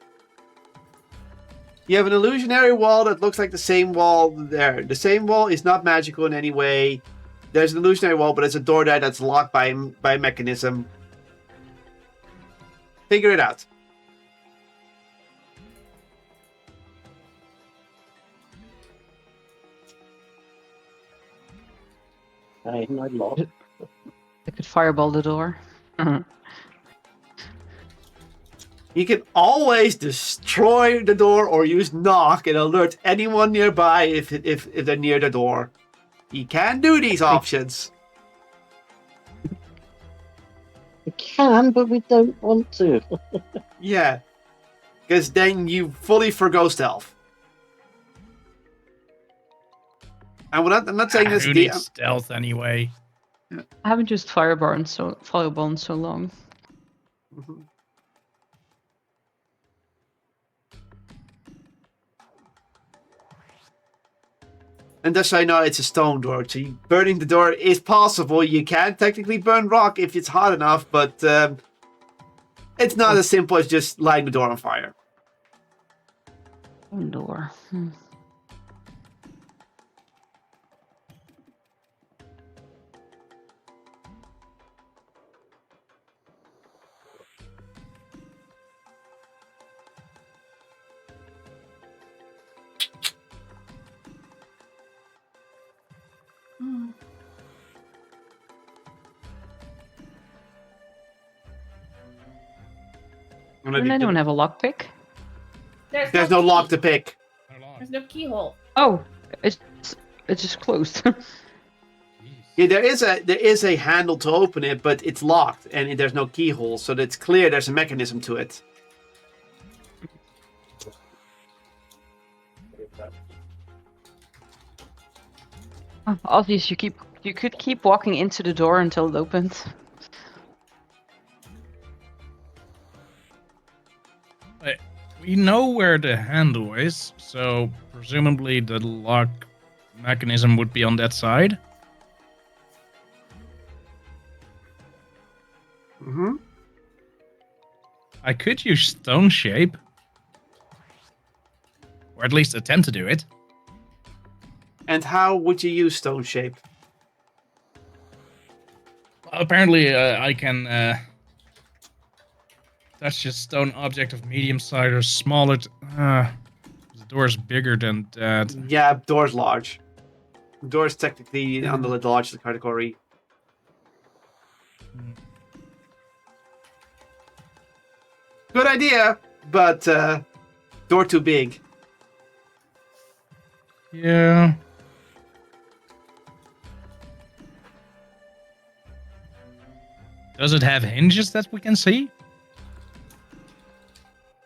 You have an illusionary wall that looks like the same wall there. The same wall is not magical in any way. There's an illusionary wall, but there's a door there that's locked by a mechanism. Figure it out. Hey, no lock. I could fireball the door. You can always destroy the door or use knock and alert anyone nearby if they're near the door. You can do these options. We can, but we don't want to. Yeah. Because then you fully forgo stealth. And I'm not saying this. Who needs stealth anyway? I haven't used fireball in so long. Mhm. And just so I know, it's a stone door. So burning the door is possible. You can technically burn rock if it's hot enough, but it's not as simple as just lighting the door on fire. Door. Mm. Doesn't anyone have a lockpick? There's no key. lock to pick. There's no keyhole. Oh, it's just closed. Yeah, there is a handle to open it, but it's locked and there's no keyhole, so it's clear there's a mechanism to it. Obviously, you could keep walking into the door until it opens. We know where the handle is, so presumably the lock mechanism would be on that side. Mm-hmm. I could use stone shape. Or at least attempt to do it. And how would you use stone shape? Apparently, I can touch a stone object of medium size or smaller. The door is bigger than that. Yeah, door's large. Door's technically on the largest category. Good idea, but door too big. Yeah. Does it have hinges that we can see?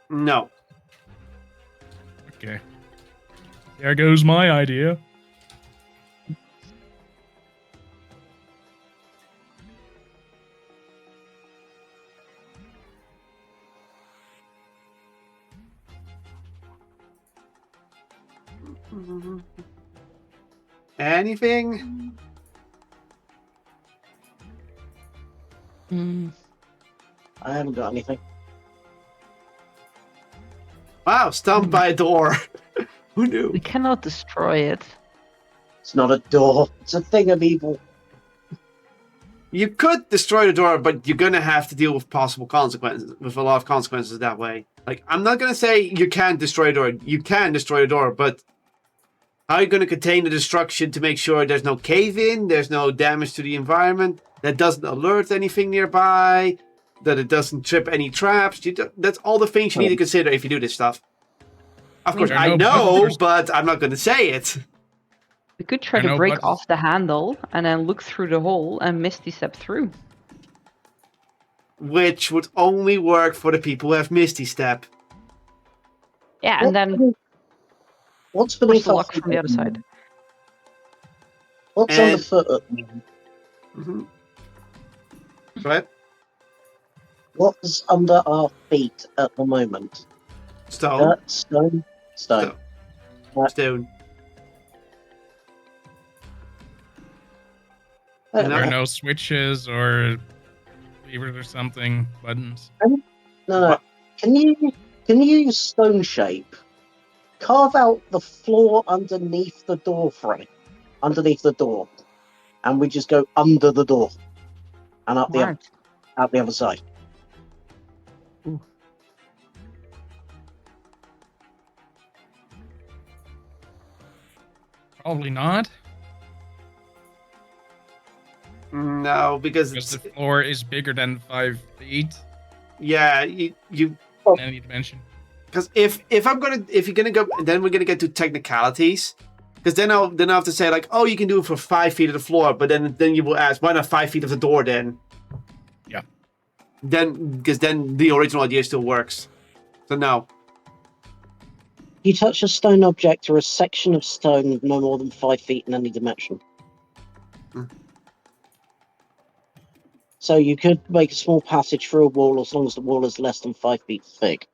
No. Okay. There goes my idea. Anything? I haven't got anything. Wow, stumped by a door. Who knew? We cannot destroy it. It's not a door. It's a thing of evil. You could destroy the door, but you're gonna have to deal with possible consequences, with a lot of consequences that way. Like, I'm not gonna say you can't destroy a door. You can destroy a door, but how are you gonna contain the destruction to make sure there's no cave-in, there's no damage to the environment, that doesn't alert anything nearby, that it doesn't trip any traps? That's all the things you need to consider if you do this stuff. Of course, there are I no know, buttons. but I'm not gonna say it. We could try I to know, break but- off the handle and then look through the hole and Misty step through. Which would only work for the people who have Misty Step. Yeah, and then What's push beneath the our lock feet from the at other the side. moment? What's And- underfoot at the moment? Mm-hmm. Go ahead. What's under our feet at the moment? Stone. Stone. Stone. Stone. There No. There we are are. no switches or levers or something, buttons. No. Can you use stone shape? Carve out the floor underneath the door frame, underneath the door, and we just go under the door and up Smart. the other side. Probably not, No, because because the floor is bigger than 5 feet yeah, you in any dimension. because if you're gonna go, then we're gonna get to technicalities. Because then I'll have to say like, oh, you can do it for 5 feet of the floor, but then you will ask, why not 5 feet of the door then? Yeah. Because then the original idea still works. So no. You touch a stone object or a section of stone no more than 5 feet in any dimension. Hmm. So you could make a small passage through a wall as long as the wall is less than 5 feet thick.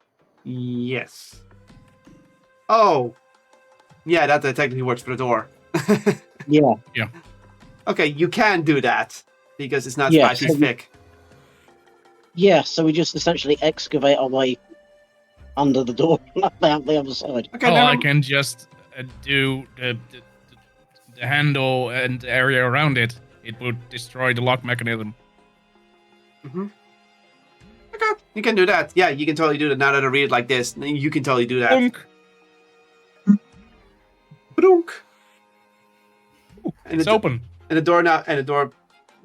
Yes. Oh. Yeah, that technically works for the door. Yeah. Okay, you can do that because it's not Yeah, 5 feet so- thick. Yeah, so we just essentially excavate our way under the door and up out the other side. Okay, Oh, I never. can just do the handle and the area around it. It would destroy the lock mechanism. Mm-hmm. Okay, you can do that. Yeah, you can totally do that. Now that I read it like this, you can totally do that. Bonk. Badunk. Ooh, And it's open. And the door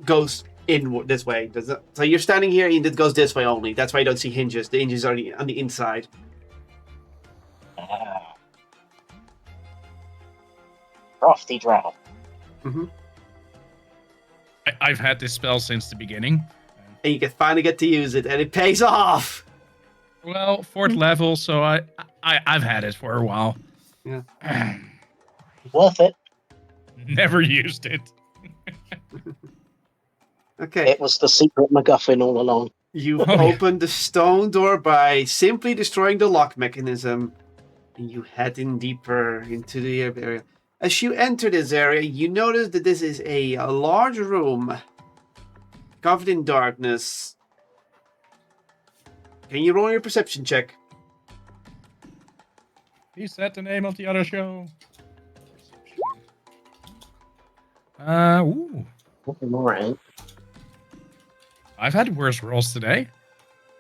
goes in this way. So you're standing here and it goes this way only. That's why you don't see hinges. The hinges are on the inside. Crafty drow. I've had this spell since the beginning. And you can finally get to use it, and it pays off. Well, 4th level, so I've had it for a while. Yeah. Worth it. Never used it. Okay. It was the secret MacGuffin all along. You Oh, yeah. open the stone door by simply destroying the lock mechanism, and you head in deeper into the area. As you enter this area, you notice that this is a large room covered in darkness. Can you roll your perception check? He said the name of the other show. Ooh. Right. I've had worse rolls today.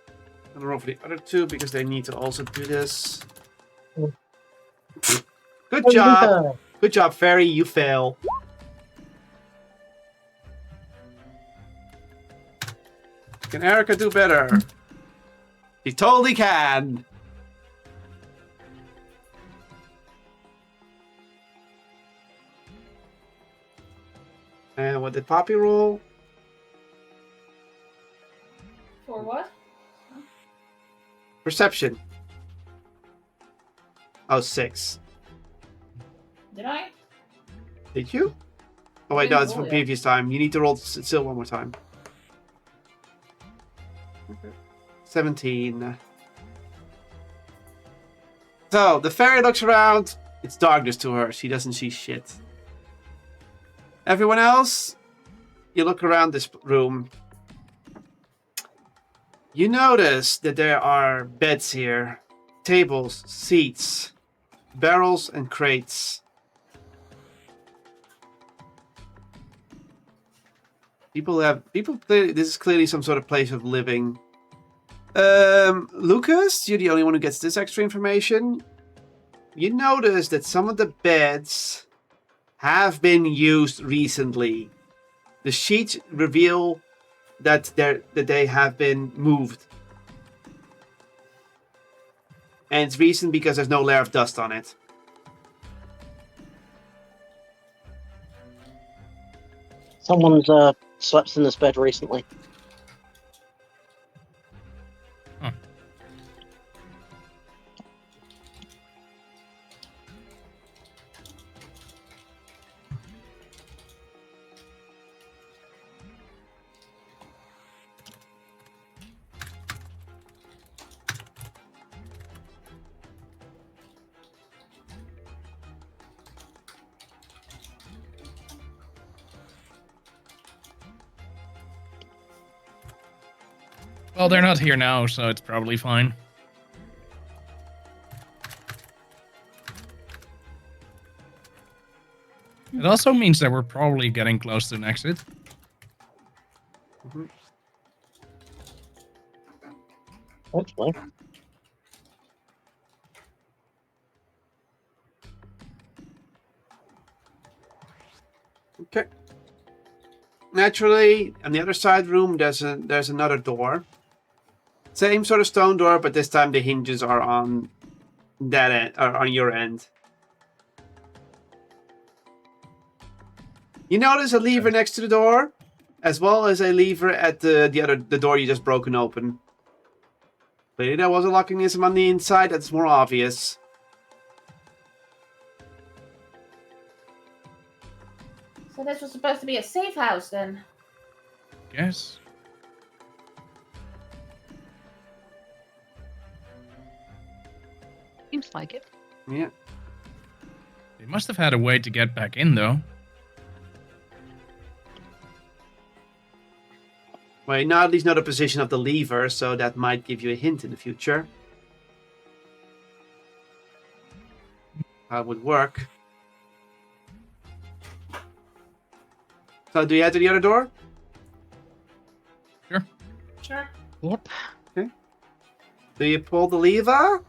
I'm gonna roll for the other two because they need to also do this. Good job. Good job, Fairy. You fail. Can Erica do better? She totally can. And what did Poppy roll? For what? Perception. Oh, 6. Did I? Did you? Oh wait, no, it's from previous time. You need to roll still one more time. Okay. 17. So, the fairy looks around. It's darkness to her. She doesn't see shit. Everyone else, you look around this room. You notice that there are beds here, tables, seats, barrels, and crates. This is clearly some sort of place of living. Lucas, you're the only one who gets this extra information. You notice that some of the beds have been used recently. The sheets reveal that they have been moved. And it's recent because there's no layer of dust on it. Someone's slept in this bed recently. Huh. Well, they're not here now, so it's probably fine. It also means that we're probably getting close to an exit. Mhm. Hopefully. Okay. Naturally, on the other side room, there's another door. Same sort of stone door, but this time the hinges are on that end, or on your end. You notice a lever next to the door, as well as a lever at the door you just broken open. Clearly there was a locking mechanism on the inside that's more obvious. So this was supposed to be a safe house then. Guess. Seems like it. Yeah. They must have had a way to get back in, though. Well, you now at least know the position of the lever, so that might give you a hint in the future. How it would work. So do you head to the other door? Sure. Yep. Do you pull the lever?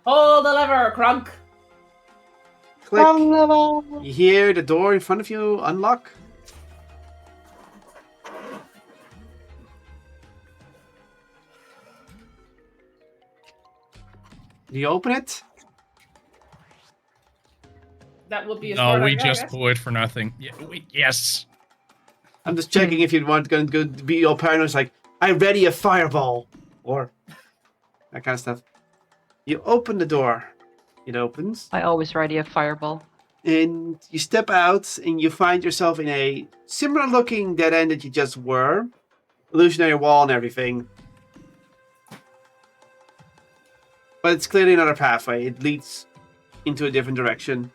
Pull the lever, Crunk. Click. You hear the door in front of you unlock. Do you open it? That would be a No, smart we idea, I just guess. pull it for nothing. Yeah, yes. I'm just checking if you'd want to be all paranoid, like, I ready a fireball. Or that kind of stuff. You open the door. It opens. I always ready a fireball. And you step out and you find yourself in a similar looking dead end that you just were. Illusionary wall and everything. But it's clearly another pathway. It leads into a different direction.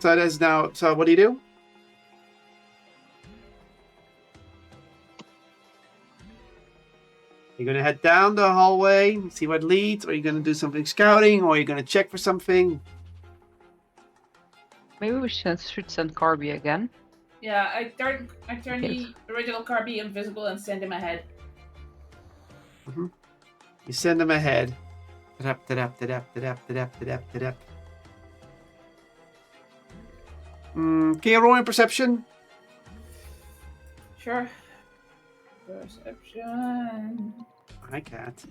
So that is now. So what do you do? You're gonna head down the hallway, see what leads, or you're gonna do something scouting, or you're gonna check for something. Maybe we should send Carby again. Yeah, I turn Yes. the original Carby invisible and send him ahead. You send them ahead. Da-dap, da-dap, da-dap, da-dap, da-dap, da-dap, da-dap. Can you roll in perception? Sure. Perception. I can't.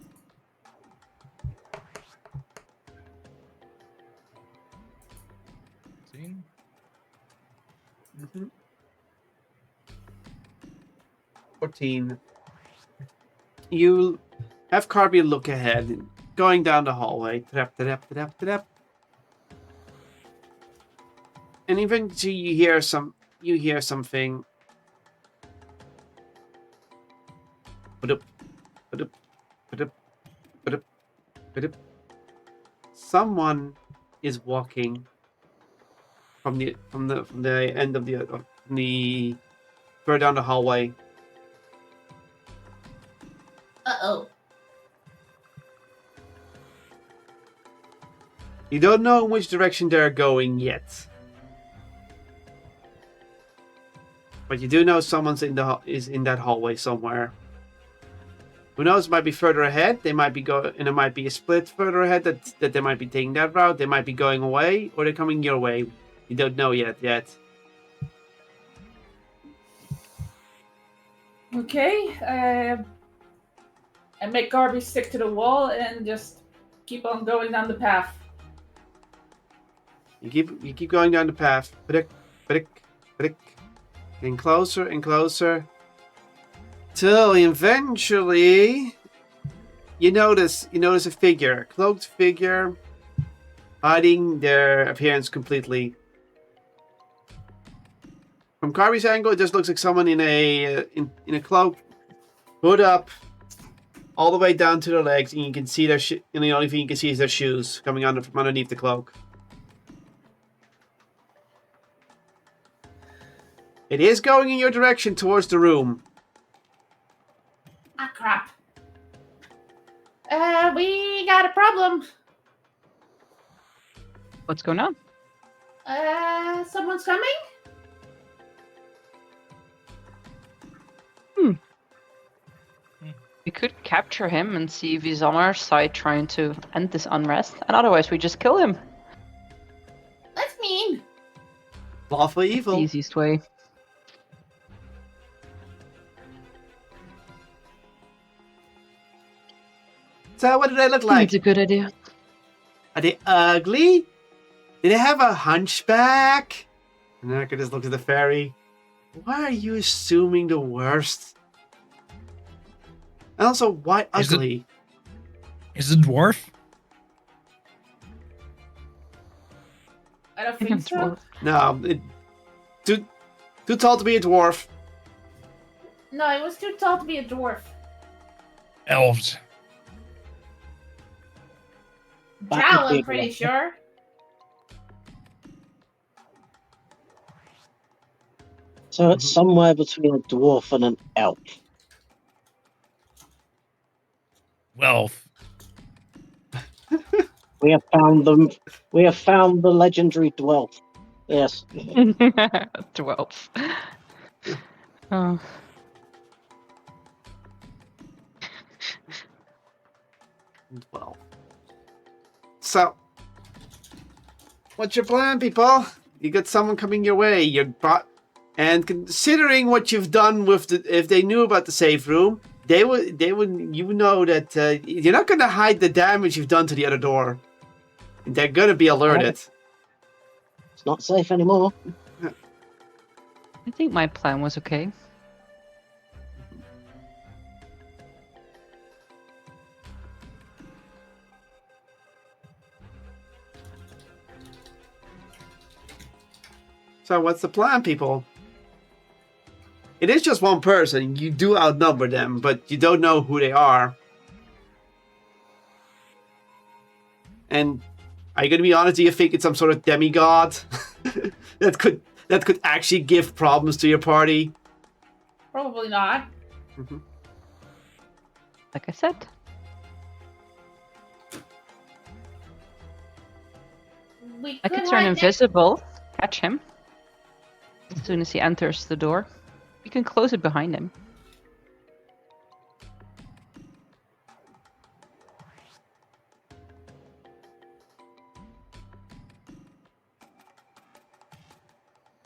See? 14. You have Carby look ahead, going down the hallway. Da-dap, da-dap, da-dap, da-dap. And eventually you hear something. Ba-dup, ba-dup, ba-dup, ba-dup, ba-dup. Someone is from the end of the further down the hallway. Uh-oh. You don't know in which direction they're going yet. But you do know someone's is in that hallway somewhere. Who knows? It might be further ahead. They might be and it might be a split further ahead that they might be taking that route. They might be going away, or they're coming your way. You don't know yet. Okay. And make Garby stick to the wall and just keep on going down the path. You keep going down the path. Brick, brick, brick. Getting closer and closer. Till eventually you notice a figure. A cloaked figure. Hiding their appearance completely. From Carby's angle, it just looks like someone in a cloak. Hood up. All the way down to their legs. And you can see and the only thing you can see is their shoes coming from underneath the cloak. It is going in your direction towards the room. Ah, crap. We got a problem. What's going on? Someone's coming? We could capture him and see if he's on our side trying to end this unrest, and otherwise we just kill him. That's mean. Lawful The evil. easiest way. So what do they look like? It's a good idea. Are they ugly? Do they have a hunchback? And I could just look at the fairy. Why are you assuming the worst? And also, why ugly? Is it dwarf? I don't think so. No, too tall to be a dwarf. No, it was too tall to be a dwarf. Elves. Drow, I'm pretty sure. So it's somewhere between a dwarf and an elf. Well, We have found them. We have found the legendary dwarf. Yes. 12. Oh. Well. So, what's your plan, people? You got someone coming your way. And considering what you've done with if they knew about the safe room, they would. You know that you're not going to hide the damage you've done to the other door. They're going to be alerted. It's not safe anymore. I think my plan was okay. So what's the plan, people? It is just one person. You do outnumber them, but you don't know who they are. And are you going to be honest? Do you think it's some sort of demigod that could actually give problems to your party? Probably not. Mm-hmm. Like I said. We I could could turn hide invisible, catch him. As soon as he enters the door. We can close it behind him.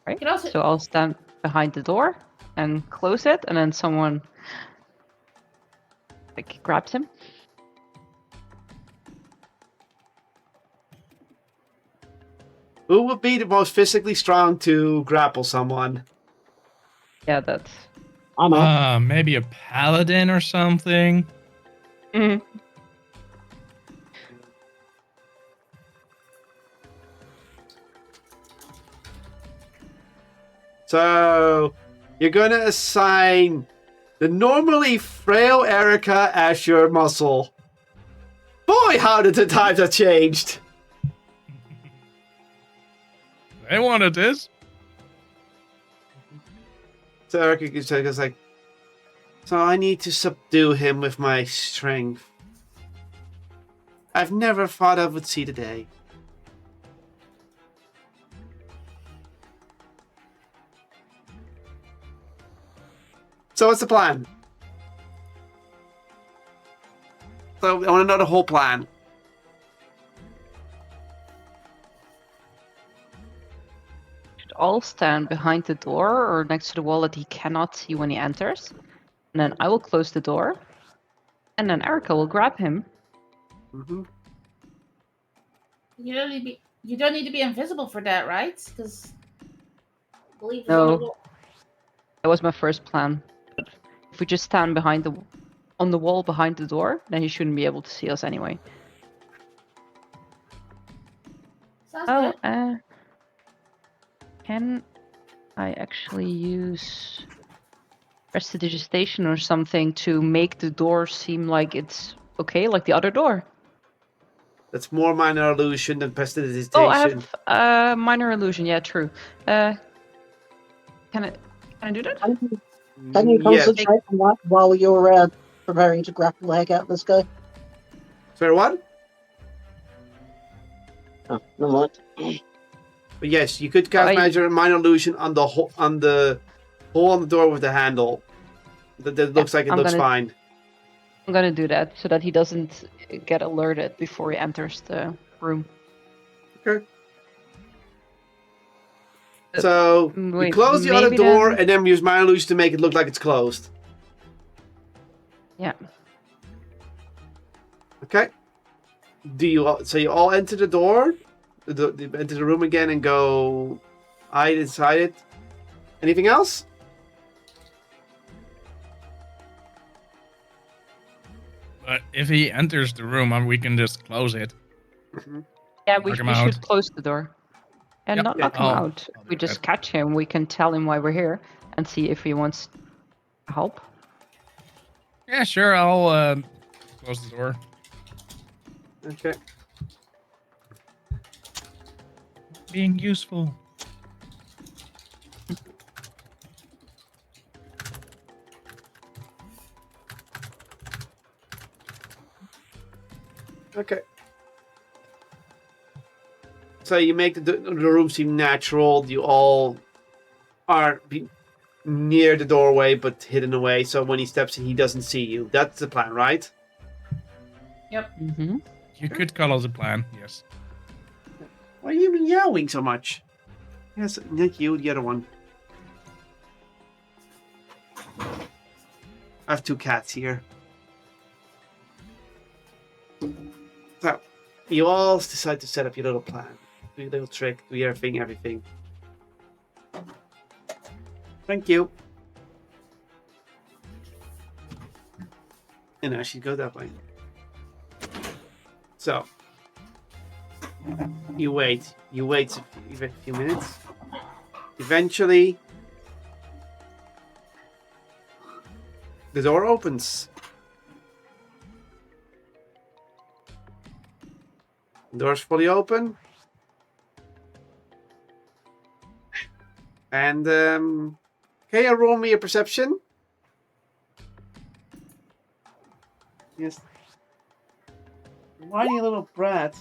Right? could also- So I'll stand behind the door and close it, and then someone grabs him. Who would be the most physically strong to grapple someone? Yeah, that's. I'm up. Maybe a paladin or something. So you're gonna assign the normally frail Erica as your muscle. Boy, how did the times have changed! They wanted this. So Eric is like, so I need to subdue him with my strength. I've never thought I would see the day. So what's the plan? So I want to know the whole plan. Should all stand behind the door or next to the wall that he cannot see when he enters. And then I will close the door. And then Erica will grab him. Mm-hmm. You don't need to be invisible for that, right? Because believe No. That was my first plan. But if we just stand on the wall behind the door, then he shouldn't be able to see us anyway. Sounds Oh, good. can I actually use prestidigitation or something to make the door seem like it's okay, like the other door? That's more minor illusion than prestidigitation. Oh, I have minor illusion. Yeah, true. Can I do that? Can you Yeah. concentrate on that while you're preparing to grapple the heck out of this guy? Sorry, what? Oh, never mind. But yes, you could cast measure minor illusion on the hole on the door with the handle. That looks like it looks fine. I'm gonna do that so that he doesn't get alerted before he enters the room. Okay. So we close the other door and then use minor illusion to make it look like it's closed. Yeah. Okay. So you all enter the door, enter the room again and go hide inside it. Anything else? But if he enters the room, we can just close it. Mm-hmm. Yeah, we should close the door. And Yep. not knock him out. We just catch him, we can tell him why we're here and see if he wants help. Yeah, sure, I'll close the door. Okay. Being useful. Okay. So you make the room seem natural. You all are near the doorway, but hidden away. So when he steps in, he doesn't see you. That's the plan, right? Yep. Mm-hmm. You could call it a plan, yes. Why are you yowling so much? Yes, not you, the other one. I have two cats here. So, you all decide to set up your little plan. Do your little trick, do your everything. Thank you. And now she goes that way. So, you wait a few minutes. Eventually, the door opens. The door's fully open. And, can you roll me a perception? Yes. Whiny little brat.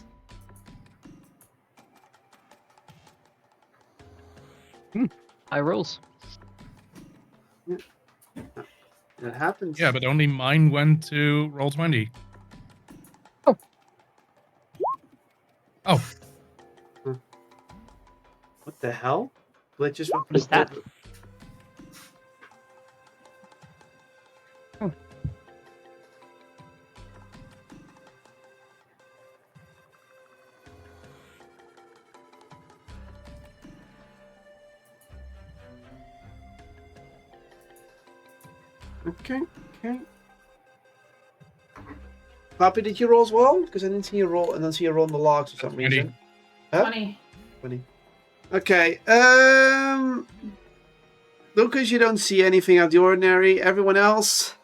High rolls. It happens. Yeah, but only mine went to roll 20. Oh. Oh. What the hell? Glitches. What is that? Oh. Okay. Poppy, did you roll as well? Because I didn't see you roll, and then see you roll in the logs for some reason. 20. 20. Okay. Lucas, you don't see anything out of the ordinary. Everyone else?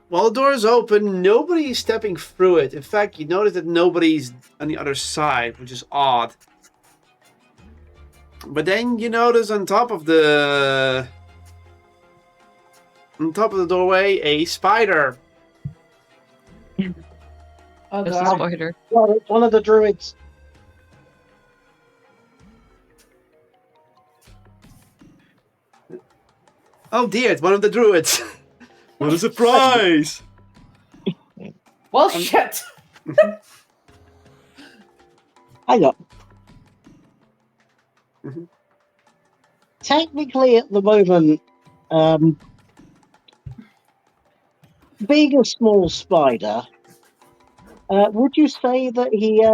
While the door is open, nobody is stepping through it. In fact, you notice that nobody's on the other side, which is odd. But then you notice on top of the doorway a spider. Oh There's a god. spider. Well, it's one of the druids. Oh dear, it's one of the druids. What a surprise! Well, shit. Hang on. Mhm. Technically, at the moment, being a small spider, would you say that he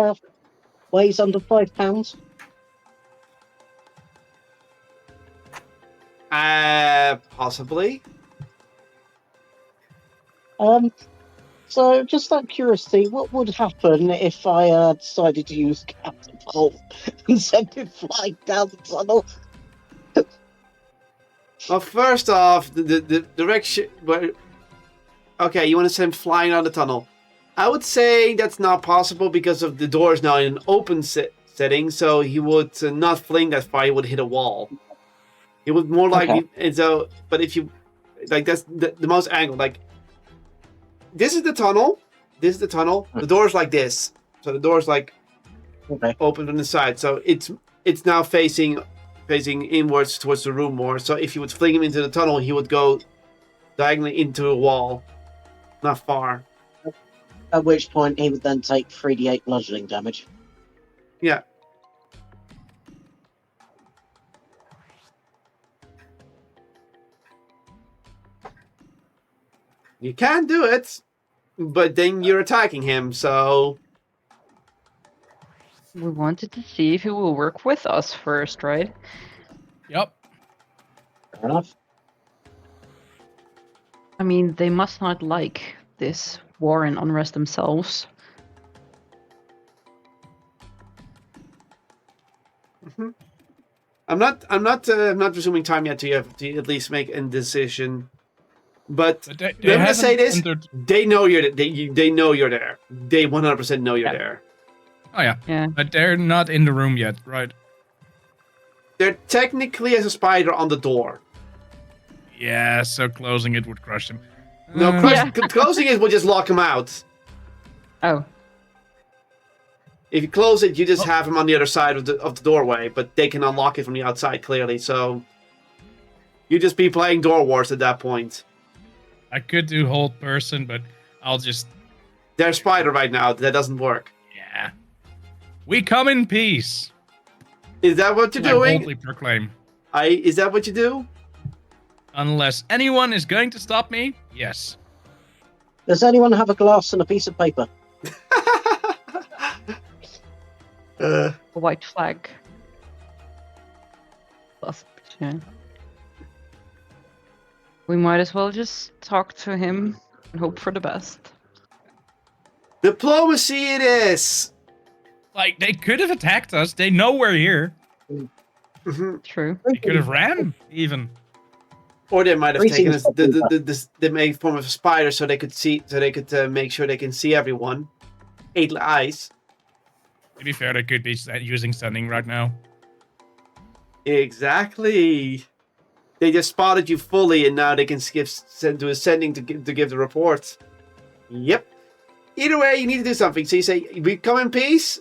weighs under 5 pounds? Possibly. So just out of curiosity, what would happen if I decided to use catapult and send it flying down the tunnel? Well, first off, the direction. Okay, you want to send him flying out the tunnel. I would say that's not possible because of the door is now in an open setting, so he would not fling that far. He would hit a wall. He would more likely. And so, but if you like, that's the most angle. Like, this is the tunnel. This is the tunnel. The door's like this, so the door's like open on the side. So it's now facing inwards towards the room more. So if you would fling him into the tunnel, he would go diagonally into a wall, not far. At which point he would then take 3d8 bludgeoning damage. Yeah. You can do it, but then you're attacking him, so... We wanted to see if he will work with us first, right? Yep. Fair enough. I mean, they must not like this war and unrest themselves. Mm-hmm. I'm not resuming time yet to have to at least make a decision. But They I'm gonna say this: entered... they know you're they know you're there. They 100% know you're there. Oh yeah. Yeah. But they're not in the room yet, right? They're technically as a spider on the door. Yeah, so closing it would crush them. No, Yeah. closing it will just lock him out. Oh, If you close it, you just have him on the other side of the doorway, but they can unlock it from the outside clearly. So you just be playing door wars at that point. I could do hold person, but I'll just... They're spider right now. That doesn't work. Yeah. We come in peace. Is that what you're I doing? boldly proclaim. Is that what you do? Unless anyone is going to stop me, yes. Does anyone have a glass and a piece of paper? a white flag. Plus, yeah. We might as well just talk to him and hope for the best. Diplomacy it is! Like, they could have attacked us. They know we're here. Mhm. True. They could have ran, even. Or they might have Three taken seems the main form of a spider so they could see, so they could make sure they can see everyone. 8 eyes. To be fair, they could be using stunning right now. Exactly. They just spotted you fully, and now they can send to ascending to give the report. Yep. Either way, you need to do something. So you say, "We come in peace."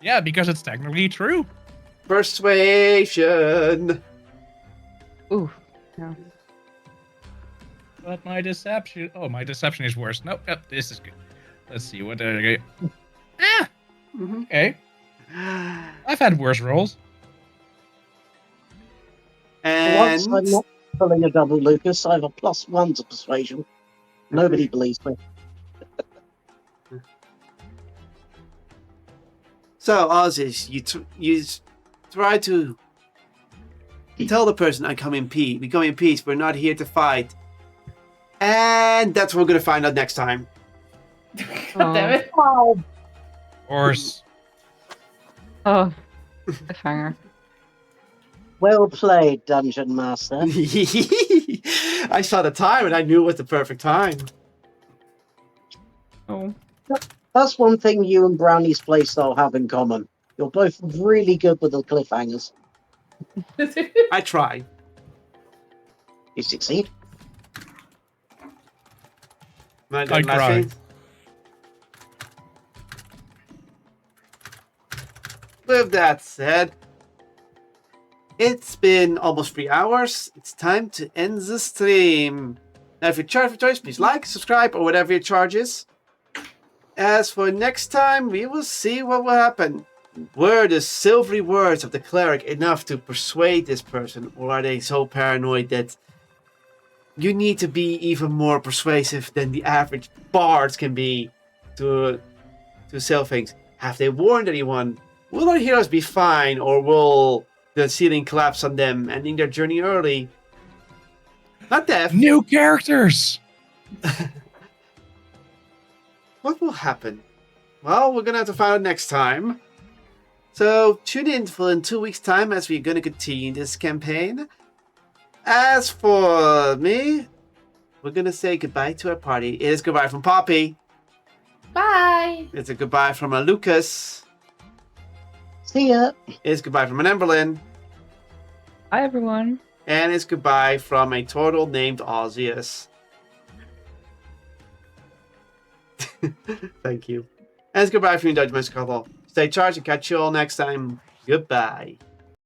Yeah, because it's technically true. Persuasion. Ooh. Yeah. But my deception... Oh, my deception is worse. Nope, nope, this is good. Let's see, what did I get? Ah! Mm-hmm. Okay. I've had worse rolls. Once I'm And not pulling a double Lucas, I have a +1 to persuasion. Nobody believes me. so, Ozzy, you try to tell the person I come in peace. We come in peace. We're not here to fight. And that's what we're gonna find out next time. God damn it. Oh, Horse. Oh, cliffhanger. well played, Dungeon Master. I saw the time and I knew it was the perfect time. Oh. That's one thing you and Brownie's playstyle have in common. You're both really good with the cliffhangers. I try. You succeed. My I cry. With that said, it's been almost 3 hours. It's time to end the stream. Now, if you charge for choice, please like, subscribe, or whatever your charge is. As for next time, we will see what will happen. Were the silvery words of the cleric enough to persuade this person, or are they so paranoid that you need to be even more persuasive than the average bards can be to sell things? Have they warned anyone? Will our heroes be fine, or will the ceiling collapse on them, ending their journey early? Not death. New characters. What will happen? Well, we're gonna have to find out next time. So tune in for in 2 weeks' time as we're gonna continue this campaign. As for me, we're gonna say goodbye to our party. It is goodbye from Poppy. Bye. It's a goodbye from a Lucas. See ya. It's goodbye from an Emberlyn. Hi, everyone. And it's goodbye from a turtle named Ozzius. Thank you. And it's goodbye from you, Judge Mr. Kotlol. Stay charged and catch you all next time. Goodbye.